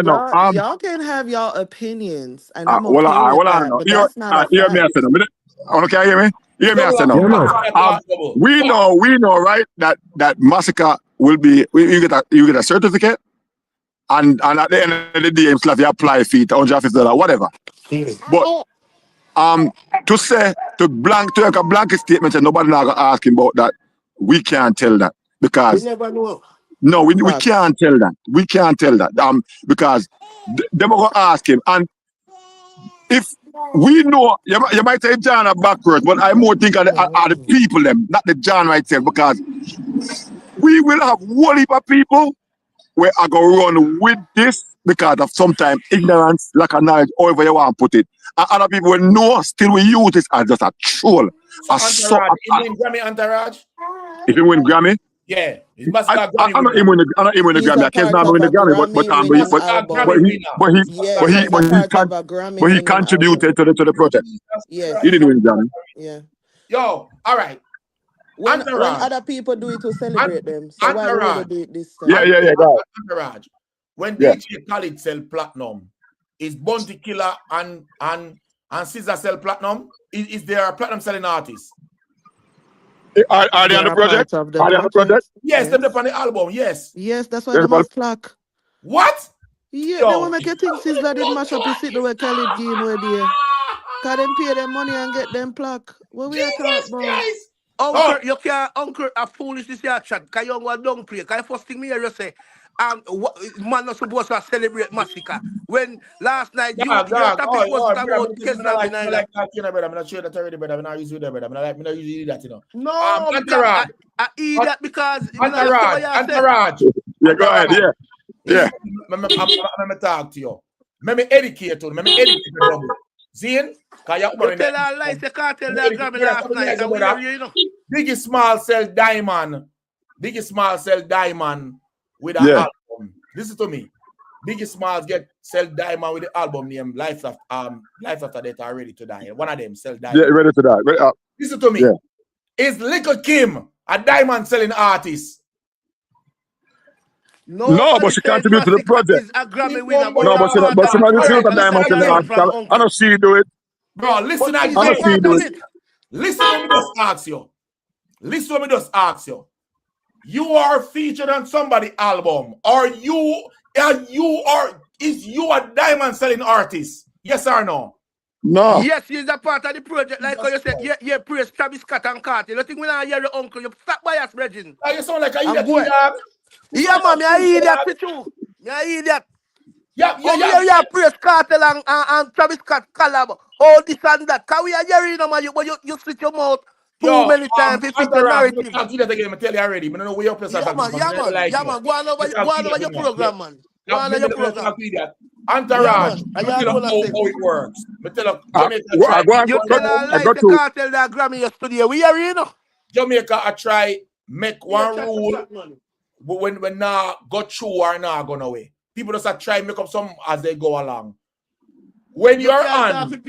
Speaker 1: now.
Speaker 5: Y'all can have your opinions, and I'm okay
Speaker 1: Hold
Speaker 5: with
Speaker 1: on
Speaker 5: that,
Speaker 1: now.
Speaker 5: but that's not a
Speaker 1: Hear me, I
Speaker 5: fact.
Speaker 1: said no. Okay, hear me? Hear me, I said no.
Speaker 4: Yeah, man.
Speaker 1: We know, right, that Masicka will be, you get a certificate, and at the end of the day, you have to apply fee, $150, whatever. But to make a blanket statement and nobody not gonna ask him about that, we can't tell that because
Speaker 6: We never know.
Speaker 1: no, we can't tell that. We can't tell that. Because they're gonna ask him, and if we know, you might say genre backwards, but I more think of the people them, not the genre itself, because we will have whole heap of people where I go run with this because of sometimes ignorance, lack of knowledge, however you want to put it. And other people will know, still we use this as just a troll.
Speaker 7: So Entourage, win Grammy Entourage?
Speaker 1: If you win Grammy?
Speaker 7: Yeah.
Speaker 1: I'm not even winning the
Speaker 5: He's
Speaker 1: Grammy.
Speaker 5: a
Speaker 1: I can't
Speaker 5: part
Speaker 1: not
Speaker 5: of
Speaker 1: win the
Speaker 5: a
Speaker 1: Grammy, but he didn't win the Grammy.
Speaker 5: Yeah.
Speaker 7: Yo, all right.
Speaker 5: When other people do it to celebrate them, so why would they do it this time?
Speaker 1: Yeah.
Speaker 7: Entourage. When DJ Khaled sell platinum, is Bounty Killer and Caesar sell platinum? Is there a platinum selling artist?
Speaker 1: Are they on the project? Are they on the project?
Speaker 7: Yes, they're on the album. Yes.
Speaker 5: Yes, that's why they must plaque.
Speaker 7: What?
Speaker 5: Yeah, they want to make it think Sizzla did mash up his sit where Khaled game where there. Can them pay them money and get them plaque? What we are talking about?
Speaker 8: Uncle, you can't, Uncle, a foolish this your chat. Can you go down play? Can you first thing me here you say, man not supposed to celebrate Masicka. When last night you topic was about Kesnam in Ireland.
Speaker 7: I'm not sure that already, brother. I'm not using that, brother. I'm not using that, you know.
Speaker 8: No, I eat that because
Speaker 7: Entourage.
Speaker 1: Yeah, go ahead. Yeah.
Speaker 7: Let me talk to you. Let me educate you. Let me educate you. Zine, can you
Speaker 8: tell her lies, you can't tell that Grammy last night. And we are, you know.
Speaker 7: Biggie Small sell diamond. Biggie Small sell diamond with an album. Listen to me. Biggie Smalls sell diamond with the album name Life After Death Are Ready to Die. One of them sell diamond.
Speaker 1: Yeah, Ready to Die.
Speaker 7: Listen to me.
Speaker 1: Yeah.
Speaker 7: Is Little Kim a diamond selling artist?
Speaker 1: No, but she contributes to the project.
Speaker 8: A Grammy winner,
Speaker 1: no, but she not a diamond selling artist. I don't see you do it.
Speaker 7: Bro, listen again.
Speaker 1: I don't see you do it.
Speaker 7: Listen, let me just ask you. You are featured on somebody's album. Is you a diamond selling artist? Yes or no?
Speaker 1: No.
Speaker 8: Yes, he's a part of the project. Like how you said, yeah, praise Travis Scott and Cartel. You think we not hear your uncle? You stop by us, Regin.
Speaker 7: You sound like a idiot.
Speaker 8: Yeah, man, I hear that too. I hear that.
Speaker 7: Yeah.
Speaker 8: Praise Cartel and Travis Scott collab. All this and that. Can we hear you, man? You switch your mouth too many times. If it's the narrative.
Speaker 7: I'll do that again. I tell you already. I don't know where your place is.
Speaker 8: Yeah, man. Go on over your program, man. Go on over your program.
Speaker 7: Entourage. I tell you how it works. I tell you,
Speaker 8: you tell her like the Cartel that Grammy yesterday. We are, you know.
Speaker 7: Jamaica, I try make one rule. But when now go through or now gone away. People just try make up some as they go along. When you're on, when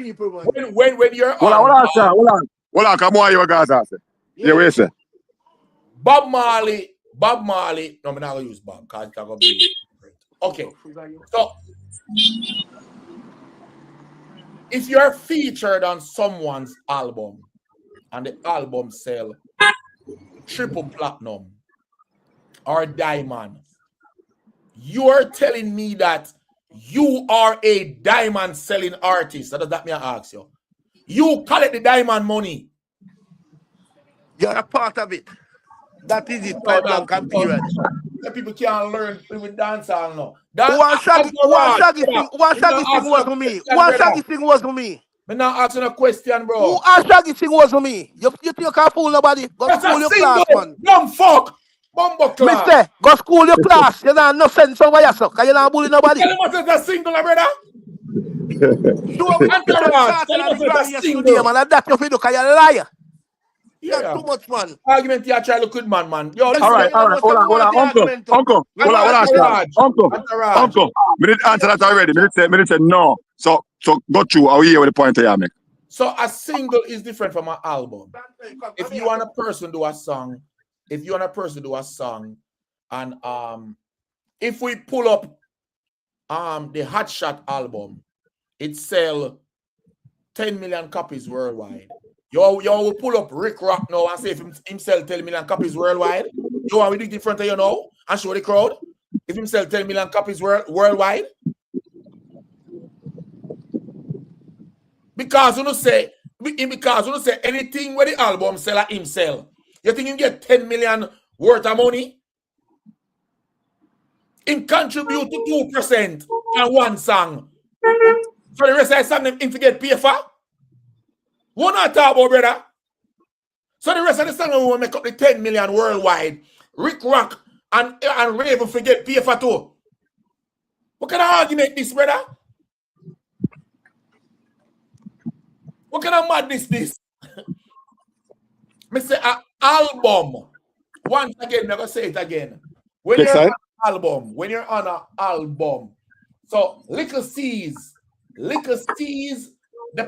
Speaker 7: you're on.
Speaker 1: Hold on, come on, you guys answer. Yeah, what you say?
Speaker 7: Bob Marley. No, I'm not going to use Bob because it's going to be great. Okay. So, if you're featured on someone's album and the album sell triple platinum or diamond, you're telling me that you are a diamond selling artist. That does that mean I ask you? You collect the diamond money.
Speaker 8: You're a part of it. That is it, point blank and period.
Speaker 7: People can't learn with dancehall now.
Speaker 8: One shaggy thing was for me. One shaggy thing was for me.
Speaker 7: I'm not asking a question, bro.
Speaker 8: One shaggy thing was for me. You think you can't fool nobody? Go school your class, man.
Speaker 7: Dumb fuck. Bumbo class.
Speaker 8: Mister, go school your class. You don't have no sense over yourself. Because you don't bully nobody.
Speaker 7: Tell him what is a single, brother.
Speaker 8: Show me picture of
Speaker 7: Entourage,
Speaker 8: Cartel
Speaker 7: tell
Speaker 8: and
Speaker 7: us
Speaker 8: the
Speaker 7: it's a
Speaker 8: Grammy yesterday,
Speaker 7: single.
Speaker 8: man. And that's your video, because you're a liar. You're
Speaker 7: Yeah.
Speaker 8: too much, man.
Speaker 7: Argument here, try look good, man. Yo,
Speaker 8: All
Speaker 7: listen.
Speaker 1: All right, hold on, uncle, hold on,
Speaker 7: Entourage.
Speaker 1: uncle, me did answer that already. Me did say no. So go through. Are we here with the point I make?
Speaker 7: So a single is different from an album. If you want a person do a song, and if we pull up the Hot Shot album, it sell 10 million copies worldwide. You will pull up Rick Rock now and say if him sell 10 million copies worldwide. You want to do different, you know, and show the crowd if him sell 10 million copies worldwide. Because you don't say anything where the album sell at him sell. You think him get 10 million worth of money? Him contribute to 2% on one song. So the rest of the song him forget pay for? What not talk about, brother? So the rest of the song we will make up the 10 million worldwide. Rick Rock and Raven forget pay for too. What kind of argument this, brother? What kind of madness this? Me say an album. Once again, never say it again. When you're on an album, so Little C's, the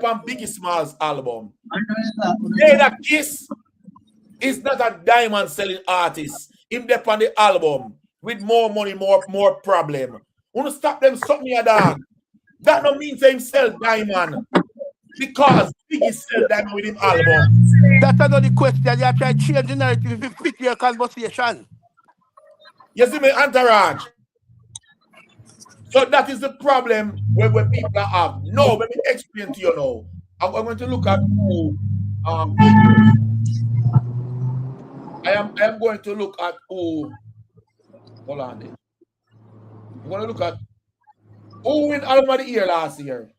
Speaker 7: on Biggie Smalls album. Jada Kiss is not a diamond selling artist. Him dep on the album with more money, more problem. Wanna stop them something here, dog. That don't mean him sell diamond. Because Biggie sell diamond with him album.
Speaker 8: That's another question. You are trying to change the narrative if it fit your conversation.
Speaker 7: You see me, Entourage? So that is the problem where people have. No, let me explain to you now. I'm going to look at who. I am going to look at who. Hold on there. I'm going to look at who win Album of the Year last year.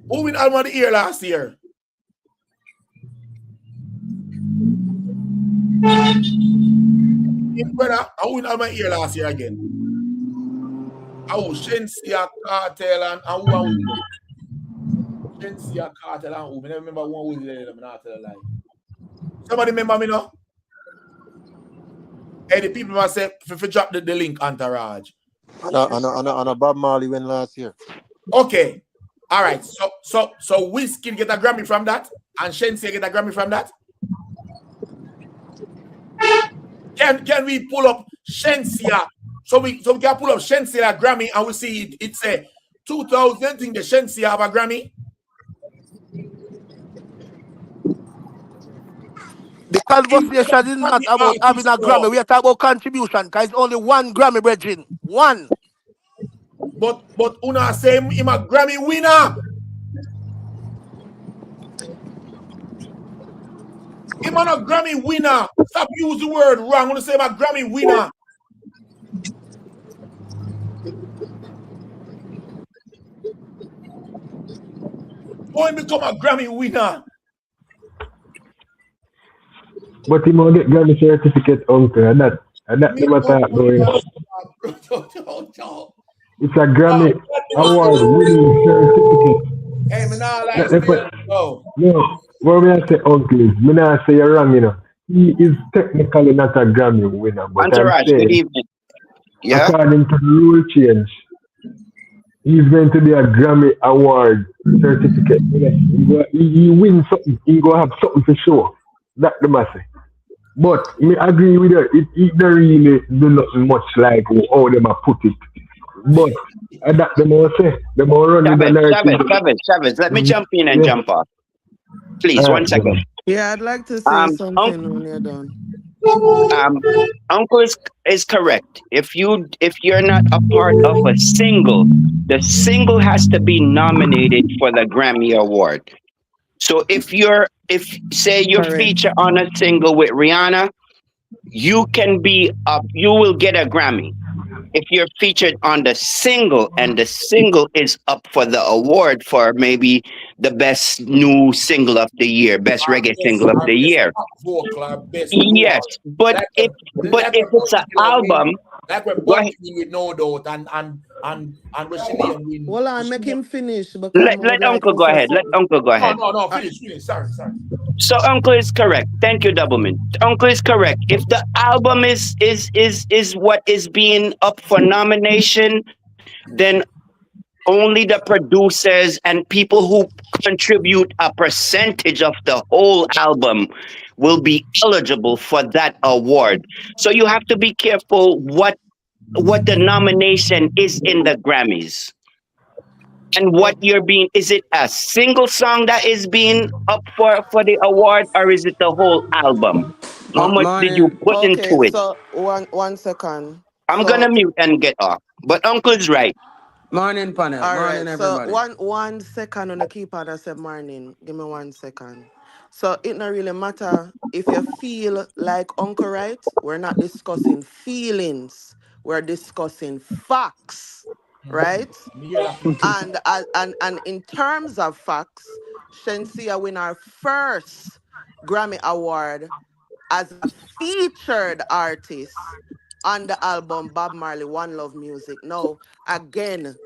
Speaker 7: Who win Album of the Year last year? Brother, I win Album of the Year last year again. Shensia, Kartel, and who? Shensia, Kartel, and who? I never remember one who was there. I'm not telling a lie. Somebody remember me now? Hey, the people must say, if you drop the link, Entourage.
Speaker 3: And a Bob Marley win last year.
Speaker 7: Okay. All right. So Whiskey get a Grammy from that, and Shensia get a Grammy from that. Can we pull up Shensia? So we can pull up Shensia Grammy, and we see it's a 2000 thing. The Shensia have a Grammy.
Speaker 8: The conversation is not about having a Grammy. We are talking about contribution, because it's only one Grammy, brethren. One.
Speaker 7: But Una say him a Grammy winner. Him a Grammy winner. Stop using the word wrong. I want to say him a Grammy winner. Boy, become a Grammy winner.
Speaker 4: But he might get Grammy certificate, uncle, and that the matter going. It's a Grammy award winning certificate.
Speaker 7: Hey, me now like
Speaker 4: no, what we say, uncle, is me not say you're wrong, you know. He is technically not a Grammy winner, but
Speaker 9: Entourage,
Speaker 4: I'm saying,
Speaker 9: good evening. Yeah.
Speaker 4: according to the rule change, he's going to be a Grammy award certificate. He wins something, he go have something to show. That's the matter. But me agree with you, it don't really do nothing much like how them put it. But that the more say, the more run with the narrative.
Speaker 9: Chavez, let me jump in and jump off. Please, 1 second.
Speaker 5: Yeah, I'd like to say something when you're done.
Speaker 9: Uncle is correct. If you're not a part of a single, the single has to be nominated for the Grammy Award. So if say you're featured on a single with Rihanna, you will get a Grammy. If you're featured on the single and the single is up for the award for maybe the best new single of the year, best reggae single of the year. Yes, but if it's an album,
Speaker 7: Like we're
Speaker 9: Go ahead.
Speaker 7: bumping with No Doubt and Brazilian win.
Speaker 5: Well, I make him finish because I
Speaker 9: Let
Speaker 5: would like
Speaker 9: Uncle
Speaker 5: to
Speaker 9: go
Speaker 5: say
Speaker 9: ahead. Let
Speaker 5: something.
Speaker 9: Uncle go ahead.
Speaker 7: No, finish. Sorry.
Speaker 9: So Uncle is correct. Thank you, Doublemint. Uncle is correct. If the album is what is being up for nomination, then only the producers and people who contribute a percentage of the whole album will be eligible for that award. So you have to be careful what the nomination is in the Grammys. And what you're being, is it a single song that is being up for the award, or is it the whole album? How much did you
Speaker 10: Morning,
Speaker 9: put
Speaker 5: Okay,
Speaker 9: into it?
Speaker 5: so one second.
Speaker 9: I'm
Speaker 5: So
Speaker 9: gonna mute and get off. But Uncle's right.
Speaker 10: morning panel,
Speaker 5: all
Speaker 10: morning
Speaker 5: right. So
Speaker 10: everybody.
Speaker 5: one second on the keypad. I said morning. Give me 1 second. So it not really matter if you feel like Uncle right. We're not discussing feelings. We're discussing facts, right? And in terms of facts, Shensia win our first Grammy Award as a featured artist on the album Bob Marley One Love Music. Now, again,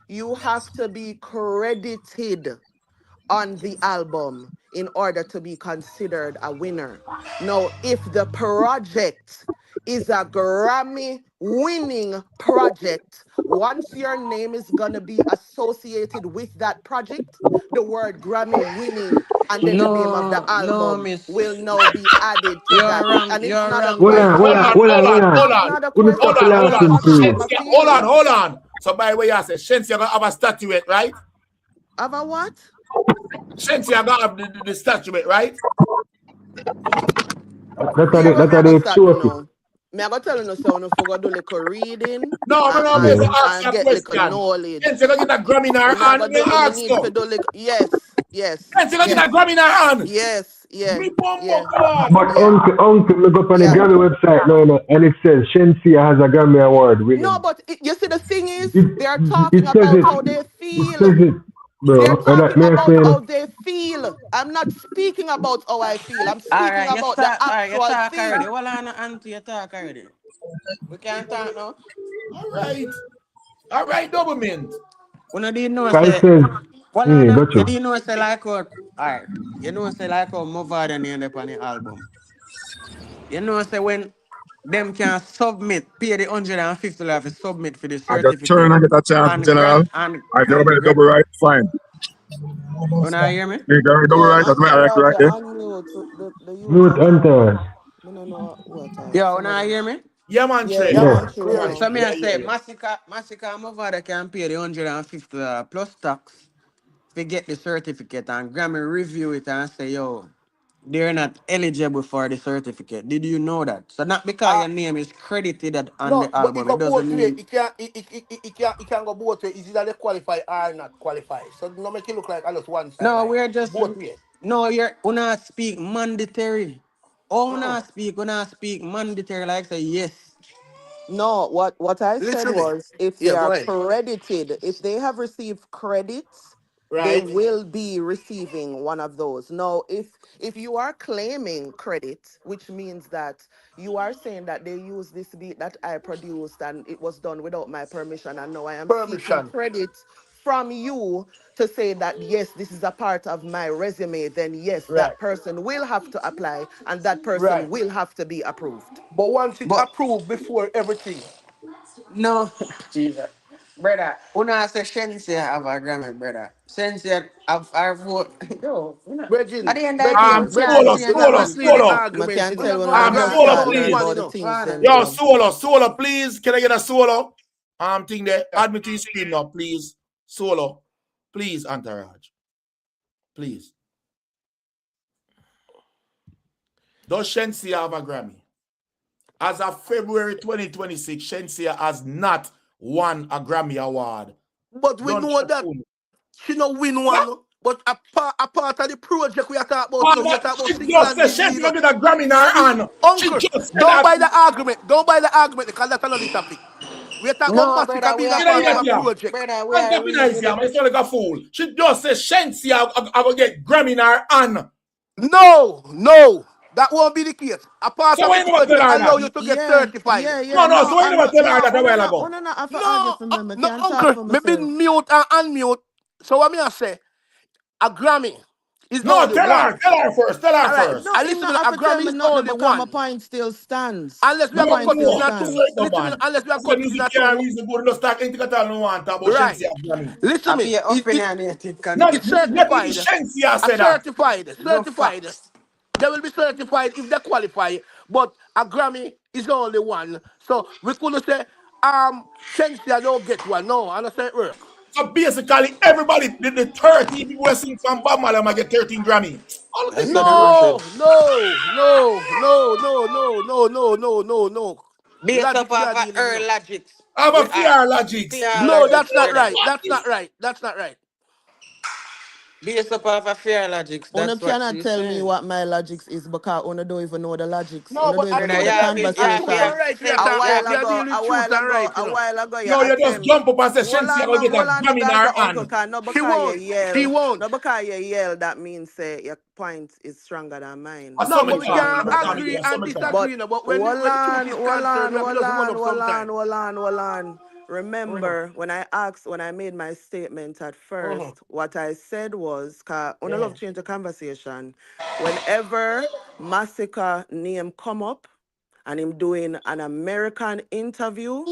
Speaker 5: you have to be credited on the album in order to be considered a winner. Now, if the project is a Grammy winning project, once your name is going to be associated with that project, the word Grammy winning and then the name of the
Speaker 10: No,
Speaker 5: album
Speaker 10: miss.
Speaker 5: will now be added to that. And it's
Speaker 10: You're
Speaker 5: not a
Speaker 10: wrong,
Speaker 4: Hold on,
Speaker 5: question.
Speaker 4: hold on.
Speaker 5: It's not a
Speaker 4: Wouldn't
Speaker 5: question
Speaker 4: stop
Speaker 5: of what
Speaker 4: laughing,
Speaker 5: I'm saying,
Speaker 4: please.
Speaker 5: my
Speaker 7: Hold
Speaker 5: feelings.
Speaker 7: on. So by the way, I said Shensia gonna have a statuette, right?
Speaker 5: Have a what?
Speaker 7: Shensia gonna have the statuette, right?
Speaker 4: That's
Speaker 5: Here what me I
Speaker 4: how
Speaker 5: gonna
Speaker 4: they
Speaker 5: start
Speaker 4: choke it.
Speaker 5: now. Me I go tell you so no forgot do little reading
Speaker 7: No,
Speaker 5: and,
Speaker 7: if I ask
Speaker 5: and
Speaker 7: you a
Speaker 5: get little
Speaker 7: question.
Speaker 5: knowledge.
Speaker 7: Shensia gonna get a Grammy in her
Speaker 5: Me I
Speaker 7: hand,
Speaker 5: go
Speaker 7: me
Speaker 5: do me
Speaker 7: ask
Speaker 5: need
Speaker 7: you.
Speaker 5: to do little yes.
Speaker 7: Shensia gonna get a Grammy in her hand.
Speaker 5: Yes, yeah.
Speaker 4: But Uncle, look up on the
Speaker 5: Yeah.
Speaker 4: Grammy website now, and it says Shensia has a Grammy Award winning.
Speaker 5: No, but you see the thing is
Speaker 4: It
Speaker 5: they're talking
Speaker 4: says
Speaker 5: about
Speaker 4: it.
Speaker 5: how they
Speaker 4: It
Speaker 5: feel.
Speaker 4: says it,
Speaker 5: They're
Speaker 4: bro. And
Speaker 5: talking
Speaker 4: may I
Speaker 5: about
Speaker 4: say,
Speaker 5: how they feel. I'm not speaking about how I feel. I'm speaking
Speaker 10: Alright,
Speaker 5: about the
Speaker 10: you
Speaker 5: actual
Speaker 10: talk already.
Speaker 5: thing.
Speaker 10: Well, on auntie, you talk already. We can't talk now.
Speaker 7: All right, Doublemint.
Speaker 10: When I didn't know
Speaker 4: Kai
Speaker 10: say,
Speaker 4: says,
Speaker 10: well, on
Speaker 4: got
Speaker 10: you
Speaker 4: you.
Speaker 10: didn't know say like what? Alright, you know say like how Mavada name up on the album. You know say when them can submit, pay the $150 to submit for the
Speaker 1: I just turn
Speaker 10: certificate
Speaker 1: and get a chance,
Speaker 10: and
Speaker 1: General. I never made a double right, fine.
Speaker 10: When I hear me?
Speaker 1: You got a double
Speaker 5: Yeah,
Speaker 1: right, that's my right
Speaker 5: Entourage,
Speaker 1: right there.
Speaker 5: unmute the youth
Speaker 4: Mute
Speaker 5: and
Speaker 4: Entourage.
Speaker 5: I don't know what
Speaker 10: Yeah, when I
Speaker 5: somebody.
Speaker 10: hear me?
Speaker 7: Yeah, man,
Speaker 5: Yeah,
Speaker 7: Trey.
Speaker 5: yeah,
Speaker 4: Yeah.
Speaker 5: man, true now.
Speaker 10: So me I say Masicka and Mavada can pay the $150 plus tax to get the certificate and Grammy review it and say, yo, they're not eligible for the certificate. Did you know that? So not because your name is credited on
Speaker 8: No,
Speaker 10: the
Speaker 8: but it
Speaker 10: album,
Speaker 8: go
Speaker 10: it
Speaker 8: both
Speaker 10: doesn't
Speaker 8: way.
Speaker 10: mean
Speaker 8: It can go both way. It's either they qualify or not qualify. So no make it look like I just one side.
Speaker 10: no,
Speaker 8: Like
Speaker 10: we're just
Speaker 8: both way.
Speaker 10: no, you're una speak mandatory. Oh, una speak mandatory like say yes.
Speaker 5: No, what I said
Speaker 8: Literally.
Speaker 5: was if they
Speaker 8: Yeah, go
Speaker 5: are
Speaker 8: ahead.
Speaker 5: credited, if they have received credits, they
Speaker 8: Right.
Speaker 5: will be receiving one of those. Now, if you are claiming credit, which means that you are saying that they use this beat that I produced and it was done without my permission, and now I am seeking
Speaker 8: Permission.
Speaker 5: credit from you to say that yes, this is a part of my resume, then yes,
Speaker 8: Right.
Speaker 5: that person will have to apply and that person
Speaker 8: Right.
Speaker 5: will have to be approved.
Speaker 8: But once it
Speaker 10: But
Speaker 8: approved before everything.
Speaker 10: no, Jesus. Brother, una say Shensi have a Grammy, brother. Shensi have vote. Yo, at
Speaker 8: Brethren,
Speaker 10: the end of the day,
Speaker 8: brethren,
Speaker 10: we can't
Speaker 8: brethren,
Speaker 10: change
Speaker 8: we
Speaker 10: a
Speaker 8: never
Speaker 10: man.
Speaker 8: see the
Speaker 7: Solo.
Speaker 5: I
Speaker 8: argument,
Speaker 5: can't
Speaker 8: you
Speaker 5: tell
Speaker 8: know.
Speaker 5: when I
Speaker 8: We
Speaker 5: just
Speaker 8: are
Speaker 7: Solo,
Speaker 5: start
Speaker 8: only
Speaker 5: learn
Speaker 7: please.
Speaker 8: one,
Speaker 5: about
Speaker 8: you
Speaker 5: the
Speaker 8: know.
Speaker 5: things them,
Speaker 7: Yo,
Speaker 5: bro.
Speaker 7: Solo, please. Can I get a Solo? Thing there. Add me to your screen now, please. Solo. Please, Entourage. Please. Does Shensia have a Grammy? As of February 2026, Shensia has not won a Grammy Award.
Speaker 8: But we know that she no win one. But a part of the project we are talking about, we are talking about
Speaker 7: She
Speaker 8: single
Speaker 7: just
Speaker 8: and
Speaker 7: said
Speaker 8: digly,
Speaker 7: Shensia get a Grammy in her hand. She
Speaker 8: Uncle,
Speaker 7: just said
Speaker 8: don't
Speaker 7: that.
Speaker 8: buy the argument. Don't buy the argument because that's another topic. We are talking about
Speaker 10: No, brother,
Speaker 8: Masicka
Speaker 10: we
Speaker 8: being a
Speaker 10: are,
Speaker 8: part of a
Speaker 7: Yeah.
Speaker 8: project.
Speaker 10: brother, we
Speaker 7: I'm
Speaker 10: are
Speaker 7: tapping eyes
Speaker 10: reading
Speaker 7: here,
Speaker 10: it.
Speaker 7: man. It's not like a fool. She just said Shensia I will get Grammy in her hand.
Speaker 8: No. That won't be the case. A part
Speaker 7: So
Speaker 8: of
Speaker 7: why
Speaker 8: the
Speaker 7: you never tell
Speaker 8: project
Speaker 7: her
Speaker 8: allow
Speaker 7: that?
Speaker 8: you to get
Speaker 5: Yeah,
Speaker 8: certified.
Speaker 5: yeah.
Speaker 7: No, so
Speaker 5: No,
Speaker 7: why you
Speaker 5: I'm
Speaker 7: never
Speaker 5: not.
Speaker 7: tell her that a while
Speaker 5: No,
Speaker 7: ago?
Speaker 5: not have to argue
Speaker 8: No,
Speaker 5: for me. I
Speaker 8: no,
Speaker 5: can't talk
Speaker 8: uncle,
Speaker 5: for
Speaker 8: me
Speaker 5: myself.
Speaker 8: been mute and unmute. So what me I say? A Grammy is
Speaker 7: No,
Speaker 8: only
Speaker 7: tell
Speaker 8: one.
Speaker 7: her first. Tell her
Speaker 8: All right,
Speaker 7: first.
Speaker 5: No,
Speaker 8: I
Speaker 5: him
Speaker 8: listen
Speaker 5: not
Speaker 8: to
Speaker 5: have
Speaker 8: a
Speaker 5: to tell
Speaker 8: Grammy
Speaker 5: me
Speaker 8: is
Speaker 5: nothing
Speaker 8: only
Speaker 5: because my
Speaker 8: one.
Speaker 5: point still stands.
Speaker 8: Unless we
Speaker 5: My
Speaker 8: are
Speaker 7: No,
Speaker 8: going to
Speaker 5: point
Speaker 8: cut it
Speaker 5: still
Speaker 8: in
Speaker 7: no.
Speaker 8: a
Speaker 5: stands.
Speaker 8: two.
Speaker 7: No,
Speaker 8: Listen,
Speaker 7: man.
Speaker 8: unless we are
Speaker 7: I said
Speaker 8: cut it in
Speaker 7: music
Speaker 8: a
Speaker 7: can't
Speaker 8: two.
Speaker 7: reason good. No start anything at all. No want about
Speaker 8: Right.
Speaker 7: Shensi and Grammy.
Speaker 8: Listen
Speaker 10: I
Speaker 8: me.
Speaker 10: feel
Speaker 8: It
Speaker 10: opinionated
Speaker 7: Not
Speaker 8: it's
Speaker 10: content.
Speaker 7: even
Speaker 8: certified.
Speaker 7: Shensi has
Speaker 8: A
Speaker 7: said that.
Speaker 10: No
Speaker 8: certified.
Speaker 10: facts.
Speaker 8: They will be certified if they qualify. But a Grammy is only one. So we couldn't say Shensia don't get one. No, I don't say it work.
Speaker 7: So basically, everybody, the 13 people who sing from Bob Marley might get 13 Grammy. All of
Speaker 10: I
Speaker 7: this
Speaker 10: said
Speaker 7: is
Speaker 10: the
Speaker 7: bullshit.
Speaker 10: bullshit.
Speaker 8: No.
Speaker 10: Based up
Speaker 8: Logics we
Speaker 10: of
Speaker 8: are dealing,
Speaker 10: her logics.
Speaker 7: I have a
Speaker 10: With
Speaker 7: fear logics.
Speaker 10: fear
Speaker 8: No,
Speaker 10: logics,
Speaker 8: that's not
Speaker 10: brother.
Speaker 8: right. That's not right. That's not right.
Speaker 10: Based up of fear logics.
Speaker 5: Una
Speaker 10: That's what
Speaker 5: cannot
Speaker 10: she's
Speaker 5: tell me
Speaker 10: saying.
Speaker 5: what my logics is because Una don't even know the logics.
Speaker 8: No,
Speaker 5: Una
Speaker 8: but
Speaker 5: don't
Speaker 8: I
Speaker 5: even
Speaker 10: Brother,
Speaker 5: know
Speaker 8: told
Speaker 5: the
Speaker 8: you
Speaker 10: you
Speaker 8: truth
Speaker 5: conversation.
Speaker 8: and
Speaker 10: have
Speaker 8: right.
Speaker 5: A
Speaker 8: We
Speaker 5: while
Speaker 8: are
Speaker 5: ago,
Speaker 8: dealing with truth and right, you know.
Speaker 5: you
Speaker 7: No, you just
Speaker 5: attempt.
Speaker 7: jump up and say Shensi are going to get a
Speaker 5: Hold on, no
Speaker 7: Grammy in
Speaker 5: guys,
Speaker 7: her
Speaker 5: the uncle
Speaker 7: hand.
Speaker 5: can no
Speaker 8: She
Speaker 5: because you
Speaker 8: won't. She
Speaker 5: yell. No
Speaker 8: won't.
Speaker 5: because you yell, that means say your point is stronger than mine.
Speaker 7: I
Speaker 8: No,
Speaker 7: saw me
Speaker 8: but we
Speaker 5: Respectfully,
Speaker 7: talk.
Speaker 8: can
Speaker 7: I
Speaker 5: brother.
Speaker 8: agree and
Speaker 7: talk.
Speaker 5: But
Speaker 8: disagree. No, but when the truth is concerned, we have to just run up sometime.
Speaker 5: hold on. Remember, when I made my statement at
Speaker 8: Mhm.
Speaker 5: first, what I said was, cause on a
Speaker 8: Yeah.
Speaker 5: love change the conversation. Whenever Masicka name come up and him doing an American interview,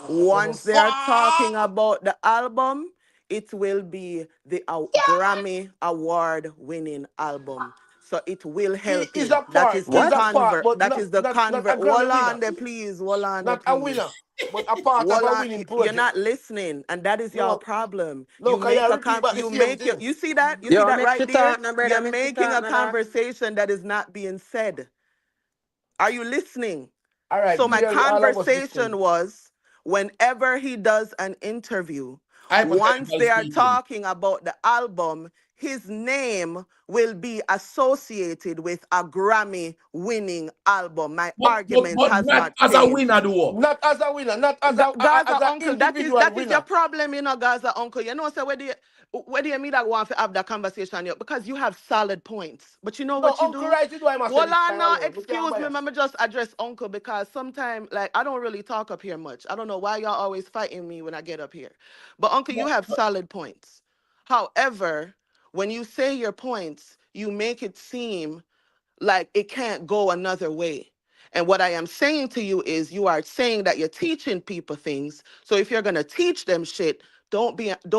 Speaker 5: once they are talking about the album, it will be the Grammy award winning album. So it will
Speaker 8: He
Speaker 5: help
Speaker 8: is
Speaker 5: him.
Speaker 8: a part. Is
Speaker 10: What?
Speaker 8: a part, but
Speaker 5: That is the
Speaker 8: not a
Speaker 5: convert.
Speaker 8: Grammy
Speaker 5: Hold
Speaker 8: winner.
Speaker 5: on there, please. Hold on there,
Speaker 8: Not a
Speaker 5: please.
Speaker 8: winner, but a part of
Speaker 5: Hold
Speaker 8: a
Speaker 5: on.
Speaker 8: winning
Speaker 5: You're
Speaker 8: project.
Speaker 5: not listening, and that is your
Speaker 8: No,
Speaker 5: problem.
Speaker 8: no, cause you repeat back the
Speaker 5: You
Speaker 8: same
Speaker 5: make your,
Speaker 8: thing.
Speaker 5: you see that? You see
Speaker 10: Yo,
Speaker 5: that
Speaker 10: make
Speaker 5: right
Speaker 10: she
Speaker 5: there?
Speaker 10: talk, no brother.
Speaker 5: You're
Speaker 10: Make she
Speaker 5: making
Speaker 10: talk,
Speaker 5: a
Speaker 10: no dog.
Speaker 5: conversation that is not being said. Are you listening?
Speaker 8: All right,
Speaker 5: So my
Speaker 8: clearly all of us listening.
Speaker 5: conversation was whenever he does an interview, once
Speaker 7: Hypothetically
Speaker 5: they are
Speaker 7: speaking.
Speaker 5: talking about the album, his name will be associated with a Grammy winning album. My argument
Speaker 7: But
Speaker 5: has
Speaker 7: not
Speaker 5: not
Speaker 7: as a
Speaker 5: changed.
Speaker 7: winner, though.
Speaker 8: Not as a winner, not as
Speaker 5: Gaza
Speaker 8: as an
Speaker 5: uncle,
Speaker 8: individual
Speaker 5: that is your
Speaker 8: winner.
Speaker 5: problem, Gaza uncle. You know, so where do you mean that want to have that conversation here? Because you have solid points. But you know
Speaker 8: No,
Speaker 5: what you
Speaker 8: Uncle
Speaker 5: do?
Speaker 8: Right is why I must say
Speaker 5: Well,
Speaker 8: this time
Speaker 5: now,
Speaker 8: alone. We can't
Speaker 5: excuse me,
Speaker 8: bias.
Speaker 5: let me just address uncle because sometimes, like, I don't really talk up here much. I don't know why y'all always fighting me when I get up here. But uncle, you have solid points. However, when you say your points, you make it seem like it can't go another way. And what I am saying to you is you are saying that you're teaching people things. So if you're gonna teach them shit, don't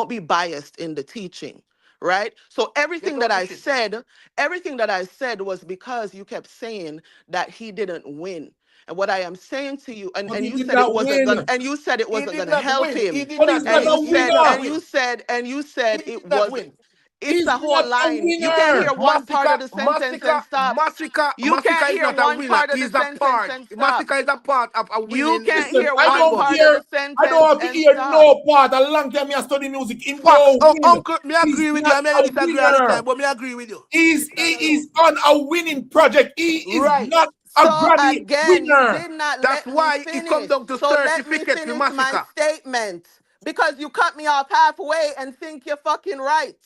Speaker 5: be biased in the teaching. Right? So
Speaker 8: Get out the shit.
Speaker 5: everything that I said was because you kept saying that he didn't win. And what I am saying to you,
Speaker 7: But
Speaker 5: and
Speaker 7: he
Speaker 5: you
Speaker 7: did
Speaker 5: said it
Speaker 7: not
Speaker 5: wasn't
Speaker 7: win.
Speaker 5: gonna, and you said it
Speaker 8: He
Speaker 5: wasn't
Speaker 8: did
Speaker 5: gonna
Speaker 8: not
Speaker 5: help
Speaker 8: win. He
Speaker 5: him.
Speaker 8: did
Speaker 7: But
Speaker 8: not
Speaker 7: he's
Speaker 5: And
Speaker 7: not
Speaker 8: win.
Speaker 7: a
Speaker 5: you
Speaker 8: He
Speaker 5: said,
Speaker 8: did not
Speaker 7: winner.
Speaker 5: and
Speaker 8: win.
Speaker 5: you said, and you
Speaker 8: He
Speaker 5: said it
Speaker 8: did not
Speaker 5: wasn't.
Speaker 8: win.
Speaker 5: It's
Speaker 7: He's
Speaker 5: a
Speaker 7: not
Speaker 5: whole
Speaker 7: a
Speaker 5: line. You can't
Speaker 7: winner.
Speaker 5: hear one part of
Speaker 8: Masicka,
Speaker 5: the sentence and
Speaker 8: Masicka,
Speaker 5: stop. You can't
Speaker 8: Masicka is
Speaker 5: hear
Speaker 8: not a
Speaker 5: one
Speaker 8: winner.
Speaker 5: part of the
Speaker 8: He's a
Speaker 5: sentence
Speaker 8: part.
Speaker 5: and stop.
Speaker 8: Masicka is a part of a
Speaker 5: You
Speaker 8: winning
Speaker 5: can't
Speaker 7: Listen,
Speaker 5: hear
Speaker 7: I
Speaker 5: one
Speaker 7: don't
Speaker 8: album.
Speaker 5: part of
Speaker 7: care.
Speaker 5: the
Speaker 7: I don't
Speaker 5: sentence
Speaker 7: have to
Speaker 5: and
Speaker 7: hear
Speaker 5: stop.
Speaker 7: no part. A long time I study music. Him
Speaker 8: Facts.
Speaker 7: don't
Speaker 8: Oh,
Speaker 7: win.
Speaker 8: Uncle, me
Speaker 7: He's
Speaker 8: agree with you.
Speaker 7: not
Speaker 8: I may
Speaker 7: a
Speaker 8: disagree all the
Speaker 7: winner.
Speaker 8: time, but me agree with you.
Speaker 7: He
Speaker 8: Stand alone.
Speaker 7: is on a winning project. He is
Speaker 8: Right.
Speaker 7: not a
Speaker 5: So
Speaker 7: Grammy
Speaker 5: again, you
Speaker 7: winner.
Speaker 5: did not
Speaker 8: That's
Speaker 5: let me
Speaker 8: why it come
Speaker 5: finish.
Speaker 8: down to
Speaker 5: So let me
Speaker 8: certificate for
Speaker 5: finish my
Speaker 8: Masicka.
Speaker 5: statement because you cut me off halfway and think you're fucking right.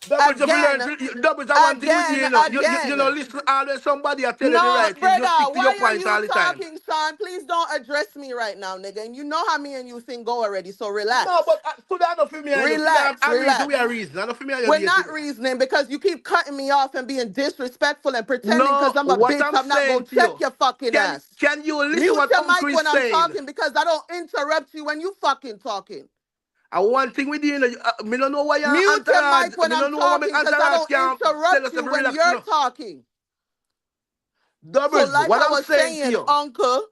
Speaker 8: Doubles, if you learn,
Speaker 5: Again,
Speaker 8: doubles, I one thing with you, you know,
Speaker 5: again.
Speaker 8: listen, always somebody I tell you the
Speaker 5: No,
Speaker 8: right thing, you stick
Speaker 5: brother,
Speaker 8: to your
Speaker 5: why are
Speaker 8: point all
Speaker 5: you
Speaker 8: the time.
Speaker 5: talking, Sean? Please don't address me right now, nigga. And you know how me and you think go already, so
Speaker 8: No,
Speaker 5: relax.
Speaker 8: but today I don't feel me and you. Today
Speaker 5: Relax,
Speaker 8: I reason, we
Speaker 5: relax.
Speaker 8: are reason. I don't feel me and you
Speaker 5: We're
Speaker 8: here
Speaker 5: not
Speaker 8: today.
Speaker 5: reasoning because you keep cutting me off and being disrespectful and pretending because
Speaker 8: No,
Speaker 5: I'm a
Speaker 8: what
Speaker 5: bitch.
Speaker 8: I'm
Speaker 5: I'm not going
Speaker 8: saying
Speaker 5: to
Speaker 8: to
Speaker 5: check
Speaker 8: you,
Speaker 5: your fucking ass.
Speaker 8: can you listen
Speaker 5: Mute
Speaker 8: what
Speaker 5: your
Speaker 8: Uncle
Speaker 5: mic
Speaker 8: is
Speaker 5: when I'm
Speaker 8: saying?
Speaker 5: talking because I don't interrupt you when you fucking talking.
Speaker 8: And one thing with you, me don't know why your
Speaker 5: Mute your
Speaker 8: entourage,
Speaker 5: mic when
Speaker 8: me
Speaker 5: I'm
Speaker 8: don't know why my
Speaker 5: talking because I
Speaker 8: entourage
Speaker 5: don't
Speaker 8: can tell
Speaker 5: interrupt
Speaker 8: us to
Speaker 5: you when
Speaker 8: relax,
Speaker 5: you're
Speaker 8: no.
Speaker 5: talking. So
Speaker 8: Doubles,
Speaker 5: like
Speaker 8: what
Speaker 5: I
Speaker 8: I'm
Speaker 5: was
Speaker 8: saying to
Speaker 5: saying,
Speaker 8: you.
Speaker 5: uncle,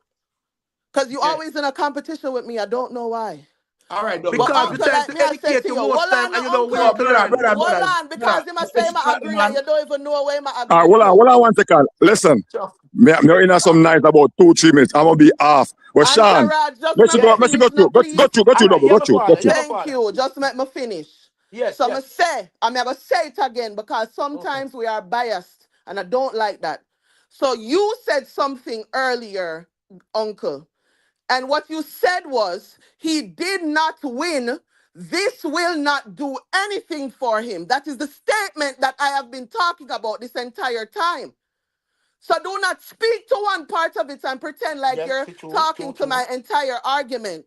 Speaker 5: because you
Speaker 8: Yeah.
Speaker 5: always in a competition with me. I don't know why.
Speaker 7: All right, double.
Speaker 5: But
Speaker 8: Because we're
Speaker 5: uncle,
Speaker 8: trying
Speaker 5: like
Speaker 8: to
Speaker 5: me, I say
Speaker 8: educate
Speaker 5: to
Speaker 8: you
Speaker 5: you,
Speaker 8: most
Speaker 5: hold
Speaker 8: time
Speaker 5: on,
Speaker 8: and
Speaker 5: no,
Speaker 8: you don't
Speaker 7: No,
Speaker 8: willing
Speaker 5: uncle.
Speaker 8: to learn.
Speaker 5: Hold on,
Speaker 7: brother.
Speaker 5: because him I say
Speaker 7: Let's
Speaker 5: him I
Speaker 7: chat,
Speaker 5: agree and
Speaker 7: man.
Speaker 5: you don't even know where I agree with
Speaker 1: Hold on,
Speaker 5: you.
Speaker 1: hold on one second. Listen,
Speaker 8: Sure.
Speaker 1: me in some night about 2-3 minutes. I'm gonna be off. Well, Sean,
Speaker 5: Entourage, just
Speaker 1: let's
Speaker 5: let me
Speaker 1: go,
Speaker 8: Yeah.
Speaker 1: let's
Speaker 5: finish
Speaker 1: go
Speaker 5: now,
Speaker 1: through,
Speaker 5: please.
Speaker 1: go
Speaker 8: All
Speaker 1: through,
Speaker 8: right,
Speaker 1: double,
Speaker 8: you
Speaker 1: go
Speaker 8: have a
Speaker 1: through, go
Speaker 8: father, you
Speaker 1: through.
Speaker 8: have a
Speaker 5: Thank
Speaker 8: father.
Speaker 5: you. Just let me finish.
Speaker 8: Yes,
Speaker 5: So I'm
Speaker 8: yes.
Speaker 5: say, I'm going to say it again because
Speaker 8: Mhm.
Speaker 5: sometimes we are biased and I don't like that. So you said something earlier, uncle. And what you said was, he did not win. This will not do anything for him. That is the statement that I have been talking about this entire time. So do not speak to one part of it and pretend like
Speaker 8: Yes,
Speaker 5: you're
Speaker 8: true,
Speaker 5: talking
Speaker 8: true,
Speaker 5: to my
Speaker 8: true.
Speaker 5: entire argument.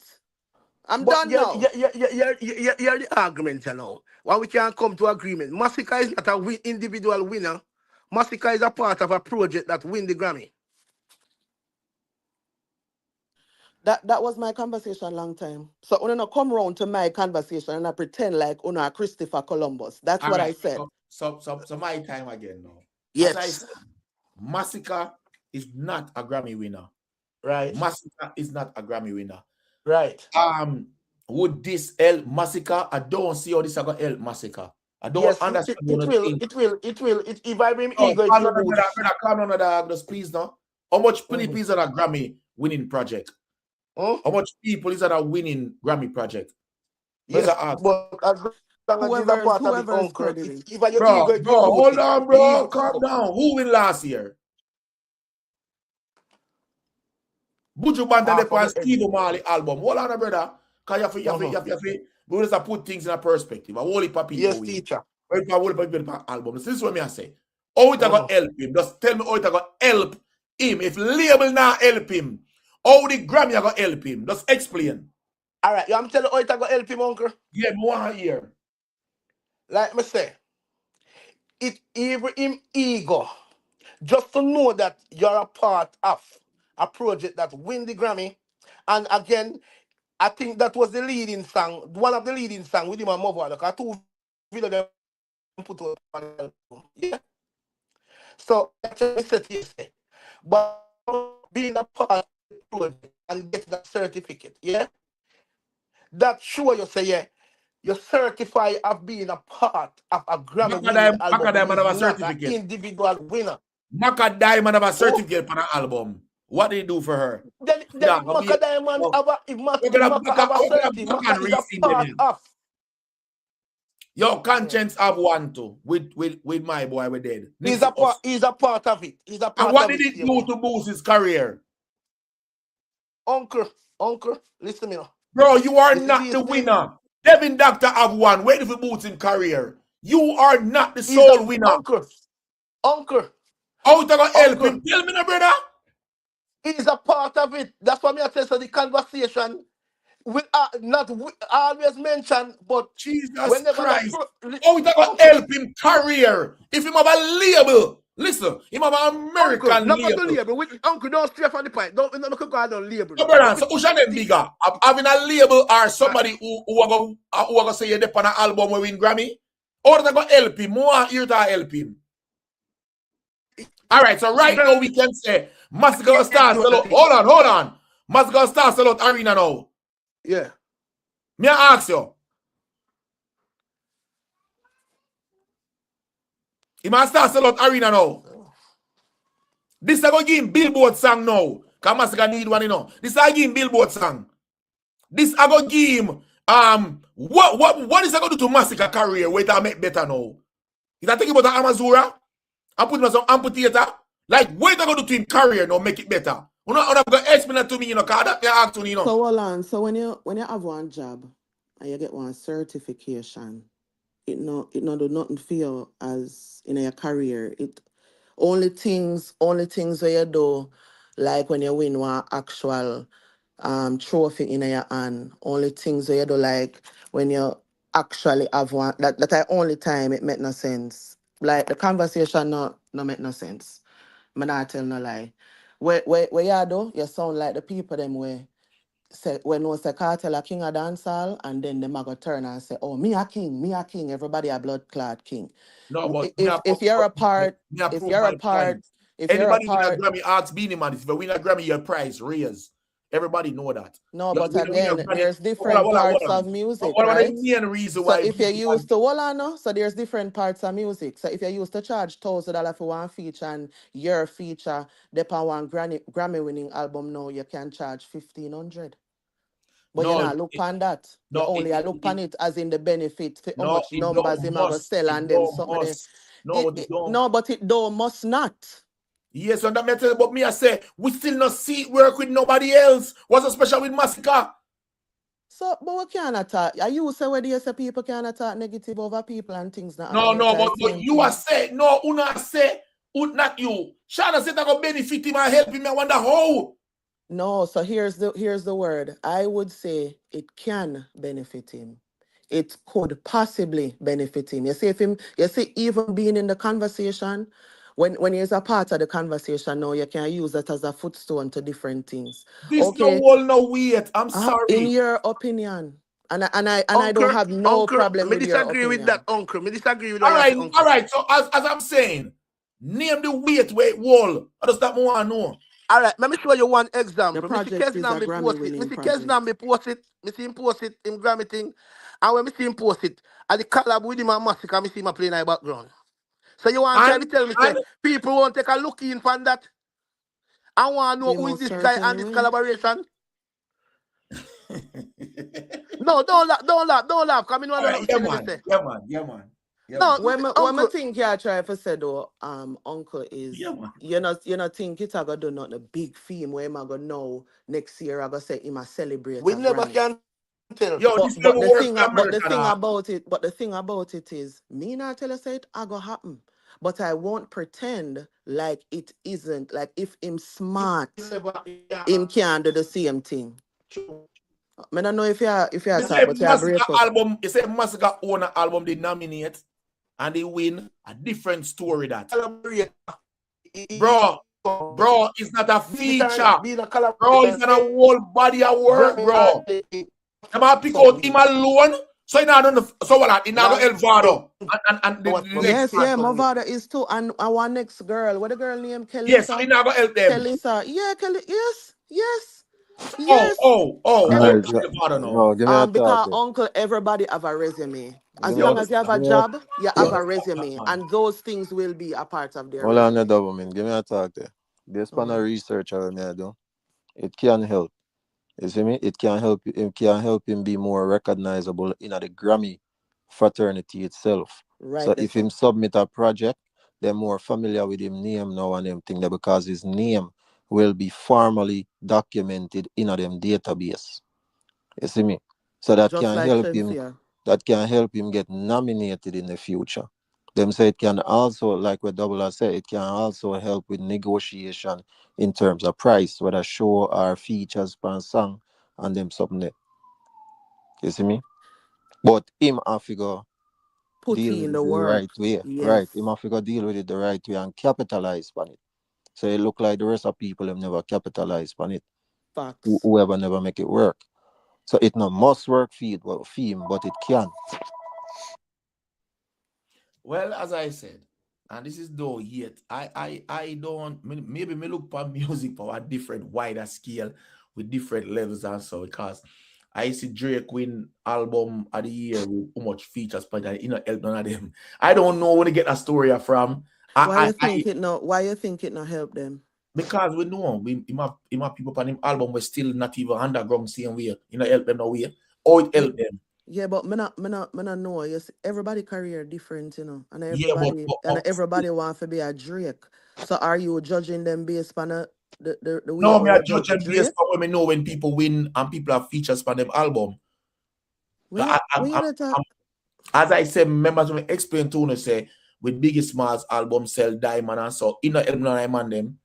Speaker 5: I'm
Speaker 8: But
Speaker 5: done now.
Speaker 8: yeah, the argument, you know. Why we can't come to agreement? Masicka is not a individual winner. Masicka is a part of a project that win the Grammy.
Speaker 5: That was my conversation long time. So when not come round to my conversation and I pretend like una Christopher Columbus. That's
Speaker 7: All
Speaker 5: what
Speaker 7: right.
Speaker 5: I said.
Speaker 7: So my time again now. As I
Speaker 8: Yes.
Speaker 7: said, Masicka is not a Grammy winner.
Speaker 8: Right.
Speaker 7: Masicka is not a Grammy winner.
Speaker 8: Right.
Speaker 7: Would this help Masicka? I don't see how this is gonna help Masicka. I don't
Speaker 8: Yes,
Speaker 7: understand.
Speaker 8: it will. If I bring
Speaker 7: Oh,
Speaker 8: ego, it
Speaker 7: calm
Speaker 8: will
Speaker 7: down,
Speaker 8: boost.
Speaker 7: brother, calm down, brother, just please now. How much people is that a Grammy winning project?
Speaker 8: Huh?
Speaker 7: How much people is that a winning Grammy project?
Speaker 8: Yes, but as long as it's a part of it,
Speaker 5: Whoever's
Speaker 8: uncle,
Speaker 5: crediting.
Speaker 8: if I your
Speaker 7: Bro,
Speaker 8: ego, it will boost
Speaker 7: hold
Speaker 8: it.
Speaker 7: on,
Speaker 8: The
Speaker 7: bro.
Speaker 8: ego
Speaker 7: Calm
Speaker 8: come.
Speaker 7: down. Who win last year? Buju Banton
Speaker 8: Half of
Speaker 7: and
Speaker 8: the
Speaker 7: Steve Marley album. Hold on, brother. Because you have to we just put things in a perspective. A whole heap of people
Speaker 8: Yes,
Speaker 7: win.
Speaker 8: teacher.
Speaker 7: A whole heap of people album. This is what me I say. How it gonna help him? Just tell me how it gonna help him. If label not help him, how the Grammy gonna help him? Just explain.
Speaker 8: All right, I'm telling you how it gonna help him, uncle.
Speaker 7: Yeah, me want to hear.
Speaker 8: Like me say, it even him ego. Just to know that you're a part of a project that win the Grammy. And again, I think that was the leading song, one of the leading songs with him and Mother. Because two videos them put out on the album. Yeah. So that's what I said to you, say. But being a part of the project and get that certificate, yeah, that show you say, yeah, you're certified of being a part of a Grammy winning album. It
Speaker 7: Macadam have a
Speaker 8: is not an
Speaker 7: certificate.
Speaker 8: individual winner.
Speaker 7: Macadam have a certificate for an album. What did he do for her?
Speaker 8: Then
Speaker 7: Yeah,
Speaker 8: Macca Diamond have a if
Speaker 7: we're
Speaker 8: Macca have a certain
Speaker 7: gonna
Speaker 8: Macca is a
Speaker 7: resend
Speaker 8: part
Speaker 7: them.
Speaker 8: of.
Speaker 7: Your conscience have one too. With my boy, we dead.
Speaker 8: He's a part of it. He's a part
Speaker 7: And what
Speaker 8: of
Speaker 7: did
Speaker 8: it.
Speaker 7: it do to boost his career?
Speaker 8: Uncle, listen to me now.
Speaker 7: Bro, you are
Speaker 8: This
Speaker 7: not
Speaker 8: is
Speaker 7: the
Speaker 8: his thing.
Speaker 7: winner. Devin Doctor have one. Wait for boost in career. You are not the sole winner.
Speaker 8: Uncle.
Speaker 7: How it gonna help him? Tell me, no, brother.
Speaker 8: He's a part of it. That's why me I tell you the conversation will not always mention, but
Speaker 7: Jesus
Speaker 8: whenever
Speaker 7: Christ. How it gonna help him career? If him have a label, listen, him have an American
Speaker 8: Uncle, not
Speaker 7: label.
Speaker 8: the label. Uncle, don't stray from the point. Don't go on label.
Speaker 7: No, brother, so who's them bigger? Having a label or somebody who are gonna say you're on an album will win Grammy? Or they gonna help him? More here to help him. All right, so right now we can say Masicka start sell out. Hold on. Masicka start sell out arena now.
Speaker 8: Yeah.
Speaker 7: Me I ask you. He must start sell out arena now. This is going to give him Billboard song now. Because Masicka need one, you know. This is going to give him Billboard song. This is going to give him what is going to do to Masicka career? Wait till make better now. Is that thinking about the Amazura? I'm putting on some amputator. Like, what are going to do to him career now? Make it better. You're not going to explain that to me, you know, because that can ask to me, you know.
Speaker 5: So hold on. So when you have one job and you get one certification, it no do nothing for you as in your career. It only things where you do, like when you win one actual trophy in your hand. Only things where you do, like when you actually have one. That the only time it make no sense. Like the conversation no make no sense. I'm not tell no lie. Where you do, you sound like the people them way. Say when no say Kartel a king of dancehall, and then them a go turn and say, "Oh, me a king, everybody a blood clot king."
Speaker 7: No, but
Speaker 5: If you're a part,
Speaker 7: anybody win a Grammy asks Beanie Man, if you win a Grammy, your price raise. Everybody know that.
Speaker 5: No, but again, there's different parts of music, right? So if you're used to so there's different parts of music. So if you're used to charge $1,000 for one feature and your feature depend one Grammy winning album now, you can charge $1,500. But you not look on that. You only look on it as in the benefit for how much numbers him have sell and them something. No, but it must not.
Speaker 7: Yes, and that matter, but me I say we still not see it work with nobody else. What's so special with Masicka?
Speaker 5: So, but we can't attack. Are you say where you say people can attack negative over people and things that?
Speaker 7: No, but you are say no. Una say Would not you? Shana said I go benefit him and help him. I wonder how.
Speaker 5: No, so here's the word. I would say it can benefit him. It could possibly benefit him. You see, even being in the conversation, when he's a part of the conversation now, you can use that as a footstone to different things.
Speaker 7: This no
Speaker 5: Okay.
Speaker 7: wall, no weight. I'm
Speaker 5: In
Speaker 7: sorry.
Speaker 5: your opinion. And I don't have no problem
Speaker 8: me
Speaker 5: with your
Speaker 8: disagree with
Speaker 5: opinion.
Speaker 8: that, Uncle. Me disagree with what you say, Uncle.
Speaker 7: All right. So as I'm saying, name the weight where it wall. How does that more know?
Speaker 8: All right, let me show you one
Speaker 5: The
Speaker 8: example. Mr.
Speaker 5: project is a
Speaker 8: Kesnam be
Speaker 5: Grammy
Speaker 8: post it.
Speaker 5: winning
Speaker 8: Mr.
Speaker 5: project.
Speaker 8: Kesnam be post it. Me see him post it in Grammy thing. And when me see him post it, at the collab with him and Masicka, me see him playing in the background. So you want to try to tell me, say, people won't take a look in from that? I want to know
Speaker 5: You
Speaker 8: who is
Speaker 5: must
Speaker 8: this guy and this
Speaker 5: certainly will.
Speaker 8: collaboration. No, don't laugh. Come in,
Speaker 7: Yeah, man.
Speaker 8: No,
Speaker 5: When I
Speaker 8: Uncle.
Speaker 5: think you try to say though, Uncle is you not think it's gonna do not a big theme where I'm gonna know next year I'm gonna say him a celebrate
Speaker 8: We
Speaker 5: a
Speaker 8: never
Speaker 5: Grammy.
Speaker 8: can tell.
Speaker 7: Yo, this never works in
Speaker 5: But the
Speaker 7: America.
Speaker 5: thing about it is, me not tell you say it a go happen. But I won't pretend like it isn't. Like if him smart, him can do the same thing. I don't know if you
Speaker 7: You
Speaker 5: talk,
Speaker 7: say
Speaker 5: but you break up.
Speaker 7: Masicka own an album they nominate and they win a different story that. Bro, it's not a feature. Bro, it's not a whole body of work, bro. Am I pick out him alone? So you know, so what? You know, Elvado and the next
Speaker 5: Yes, Mavada is too, and our next girl, what the girl named Kelly?
Speaker 7: Yes, so you know, help them.
Speaker 5: Kelly, yeah, Kelly, yes.
Speaker 7: Oh,
Speaker 3: Alright,
Speaker 7: Elvado now.
Speaker 3: no, give me a
Speaker 5: Because
Speaker 3: thought there.
Speaker 5: Uncle, everybody have a resume. As
Speaker 3: Give me
Speaker 5: long
Speaker 3: a,
Speaker 5: as you have a
Speaker 3: give me a,
Speaker 5: job, you have a resume, and those things will be a part of their
Speaker 3: hold on a
Speaker 5: resume.
Speaker 3: double minute. Give me a thought there. This kind of research I do, it can help. You see me? It can help. It can help him be more recognizable in the Grammy fraternity itself.
Speaker 5: Right.
Speaker 3: So if him submit a project, they're more familiar with him name now and them thing there because his name will be formally documented in them database. You see me? So that
Speaker 5: Just
Speaker 3: can
Speaker 5: like
Speaker 3: help him.
Speaker 5: Cynthia.
Speaker 3: That can help him get nominated in the future. Them say it can also, like what Double has said, it can also help with negotiation in terms of price, whether show or features per song and them something there. You see me? But him have to go
Speaker 5: Put
Speaker 3: deal
Speaker 5: he in
Speaker 3: with it
Speaker 5: the
Speaker 3: the right
Speaker 5: work.
Speaker 3: way.
Speaker 5: Yes.
Speaker 3: Right. Him have to go deal with it the right way and capitalize on it. So it look like the rest of people have never capitalized on it.
Speaker 5: Facts.
Speaker 3: Whoever never make it work. So it not must work for him, but it can.
Speaker 7: Well, as I said, and this is though yet, I don't, maybe me look for music for a different, wider scale with different levels and so, because I see Drake win album of the year with how much features, but help none of them. I don't know where to get a story from.
Speaker 5: Why you think it not help them?
Speaker 7: Because we know him have people on him album was still not even underground same way. Help them no way. Or it help them.
Speaker 5: Yeah, but me not know. Yes, everybody career different, and everybody want to be a Drake. So are you judging them based on the way?
Speaker 7: No, me I judge them based on when me know when people win and people have features on them album. As I said, members when explain to you say with Biggie Smalls album sell diamond and so help diamond them.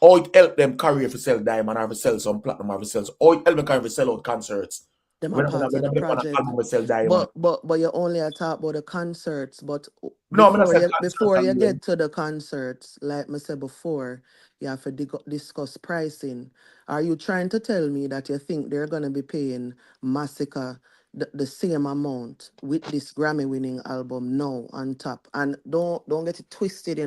Speaker 7: Or it help them career for sell diamond or for sell some platinum or for sell. Or it help them career for sell out concerts.
Speaker 5: Them are part of the project. But you only talk about the concerts. But before you get to the concerts, like I said before, you have to discuss pricing. Are you trying to tell me that you think they're gonna be paying Masicka the same amount with this Grammy-winning album now on top? And don't get it twisted,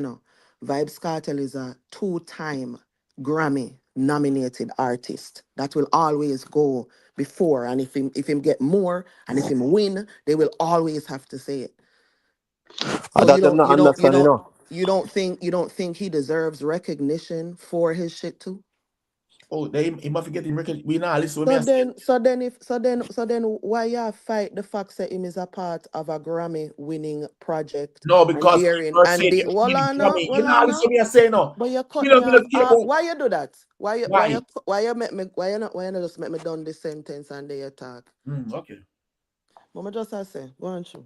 Speaker 5: Vybz Kartel is a 2-time Grammy-nominated artist that will always go before, and if him get more and if him win, they will always have to say it. So you don't think he deserves recognition for his shit too?
Speaker 7: Oh, he must get him recognition. We now listen to me.
Speaker 5: So then why you fight the fact that him is a part of a Grammy-winning project?
Speaker 7: No, because
Speaker 5: But you cut me off. Why you do that? Why you not just make me done this sentence and they attack?
Speaker 7: Okay.
Speaker 5: Mama just say, go on through.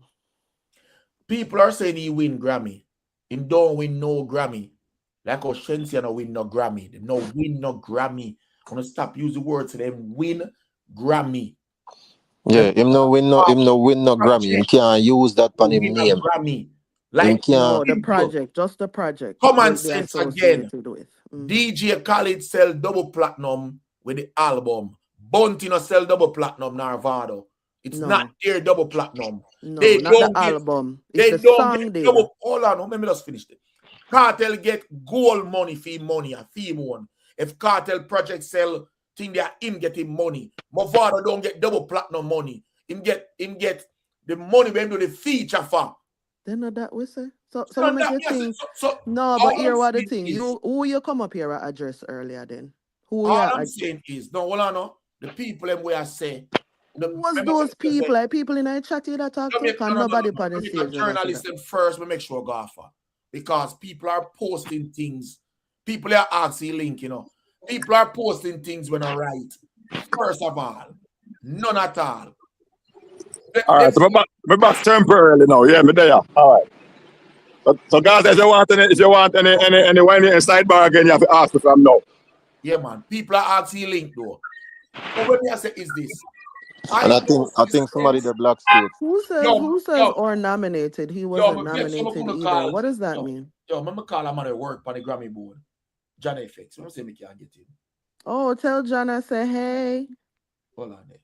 Speaker 7: People are saying he win Grammy. Him don't win no Grammy. Like how Shensi no win no Grammy. Them no win no Grammy. I'm gonna stop using the word to them win Grammy.
Speaker 3: Yeah, him no win no Grammy. Him can't use that on him name.
Speaker 7: Grammy. Like
Speaker 5: no, the project, just the project.
Speaker 7: Common
Speaker 5: will be
Speaker 7: sense
Speaker 5: associated
Speaker 7: again.
Speaker 5: With.
Speaker 7: DJ Khaled sell double platinum with the album. Bounty no sell double platinum Narvado. It's not their double platinum.
Speaker 5: No,
Speaker 7: they
Speaker 5: not
Speaker 7: don't
Speaker 5: the
Speaker 7: get,
Speaker 5: album.
Speaker 7: They
Speaker 5: It's the
Speaker 7: don't
Speaker 5: song
Speaker 7: get double. Hold on, let me just finish it. Cartel get gold money for money and fee one. If Cartel project sell, think they are him getting money. Movado don't get double platinum money. Him get the money when do the feature for.
Speaker 5: Then not that we say. So make you think. No, but here what the thing. Who you come up here at address earlier then? Who
Speaker 7: all I'm saying is, no, hold on, no. The people them where I say.
Speaker 5: What's those people? Like people in a chat that talk to? Can nobody on the stage?
Speaker 7: Journalists them first, we make sure go offer. Because people are posting things. People are asking link, you know. People are posting things when I write. First of all, none at all.
Speaker 1: All right, so my back temporarily now. Yeah, me there. All right. So guys, if you want any whining sidebar again, you have to ask me from now.
Speaker 7: Yeah, man. People are asking link though. So what I say is this.
Speaker 3: And I think somebody the black state.
Speaker 5: Who says or nominated? He wasn't nominated either. What does that mean?
Speaker 7: Yo, remember call him on the work on the Grammy board. John FX. Remember say me can't get him.
Speaker 5: Oh, tell John I say hey.
Speaker 7: Hold on there.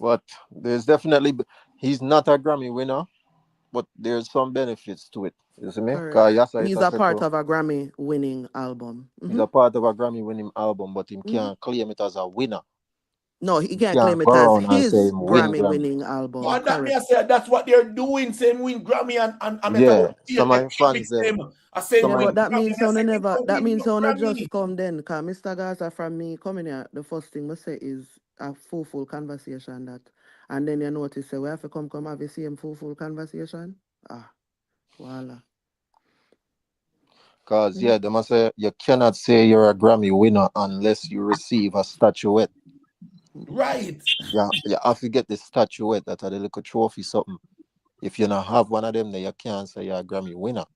Speaker 3: But there's definitely he's not a Grammy winner, but there's some benefits to it. You see me?
Speaker 5: He's a part of a Grammy winning album.
Speaker 3: He's a part of a Grammy winning album, but he can't claim it as a winner.
Speaker 5: No, he can't claim it as his Grammy winning album.
Speaker 7: Well, I said that's what they're doing. Same win Grammy and
Speaker 3: yeah. Some of fans them.
Speaker 5: But that means that means someone just come then. Because Mr. Gaza from me coming here, the first thing we say is a full conversation that, and then you notice say we have to come have the same full conversation. Voila.
Speaker 3: Because they must say you cannot say you're a Grammy winner unless you receive a statuette.
Speaker 7: Right.
Speaker 3: Yeah, you have to get the statuette that are the little trophy something. If you not have one of them, then you can't say you're a Grammy winner.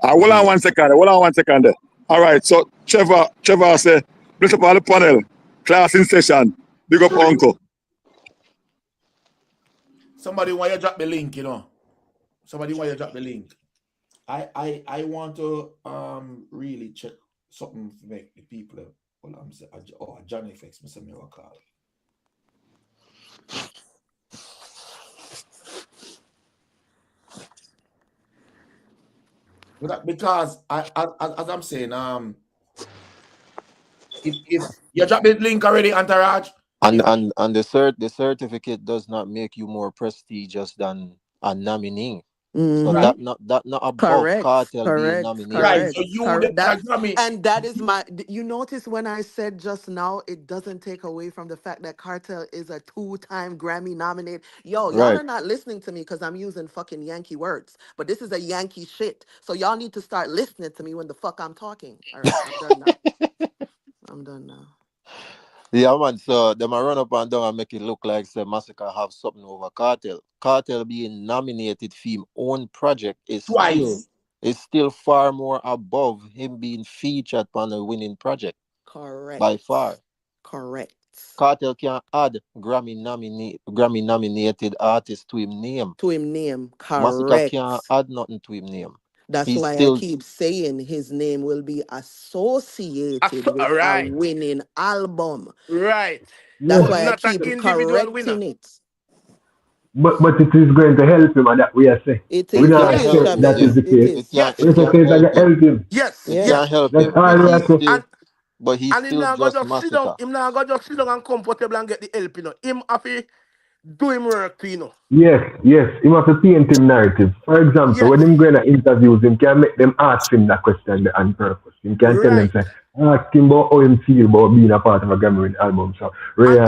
Speaker 1: Hold on 1 second. All right, so Trevor say, bless up all the panel. Class in session. Big up uncle.
Speaker 7: Somebody want you drop the link, you know. I want to really check something to make the people. Well, I'm saying, John FX, Mr. Miracle. Because as I'm saying, if you drop the link already, Entourage,
Speaker 3: and the certificate does not make you more prestigious than a nominee. So that not above Cartel being nominated.
Speaker 7: Right. So you
Speaker 5: and that is you notice when I said just now, it doesn't take away from the fact that Cartel is a 2-time Grammy nominated. Y'all are not listening to me because I'm using fucking Yankee words. But this is a Yankee shit. So y'all need to start listening to me when the fuck I'm talking. All right, I'm done now.
Speaker 3: Yeah, man. So them a run up and down and make it look like say Masicka have something over Cartel. Cartel being nominated for his own project is still far more above him being featured on a winning project.
Speaker 5: Correct.
Speaker 3: By far.
Speaker 5: Correct.
Speaker 3: Cartel can add Grammy nominated artists to his name.
Speaker 5: Correct.
Speaker 3: Masicka can't add nothing to his name.
Speaker 5: That's why I keep saying his name will be associated with a winning album.
Speaker 8: Right.
Speaker 5: That's why I keep correcting it.
Speaker 4: But it is going to help him, and that we are saying.
Speaker 5: It
Speaker 4: is. We don't accept that is the case. It can help him.
Speaker 8: Yes.
Speaker 3: It can help
Speaker 4: him.
Speaker 3: But he's still just Masicka.
Speaker 8: Him now go just sit down and comfortable and get the help, you know. Him have to do him work, you know.
Speaker 4: Yes. Him have to paint him narrative. For example, when him going to interviews, him can make them ask him that question on purpose. Him can tell them, say, ask him about how him feel about being a part of a Grammy album. So,
Speaker 8: if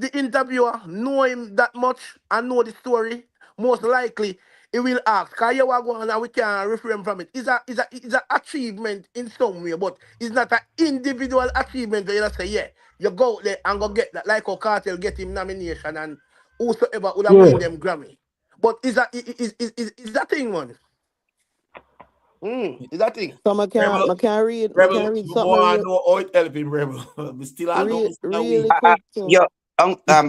Speaker 8: the interviewer know him that much and know the story, most likely he will ask. Because you are going and we can refrain from it. It's an achievement in some way, but it's not an individual achievement where you say, yeah, you go out there and go get that. Like how Cartel get him nomination and whosoever would have win them Grammy. But is that thing, man? Is that thing?
Speaker 5: So I
Speaker 7: Rebel,
Speaker 5: can read
Speaker 7: Rebel, you
Speaker 5: something
Speaker 7: want to know how it help him, Rebel. But still, I know Mr.
Speaker 5: really
Speaker 7: Weed.
Speaker 5: quick too.
Speaker 9: Yo,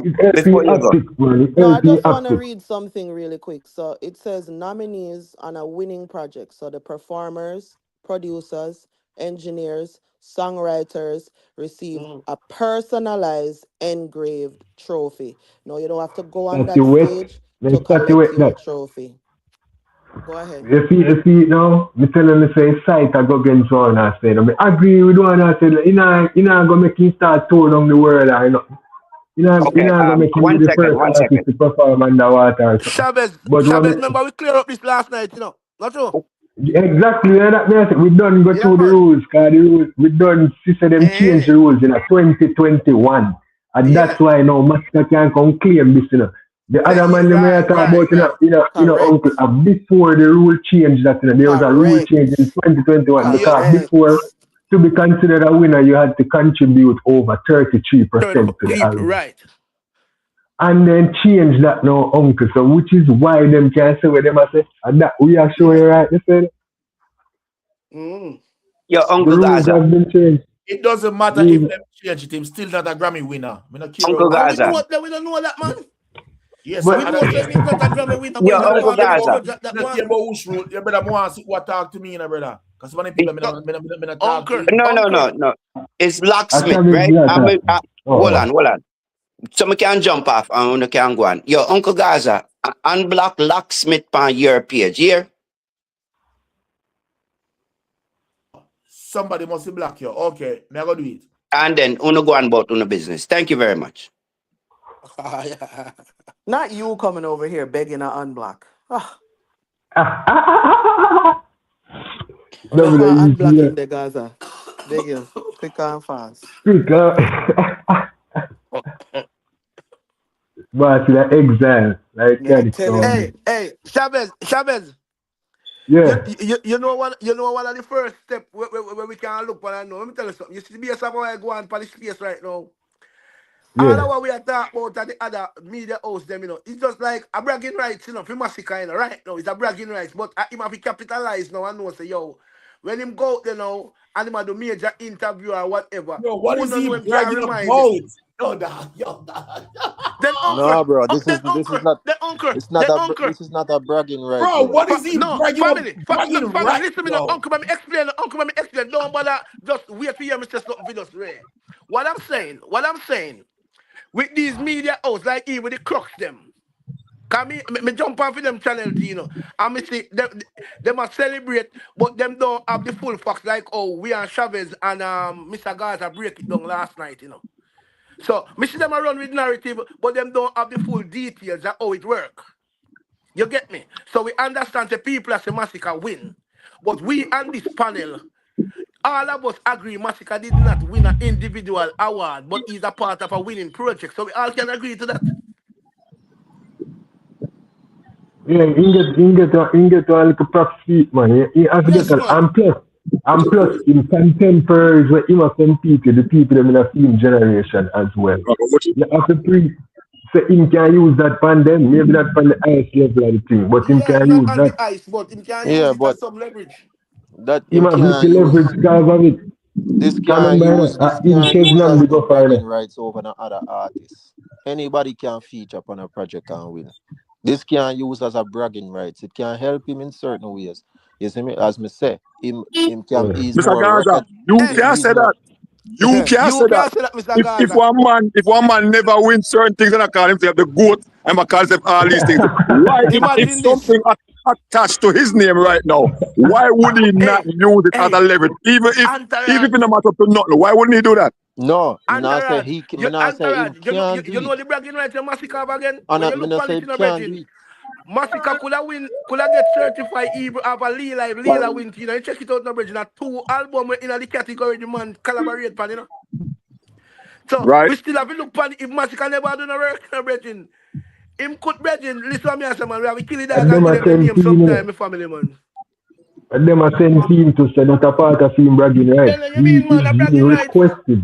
Speaker 4: It helps
Speaker 9: before
Speaker 4: me
Speaker 9: you go,
Speaker 4: active, man. It
Speaker 5: No, I
Speaker 4: helps me
Speaker 5: just want to
Speaker 4: active.
Speaker 5: read something really quick. So it says nominees on a winning project. So the performers, producers, engineers, songwriters receive a personalized engraved trophy. No, you don't have to go on that
Speaker 4: Statuette.
Speaker 5: stage
Speaker 4: Then
Speaker 5: to collect
Speaker 4: statuette
Speaker 5: your
Speaker 4: that.
Speaker 5: trophy. Go ahead.
Speaker 4: You see it now, me tell him say site I go against one I said. I agree with one I said, you know gonna make him start tour down the world, I know. You know
Speaker 9: okay.
Speaker 4: gonna make him be the first
Speaker 9: One
Speaker 4: artist
Speaker 9: second.
Speaker 4: to perform underwater or something.
Speaker 8: Chavez,
Speaker 4: But when
Speaker 8: remember we clear up this last night, you know? Not true?
Speaker 4: exactly that me I say, we done go
Speaker 8: Yeah,
Speaker 4: through the
Speaker 8: man.
Speaker 4: rules, cause the rules we done see them change the rules in a 2021. And
Speaker 8: Yeah.
Speaker 4: that's why now Masicka can come claim this, you know. The other man they may talk about,
Speaker 5: Correct.
Speaker 4: uncle, before the rule change that, there was a rule
Speaker 5: Correct.
Speaker 4: change in 2021 because
Speaker 5: Correct.
Speaker 4: before to be considered a winner, you had to contribute over 33% to the album.
Speaker 8: Right.
Speaker 4: And then change that now, uncle. So which is why them can say what them I say, and that we are showing right, they said
Speaker 9: Yo,
Speaker 4: the
Speaker 9: Uncle
Speaker 4: rules
Speaker 9: Gaza.
Speaker 4: have been changed.
Speaker 7: It doesn't matter if them change it. Him still not a Grammy winner. Me not care
Speaker 9: Uncle
Speaker 7: about
Speaker 8: And
Speaker 9: Gaza.
Speaker 8: we don't know that, man.
Speaker 7: yes,
Speaker 4: But
Speaker 8: We know so he's not a Grammy winner, but
Speaker 9: Yo,
Speaker 8: he's a
Speaker 9: Uncle
Speaker 8: part of the
Speaker 9: Gaza.
Speaker 8: project that
Speaker 7: me not care
Speaker 8: one.
Speaker 7: about who's rule. Your brother want to what talk to me, you know, brother. Because one of the people me not talk to
Speaker 8: Uncle,
Speaker 7: you.
Speaker 9: No. It's
Speaker 4: I
Speaker 9: locksmith,
Speaker 4: can
Speaker 9: right? Hold
Speaker 4: oh,
Speaker 9: on. So I can jump off and I can go on. Yo, Uncle Gaza, unblock locksmith on your page here.
Speaker 7: Somebody must block you. Okay, me I go do it.
Speaker 9: And then uno go on about uno business. Thank you very much.
Speaker 5: Not you coming over here begging to unblock. Ah,
Speaker 4: no,
Speaker 5: just
Speaker 4: but
Speaker 5: want
Speaker 4: you
Speaker 5: unblock him, the Gaza. Beg you, quick and fast.
Speaker 4: But the exile, like
Speaker 5: Me I
Speaker 4: that
Speaker 5: tell you.
Speaker 4: from
Speaker 8: hey, Chavez.
Speaker 4: yeah.
Speaker 8: You know one of the first step where we can look for and know. Let me tell you something. You see the base of how I go on for the space right now. All of what we are talking about at the other media house, them, it's just like a bragging rights, for Masicka, right now. It's a bragging rights, but him have to capitalize now and know, say, yo, when him go out there now, and him have the major interview or whatever,
Speaker 7: Yo, what
Speaker 8: who
Speaker 7: is
Speaker 8: don't
Speaker 7: he
Speaker 8: know him can
Speaker 7: bragging
Speaker 8: remind
Speaker 7: about?
Speaker 8: him.
Speaker 7: Yo, dog.
Speaker 8: Then uncle,
Speaker 3: No, bro, this is not
Speaker 8: then uncle,
Speaker 3: this is not a bragging right,
Speaker 7: Bro,
Speaker 3: bro.
Speaker 7: what is he
Speaker 8: no,
Speaker 7: bragging
Speaker 8: family,
Speaker 7: right
Speaker 8: listen me now,
Speaker 7: now?
Speaker 8: uncle, let me explain. Don't bother, just wait for you, Mr. Something for just rare. What I'm saying, with these media outs, like even the crux them. Can me jump on for them channel, and me see them a celebrate, but them don't have the full facts like we and Chavez and Mr. Gaza break it down last night, So me see them a run with narrative, but them don't have the full details of how it work. You get me? So we understand the people as a Masicka win. But we and this panel, all of us agree Masicka did not win an individual award, but he's a part of a winning project. So we all can agree to that.
Speaker 4: Yeah, you get a little props feet, man. You have to
Speaker 8: Yes,
Speaker 4: get
Speaker 8: man.
Speaker 4: and plus in contemporaries where you must compete with the people them in the film generation as well. You have to so him can use that pan them, maybe not pan the highest level of the thing, but him
Speaker 8: Yeah,
Speaker 4: can
Speaker 8: not
Speaker 4: use
Speaker 8: on
Speaker 4: that.
Speaker 8: the ice, but him can use
Speaker 3: Yeah,
Speaker 8: it
Speaker 3: but
Speaker 8: as some leverage.
Speaker 3: that
Speaker 4: Him
Speaker 3: him
Speaker 4: have
Speaker 3: can't
Speaker 4: little
Speaker 3: use
Speaker 4: leverage because of it.
Speaker 3: this can't
Speaker 4: Remember
Speaker 3: use this
Speaker 4: in
Speaker 3: can't use
Speaker 4: Kevin
Speaker 3: as
Speaker 4: we
Speaker 3: the
Speaker 4: go for
Speaker 3: bragging
Speaker 4: it.
Speaker 3: rights over the other artists. Anybody can feature upon a project and win. This can't use as a bragging rights. It can help him in certain ways. You see me, as me say, him can
Speaker 4: Yeah.
Speaker 3: he's
Speaker 1: Mr.
Speaker 3: more
Speaker 1: Gaza, you
Speaker 8: Hey,
Speaker 1: can't
Speaker 3: he's
Speaker 1: say
Speaker 3: more
Speaker 1: that. You can't say
Speaker 8: you
Speaker 1: that.
Speaker 8: can say that, Mr.
Speaker 1: If
Speaker 8: Gaza.
Speaker 1: one man never wins certain things, and I call himself the goat, and I call himself all these things. Why, if
Speaker 8: Imagine this.
Speaker 1: something attached to his name right now, why would he not use it as a leverage? Even if
Speaker 8: Entourage.
Speaker 1: it not matter to nothing, why wouldn't he do that?
Speaker 3: no, me not say
Speaker 8: Entourage.
Speaker 3: he me not say him can't do
Speaker 8: You know
Speaker 3: it.
Speaker 8: the bragging rights of Masicka have again?
Speaker 3: And
Speaker 8: When you
Speaker 3: me
Speaker 8: look
Speaker 3: not
Speaker 8: on
Speaker 3: say
Speaker 8: it
Speaker 3: him
Speaker 8: in a
Speaker 3: can't do
Speaker 8: virgin,
Speaker 3: it.
Speaker 8: Masicka could have get certified even have a Lila win. You check it out in a virgin. 2 albums in the category the man collaborate pan, So
Speaker 1: Right?
Speaker 8: we still have to look on if Masicka never done a work in a virgin. Him could virgin, listen to me as a man, we have to kill the dog
Speaker 4: And
Speaker 8: and
Speaker 4: them
Speaker 8: give
Speaker 4: are
Speaker 8: them the name
Speaker 4: 10
Speaker 8: sometime, my family man.
Speaker 4: And them are send him to say that a part of him bragging rights.
Speaker 8: Then you mean man, a
Speaker 4: He
Speaker 8: bragging rights?
Speaker 4: requested.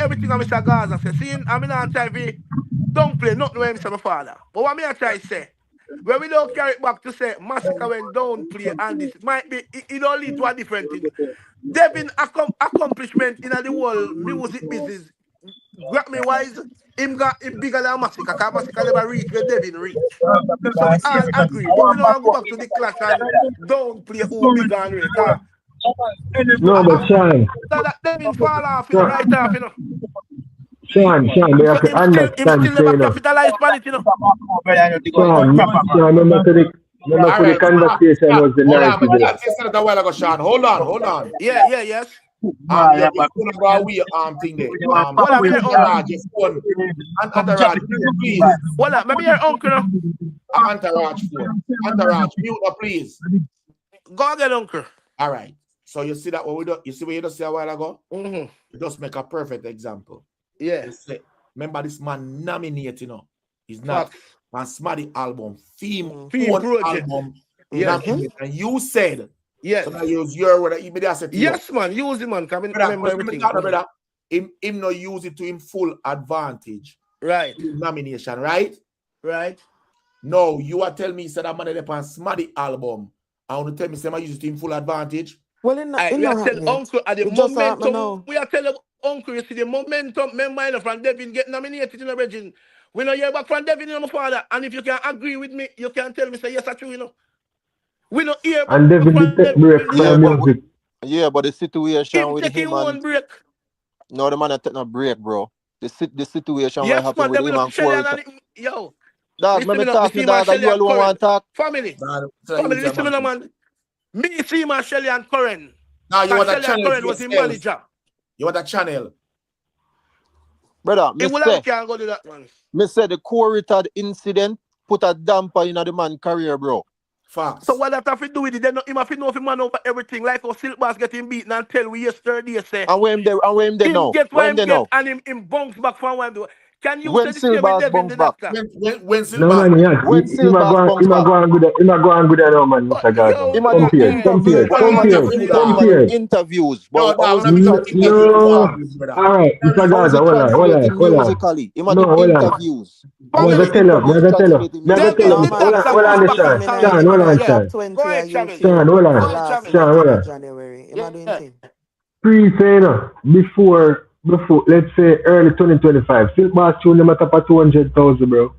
Speaker 8: everything I Mr. Gaza say. Seeing I'm not try to don't play nothing when Mr. My father. But what me I try to say, when we don't carry it back to say Masicka when don't play and this might be it don't lead to a different thing. Devin accomplishment in the whole music business Grammy wise, him bigger than Masicka, because Masicka never reach where Devin reach. So we all agree, but we don't go back to the clash and don't play who bigger and rate.
Speaker 4: No, but Sean,
Speaker 8: That Devin fall off, you know, right off, you know.
Speaker 4: Sean, they have
Speaker 8: So
Speaker 4: to
Speaker 8: him
Speaker 4: understand,
Speaker 8: still never
Speaker 4: you know.
Speaker 8: capitalize on it, you know.
Speaker 4: Sean, remember the conversation was the
Speaker 7: Hold on,
Speaker 4: narrative,
Speaker 7: but
Speaker 4: you know.
Speaker 7: I said it a while ago, Sean. Hold on.
Speaker 8: Yes.
Speaker 7: You're gonna go away thing there.
Speaker 8: Well, I'm your uncle.
Speaker 7: Entourage, your phone. Entourage, please.
Speaker 8: Well, maybe your uncle, no?
Speaker 7: Entourage phone. Entourage, mute up, please.
Speaker 8: Go again, uncle.
Speaker 7: All right. So you see that what we do? You see what you just said a while ago?
Speaker 8: Mm-hmm.
Speaker 7: You just make a perfect example.
Speaker 8: Yeah.
Speaker 7: You say, remember this man nominated, you know. He's not on Smarty album, theme
Speaker 8: project.
Speaker 7: album.
Speaker 8: Yes.
Speaker 7: Nominated. And you said,
Speaker 8: yes.
Speaker 7: So I use your word.
Speaker 8: Yes, man. Use it, man. Come in, remember everything.
Speaker 7: Brother, him not use it to him full advantage.
Speaker 8: Right.
Speaker 7: Nomination, right?
Speaker 8: Right.
Speaker 7: No, you are telling me that man on Smarty album. I want to tell me say I use it to him full advantage.
Speaker 5: Well,
Speaker 8: we are telling Uncle at the momentum. We are telling Uncle, you see the momentum. Remember from Devin get nominated in the region. We know you're back from Devin, you know, my father. And if you can agree with me, you can tell me say yes, I true, you know. We not hear.
Speaker 4: And Devin did take break from music.
Speaker 3: Yeah, but the situation with
Speaker 8: him and
Speaker 3: break. No, the man not take no break, bro. The situation
Speaker 8: yes,
Speaker 3: what happened with him and Corey.
Speaker 8: Yo.
Speaker 3: Dog, let me talk to dog, you alone want to talk?
Speaker 8: Family, listen to me, man. Me see my Shelly and Curran.
Speaker 7: Now you want a channel
Speaker 8: Curran was the manager.
Speaker 7: You want a channel?
Speaker 3: Brother,
Speaker 8: can't go do that, man.
Speaker 3: Me say the Corey incident put a damper in the man career, bro.
Speaker 7: Facts.
Speaker 8: So what that have to do with it? Then him have to know if man over everything. Like how Silk Bass getting beaten and tell we yesterday say.
Speaker 3: And where him there now?
Speaker 8: Get where him get and him bounce back from one do. Can you say the same with Devin the doctor?
Speaker 7: When
Speaker 4: No man,
Speaker 3: when
Speaker 4: he might go on good now, man, Mr. Garza. Compare.
Speaker 3: Interviews.
Speaker 4: No. Alright, Mr. Garza, hold on.
Speaker 3: Interviews.
Speaker 4: I'm gonna tell him. Hold on, Sean, hold on.
Speaker 5: January.
Speaker 4: Pre-say, before, let's say early 2025, Silk Bass tune them at top of 200,000, bro.